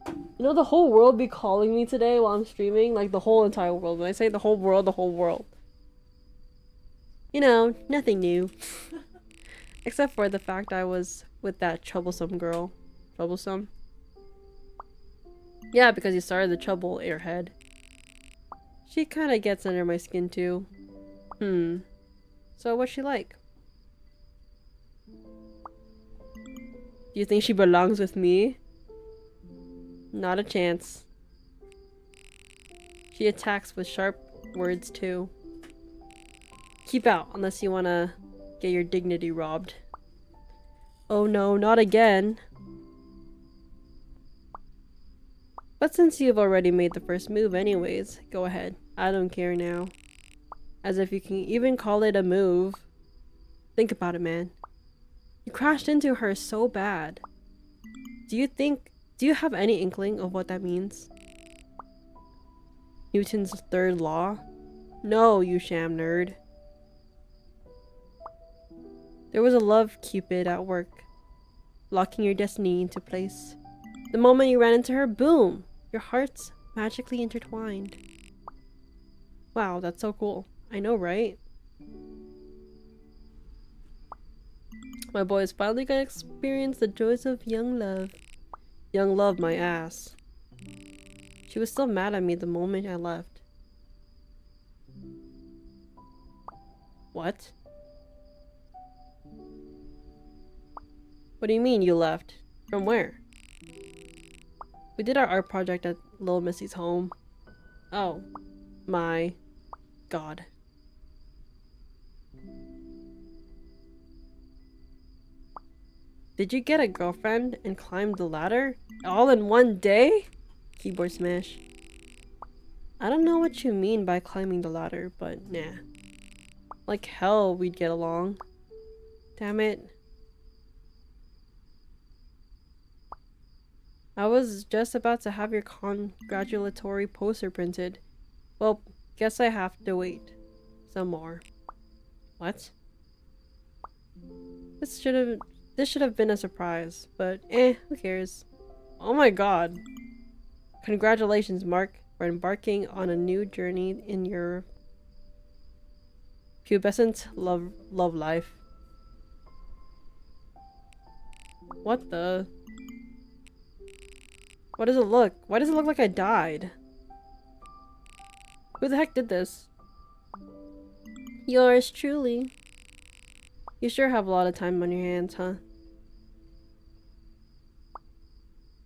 You know, the whole world be calling me today while I'm streaming, like the whole entire world. When I say the whole world, the whole world. You know, nothing new. Except for the fact I was with that troublesome girl. Troublesome? Yeah, because you started the trouble, airhead. She kinda gets under my skin too. So what's she like? Do you think she belongs with me? Not a chance. She attacks with sharp words too. Keep out unless you wanna get your dignity robbed. Oh no, not again. But since you've already made the first move anyways, go ahead. I don't care now. As if you can even call it a move. Think about it, man. You crashed into her so bad. Do you have any inkling of what that means? Newton's third law? No, you sham nerd. There was a love cupid at work, locking your destiny into place. The moment you ran into her, boom! Your hearts magically intertwined. Wow, that's so cool. I know, right? My boy's finally gonna experience the joys of young love. Young love, my ass. She was still mad at me the moment I left. What? What do you mean you left? From where? We did our art project at Little Missy's home. Oh. My God. Did you get a girlfriend and climb the ladder? All in one day? Keyboard smash. I don't know what you mean by climbing the ladder, but nah. Like hell we'd get along. Damn it. I was just about to have your congratulatory poster printed. Well, guess I have to wait some more. What? This should have been a surprise, but who cares? Oh my god. Congratulations, Mark, for embarking on a new journey in your pubescent love life. What the? What does it look? Why does it look like I died? Who the heck did this? Yours truly. You sure have a lot of time on your hands, huh?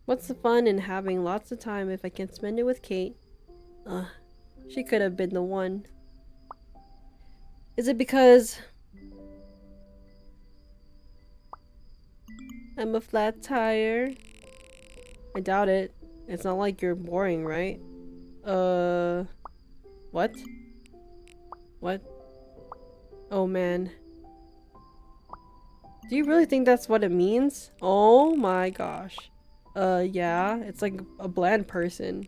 What's the fun in having lots of time if I can spend it with Kate? Ugh, she could have been the one. Is it because I'm a flat tire? I doubt it. It's not like you're boring, right? What? What? Oh man. Do you really think that's what it means? Oh my gosh. Yeah, it's like a bland person.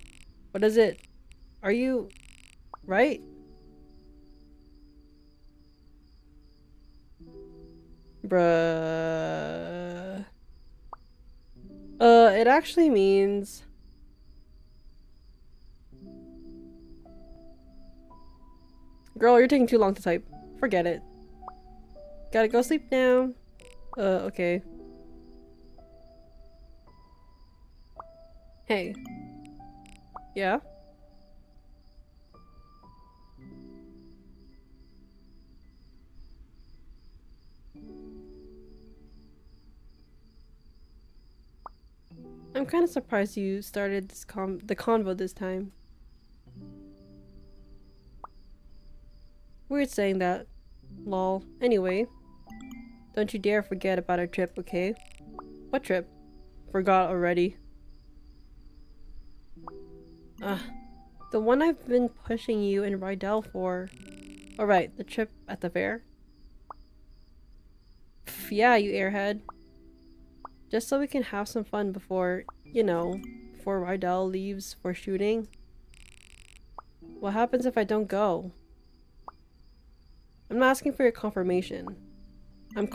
What is it? Are you right? Bruh. It actually means girl, you're taking too long to type. Forget it. Gotta go sleep now. Okay. Hey. Yeah? I'm kind of surprised you started this the convo this time. Weird saying that. Lol. Anyway. Don't you dare forget about our trip, okay? What trip? Forgot already. The one I've been pushing you and Rydell for. Alright, the trip at the fair? Pff, yeah, you airhead. Just so we can have some fun before, you know, before Rydell leaves for shooting. What happens if I don't go? I'm not asking for your confirmation. I'm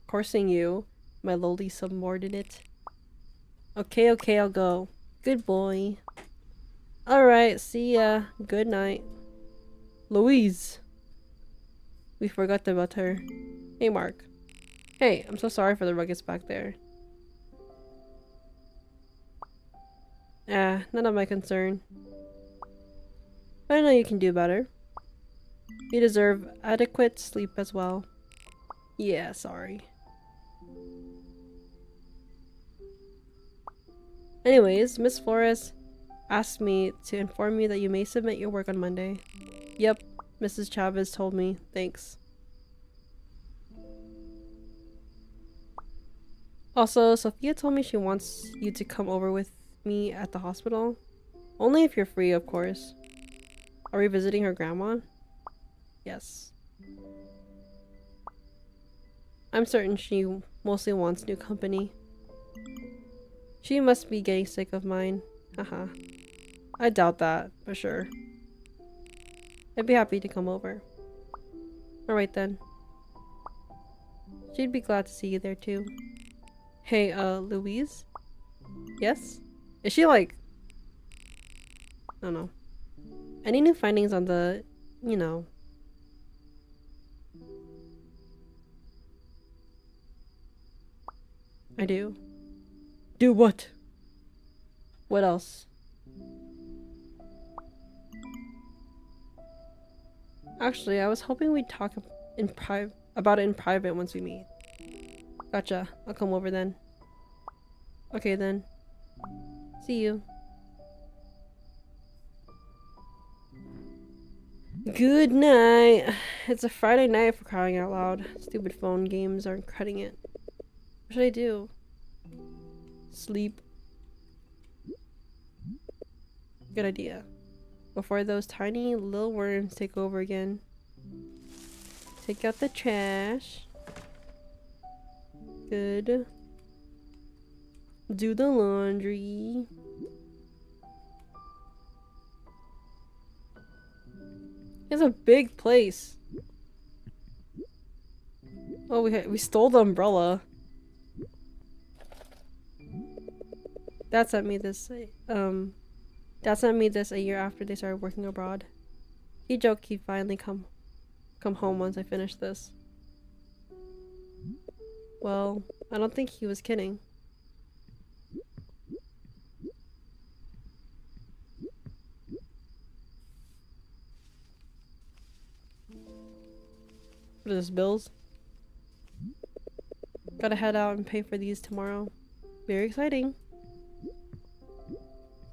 coursing you, my lowly subordinate. Okay, okay, I'll go. Good boy. Alright, see ya. Good night. Louise. We forgot about her. Hey, Mark. Hey, I'm so sorry for the ruckus back there. None of my concern. But I know you can do better. You deserve adequate sleep as well. Yeah, sorry. Anyways, Miss Flores asked me to inform you that you may submit your work on Monday. Yep, Mrs. Chavez told me. Thanks. Also, Sophia told me she wants you to come over with me at the hospital. Only if you're free, of course. Are we visiting her grandma? Yes. I'm certain she mostly wants new company. She must be getting sick of mine. Haha. I doubt that, for sure. I'd be happy to come over. Alright then. She'd be glad to see you there too. Hey, Louise? Yes? Is she like... I don't know. Any new findings on the... you know... I do. Do what? What else? Actually, I was hoping we'd talk about it in private once we meet. Gotcha. I'll come over then. Okay then. See you. Good night. It's a Friday night for crying out loud. Stupid phone games aren't cutting it. What should I do? Sleep. Good idea. before those tiny little worms take over again. Take out the trash. Good. Do the laundry. It's a big place. Oh, we stole the umbrella. Dad sent me this. Dad sent me this a year after they started working abroad. He joked he'd finally come home once I finished this. Well, I don't think he was kidding. What is this, bills? Gotta head out and pay for these tomorrow. Very exciting.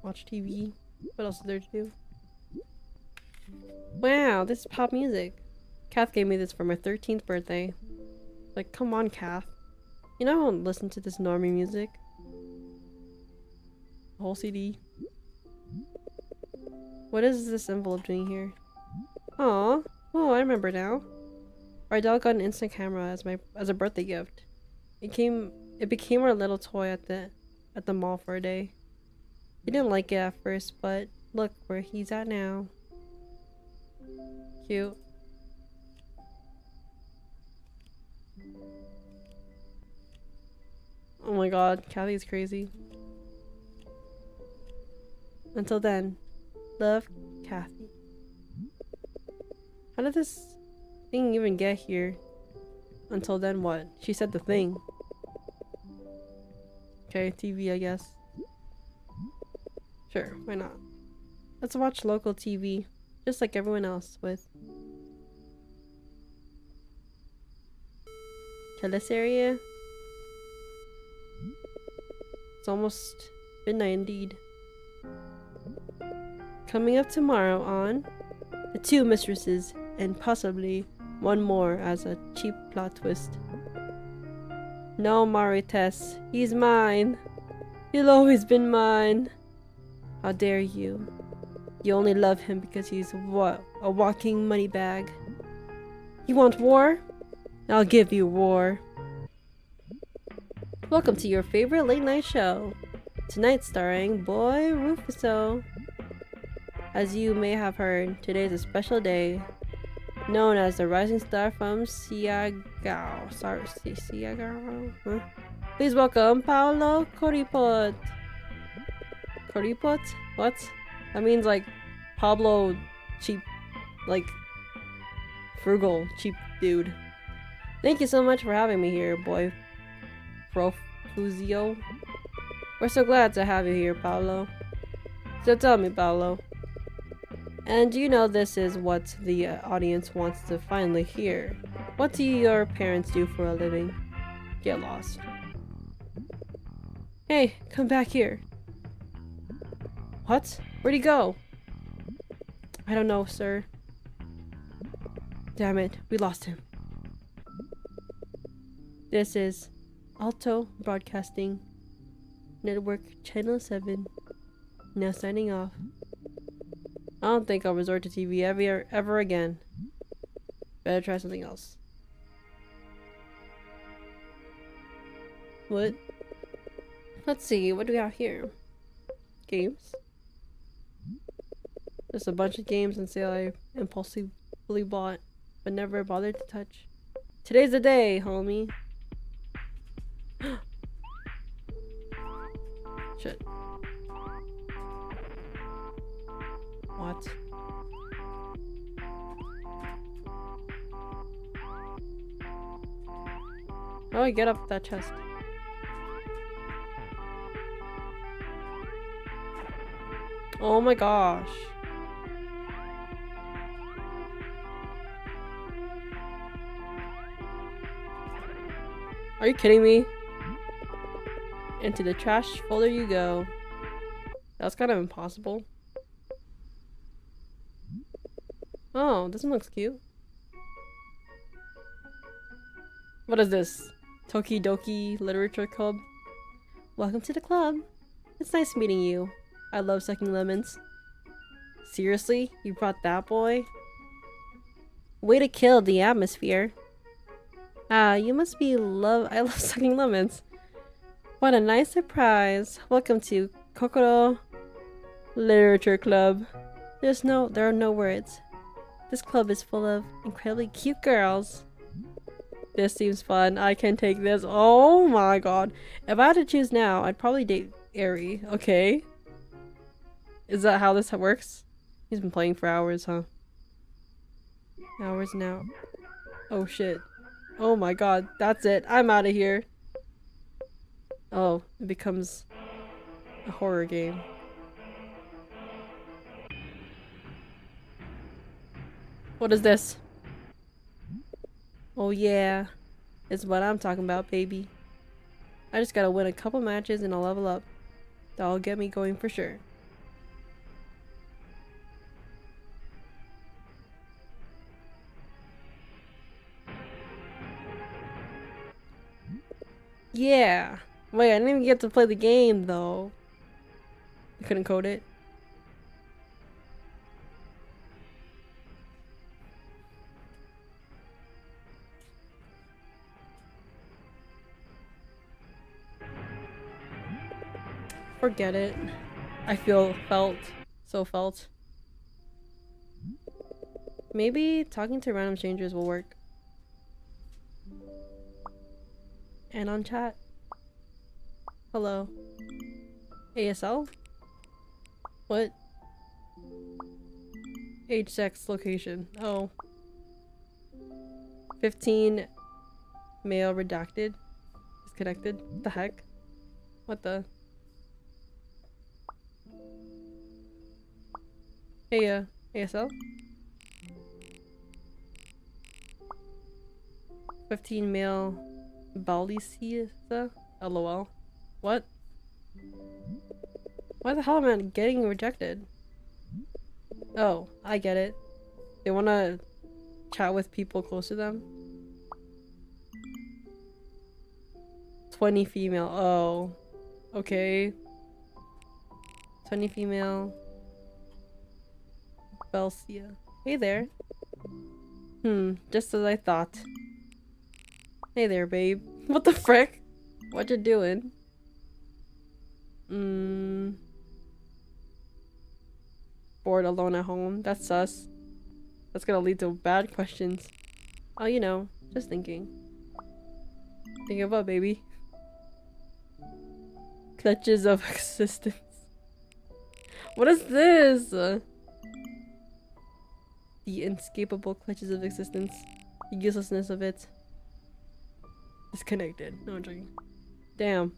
Watch TV. What else is there to do? Wow, this is pop music. Kath gave me this for my 13th birthday. Like, come on, Kath. You know I don't listen to this normie music. The whole CD. What is this envelope doing here? Aw. Oh, I remember now. Our dog got an instant camera as a birthday gift. It became our little toy at the mall for a day. He didn't like it at first, but look where he's at now. Cute. Oh my god, Kathy's crazy. Until then, love, Kathy. How did this thing even get here? Until then what? She said the thing. Okay, TV I guess. Sure, why not? Let's watch local TV, just like everyone else with this area. It's almost midnight indeed. Coming up tomorrow on The Two Mistresses and possibly one more as a cheap plot twist. No, Marites, he's mine. He'll always been mine. How dare you? You only love him because he's what? A walking money bag. You want war? I'll give you war. Welcome to your favorite late night show. Tonight starring Boy Rufuso. As you may have heard, today is a special day, known as the rising star from Siagao. Sorry, Siagao? Huh? Please welcome Paolo Coripot. Coripot? What? That means like Pablo cheap, like frugal cheap dude. Thank you so much for having me here, boy Profuzio. We're so glad to have you here, Paolo. So tell me, Paolo. And you know this is what the audience wants to finally hear. What do your parents do for a living? Get lost. Hey, come back here. What? Where'd he go? I don't know, sir. Damn it, we lost him. This is Alto Broadcasting Network Channel 7. Now signing off. I don't think I'll resort to TV ever again. Better try something else. What? Let's see, what do we have here? Games? Just a bunch of games on sale I impulsively bought, but never bothered to touch. Today's the day, homie. Shit. What? How do I get up that chest? Oh my gosh. Are you kidding me? Into the trash folder you go. That's kind of impossible. Oh, this one looks cute. What is this? Tokidoki Literature Club? Welcome to the club. It's nice meeting you. I love sucking lemons. Seriously? You brought that boy? Way to kill the atmosphere. Ah, you must be I love sucking lemons. What a nice surprise. Welcome to Kokoro Literature Club. There are no words. This club is full of incredibly cute girls. This seems fun. I can take this. Oh my god. If I had to choose now, I'd probably date Aerie. Okay. Is that how this works? He's been playing for hours, huh? Hours now. Oh shit. Oh my god. That's it. I'm out of here. Oh, it becomes a horror game. What is this? Oh yeah. It's what I'm talking about, baby. I just gotta win a couple matches and I'll level up. That'll get me going for sure. Yeah. Wait, I didn't even get to play the game though. I couldn't code it. Forget it. I felt. Maybe talking to random strangers will work. And on chat. Hello. ASL? What? Age, sex, location. Oh. 15 male redacted. Disconnected. What the heck? What the? Hey, ASL? 15 male Balisiza? LOL. What? Why the hell am I getting rejected? Oh, I get it. They wanna chat with people close to them. 20 female. Oh. Okay. 20 female. Belsia. Hey there. Just as I thought. Hey there, babe. What the frick? What you doing? Bored alone at home. That's sus. That's gonna lead to bad questions. Oh, you know, just thinking. Think of what, baby? Clutches of existence. What is this? The inescapable clutches of existence. The uselessness of it. Disconnected. No, I'm joking. Damn.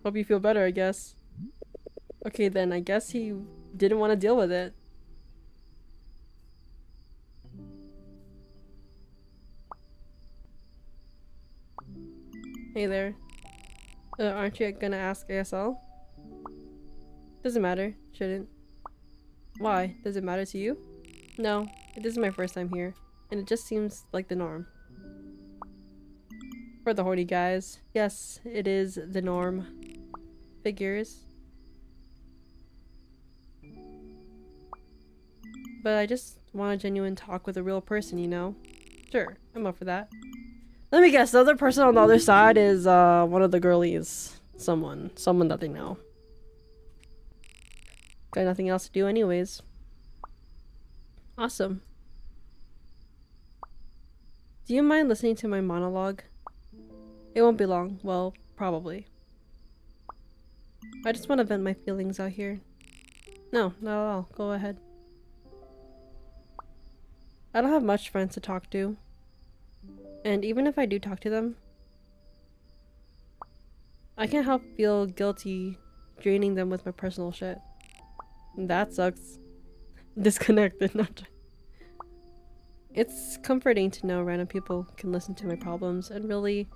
Hope you feel better, I guess. Okay, then I guess he didn't want to deal with it. Hey there. Aren't you gonna ask ASL? Doesn't matter. Shouldn't. Why? Does it matter to you? No. This is my first time here. And it just seems like the norm. For the horny guys. Yes, it is the norm. Figures. But I just want a genuine talk with a real person, you know? Sure, I'm up for that. Let me guess, the other person on the other side is one of the girlies. Someone that they know. Got nothing else to do anyways. Awesome. Do you mind listening to my monologue? It won't be long. Well, probably. I just want to vent my feelings out here. No, not at all. Go ahead. I don't have much friends to talk to. And even if I do talk to them, I can't help feel guilty draining them with my personal shit. That sucks. Disconnected. Not. It's comforting to know random people can listen to my problems, and really,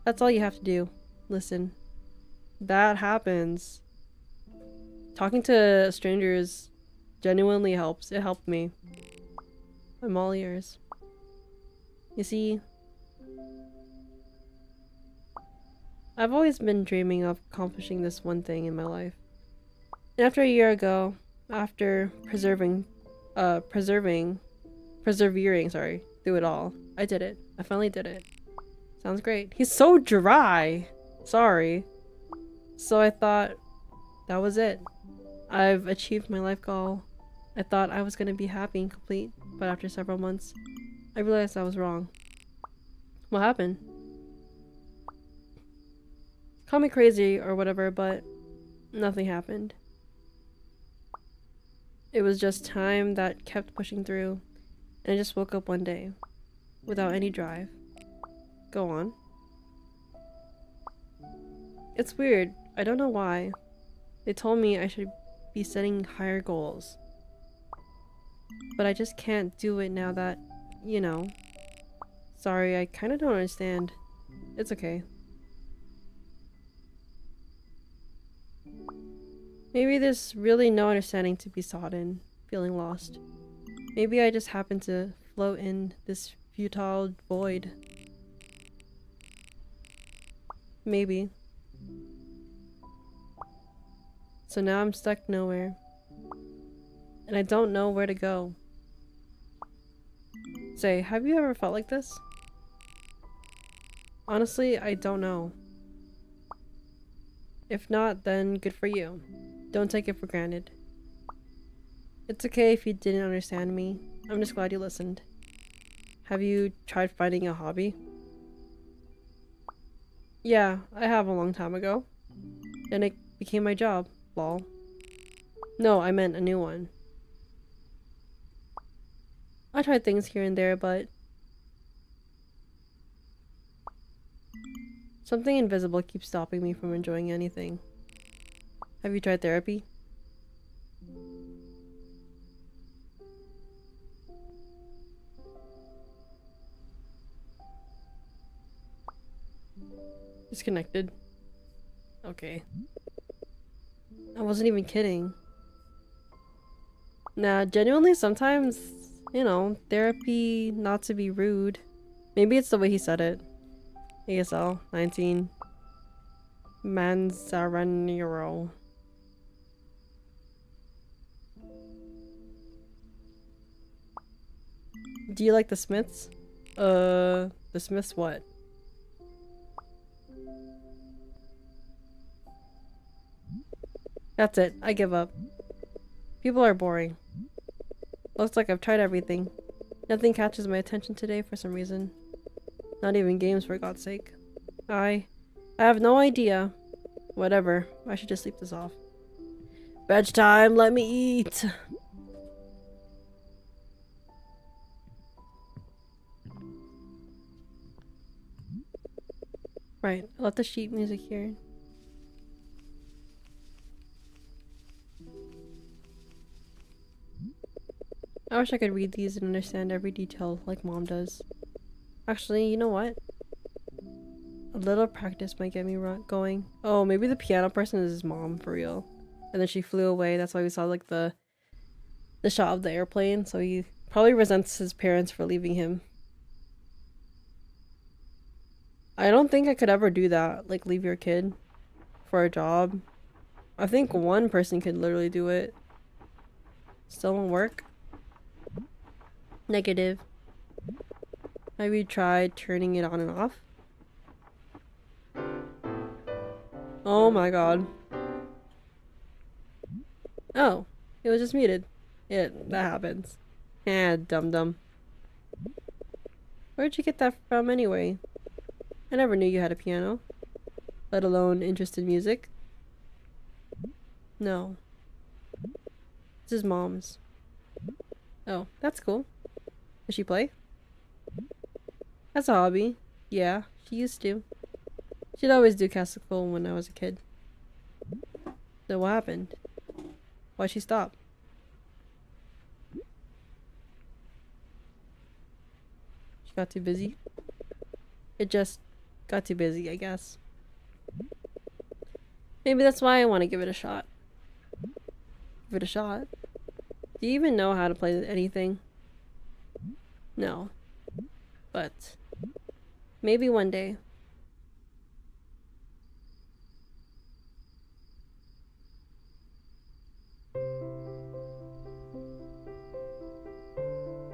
that's all you have to do. Listen. That happens. Talking to strangers genuinely helps. It helped me. I'm all ears. You see, I've always been dreaming of accomplishing this one thing in my life. And after a year ago, after persevering, sorry, through it all, I did it. I finally did it. Sounds great. He's so dry. Sorry. So I thought that was it. I've achieved my life goal. I thought I was gonna be happy and complete, but after several months, I realized I was wrong. What happened? Call me crazy or whatever, but nothing happened. It was just time that kept pushing through, and I just woke up one day without any drive. Go on. It's weird. I don't know why. They told me I should be setting higher goals. But I just can't do it now that, you know. Sorry, I kinda don't understand. It's okay. Maybe there's really no understanding to be sought in, feeling lost. Maybe I just happen to float in this futile void. Maybe. So now I'm stuck nowhere. And I don't know where to go. Say, have you ever felt like this? Honestly, I don't know. If not, then good for you. Don't take it for granted. It's okay if you didn't understand me. I'm just glad you listened. Have you tried finding a hobby? Yeah, I have a long time ago. And it became my job. Lol. No, I meant a new one. I tried things here and there, but something invisible keeps stopping me from enjoying anything. Have you tried therapy? Disconnected. Okay. I wasn't even kidding. Nah, genuinely sometimes, you know, therapy, not to be rude. Maybe it's the way he said it. ASL 19. Manzaranero. Do you like the Smiths? The Smiths what? That's it. I give up. People are boring. Looks like I've tried everything. Nothing catches my attention today for some reason. Not even games, for God's sake. I have no idea. Whatever. I should just sleep this off. Bedtime, let me eat! Right, I left the sheet music here. I wish I could read these and understand every detail like Mom does. Actually, you know what? A little practice might get me going. Oh, maybe the piano person is his mom, for real. And then she flew away, that's why we saw like the shot of the airplane, so he probably resents his parents for leaving him. I don't think I could ever do that, like leave your kid for a job. I think one person could literally do it. Still won't work? Negative. Have you tried turning it on and off? Oh my god. Oh, it was just muted. That happens. Eh, dum-dum. Where'd you get that from anyway? I never knew you had a piano. Let alone interest in music. No. This is Mom's. Oh, that's cool. Does she play? That's a hobby. Yeah, she used to. She'd always do classical when I was a kid. So what happened? Why'd she stop? She got too busy? It just got too busy, I guess. Maybe that's why I want to give it a shot. Give it a shot? Do you even know how to play anything? No. But maybe one day.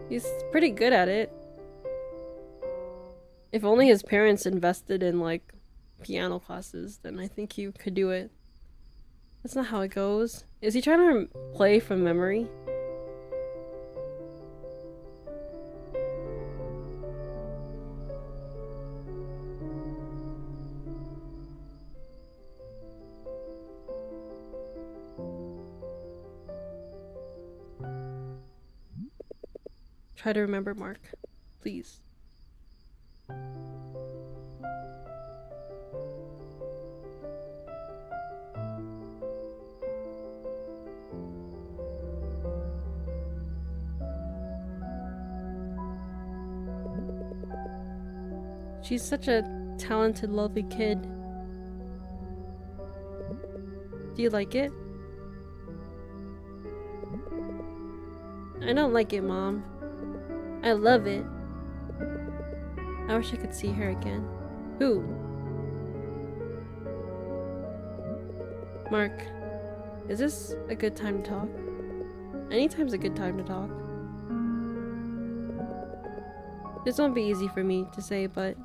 He's pretty good at it. If only his parents invested in like piano classes, then I think he could do it. That's not how it goes. Is he trying to play from memory? Try to remember, Mark. Please. She's such a talented, lovely kid. Do you like it? I don't like it, Mom. I love it. I wish I could see her again. Who? Mark, is this a good time to talk? Anytime's a good time to talk. This won't be easy for me to say, but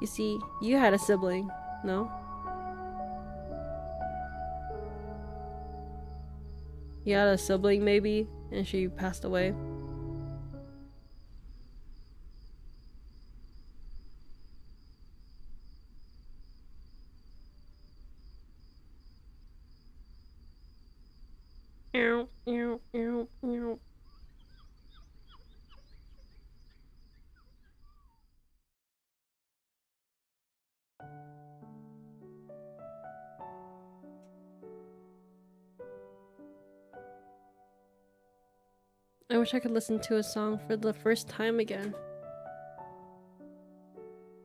you see, you had a sibling, no? You had a sibling, maybe, and she passed away. Ow, ow, ow, ow. I wish I could listen to a song for the first time again.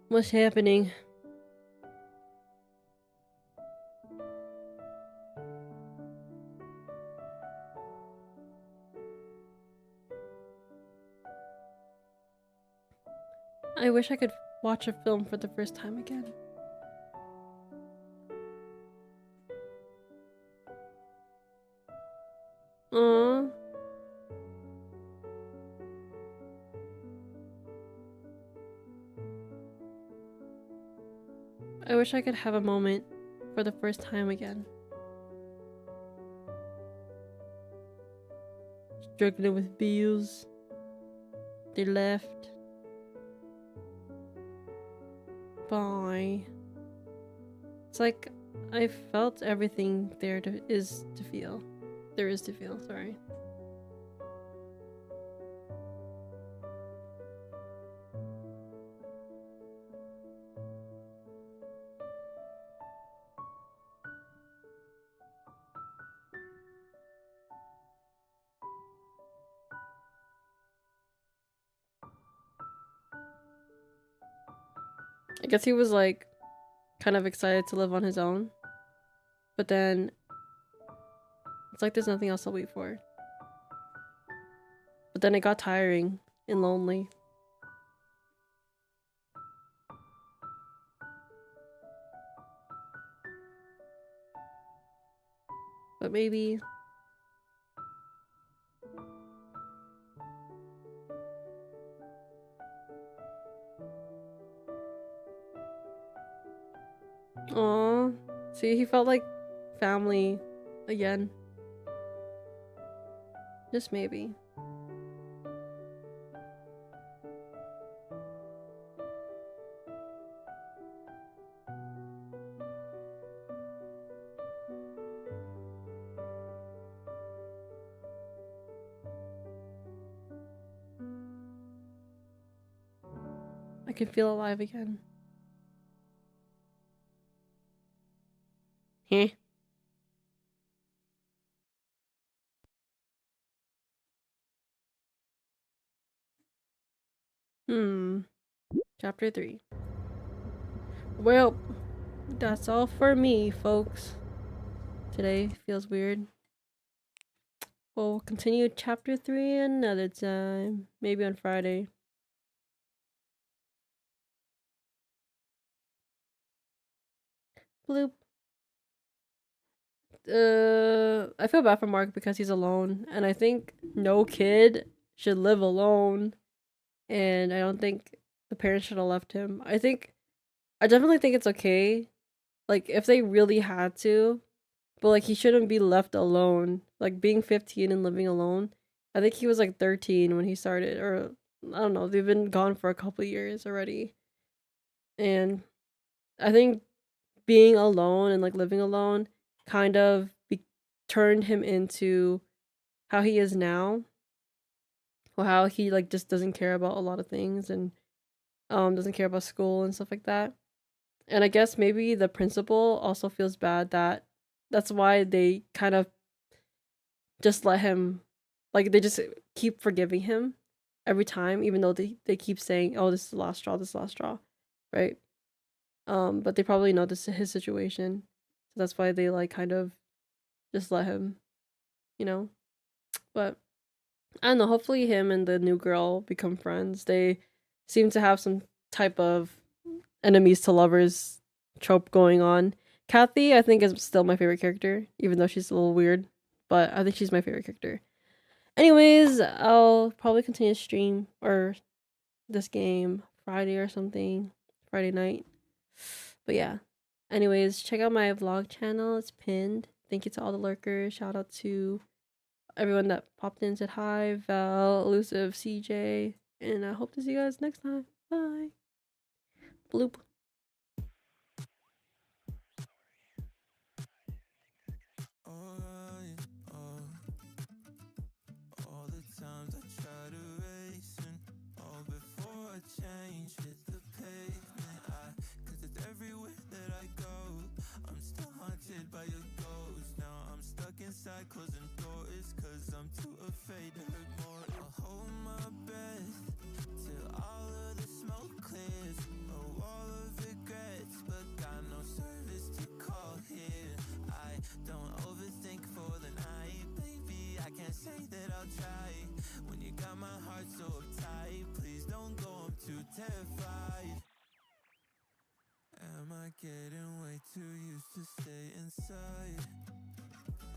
What's happening? I wish I could watch a film for the first time again. Aww. I wish I could have a moment for the first time again. Struggling with bills. They left. Bye. It's like I felt everything there is to feel. There is to feel, sorry. I guess he was like kind of excited to live on his own, but then it's like there's nothing else to wait for. But then it got tiring and lonely. But maybe Aww. See, he felt like family again. Just maybe. I can feel alive again. Heh. Chapter 3. Well, that's all for me, folks. Today feels weird. We'll continue chapter 3 another time. Maybe on Friday. Bloop. I feel bad for Mark because he's alone, and I think no kid should live alone, and I don't think the parents should have left him. I definitely think it's okay, like if they really had to, but like he shouldn't be left alone. Like being 15 and living alone. I think he was like 13 when he started, or I don't know. They've been gone for a couple years already, and I think being alone and like living alone kind of turned him into how he is now, or how he like just doesn't care about a lot of things, and doesn't care about school and stuff like that. And I guess maybe the principal also feels bad that that's why they kind of just let him, like they just keep forgiving him every time, even though they keep saying, oh, this is the last straw, this is the last straw, right? But they probably know this is his situation, so that's why they like kind of just let him, you know. But I don't know, hopefully him and the new girl become friends. They seem to have some type of enemies to lovers trope going on. Kathy, I think, is still my favorite character, even though she's a little weird, but I think she's my favorite character. Anyways, I'll probably continue to stream or this game Friday or something, Friday night. But yeah. Anyways, check out my vlog channel. It's pinned. Thank you to all the lurkers. Shout out to everyone that popped in, said hi, Val, Elusive, CJ, and I hope to see you guys next time. Bye. Bloop. Alright, all the times I try to race and all before I change, hit the pavement. Cause it's everywhere that I go. I'm still haunted by your ghost. Now I'm stuck inside closing doors, cause I'm too afraid to hurt more. I'll hold my breath till all of the smoke clears. A wall of regrets, but got no service to call here. I don't overthink for the night, baby, I can't say that I'll try. When you got my heart so uptight, please don't go, I'm too terrified. Am I getting way too used to stay inside?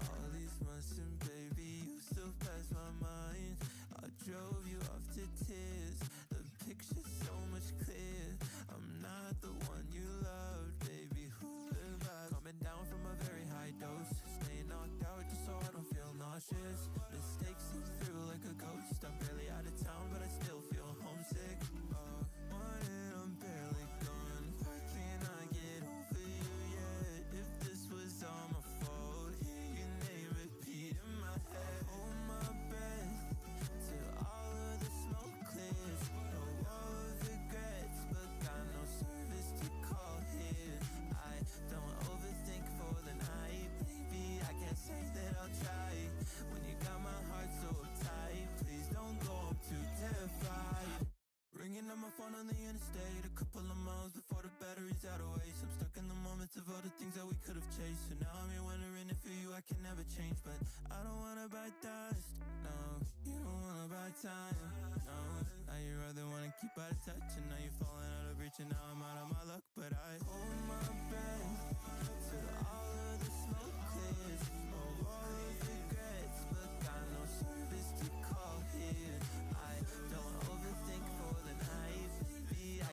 All these months and baby, you still pass my mind. I drove you off to tears, the picture's so much clear. I'm not the one you loved, baby, who am I? Coming down from a very high dose, staying knocked out just so I don't feel nauseous. Mistakes seep through like a ghost, I'm barely out of town but I still feel homesick. Wanted, I'm barely gone, why can't I get over you yet? If this was all my fault, hear your name repeat in my head. Hold my breath till all of the smoke clears. No wall of regrets, but got no service to call here. I don't overthink for the night, baby, I can't say that I'll try. When you got my heart so uptight, please don't go, I'm too terrified. Ringing on my phone on the interstate, a couple of miles before the battery's out of waste. I'm stuck in the moments of all the things that we could have chased. So now I'm here wondering if for you I can never change. But I don't wanna buy dust, no. You don't wanna buy time, no. Now you rather wanna keep out of touch, and now you're falling out of reach, and now I'm out of my luck. But I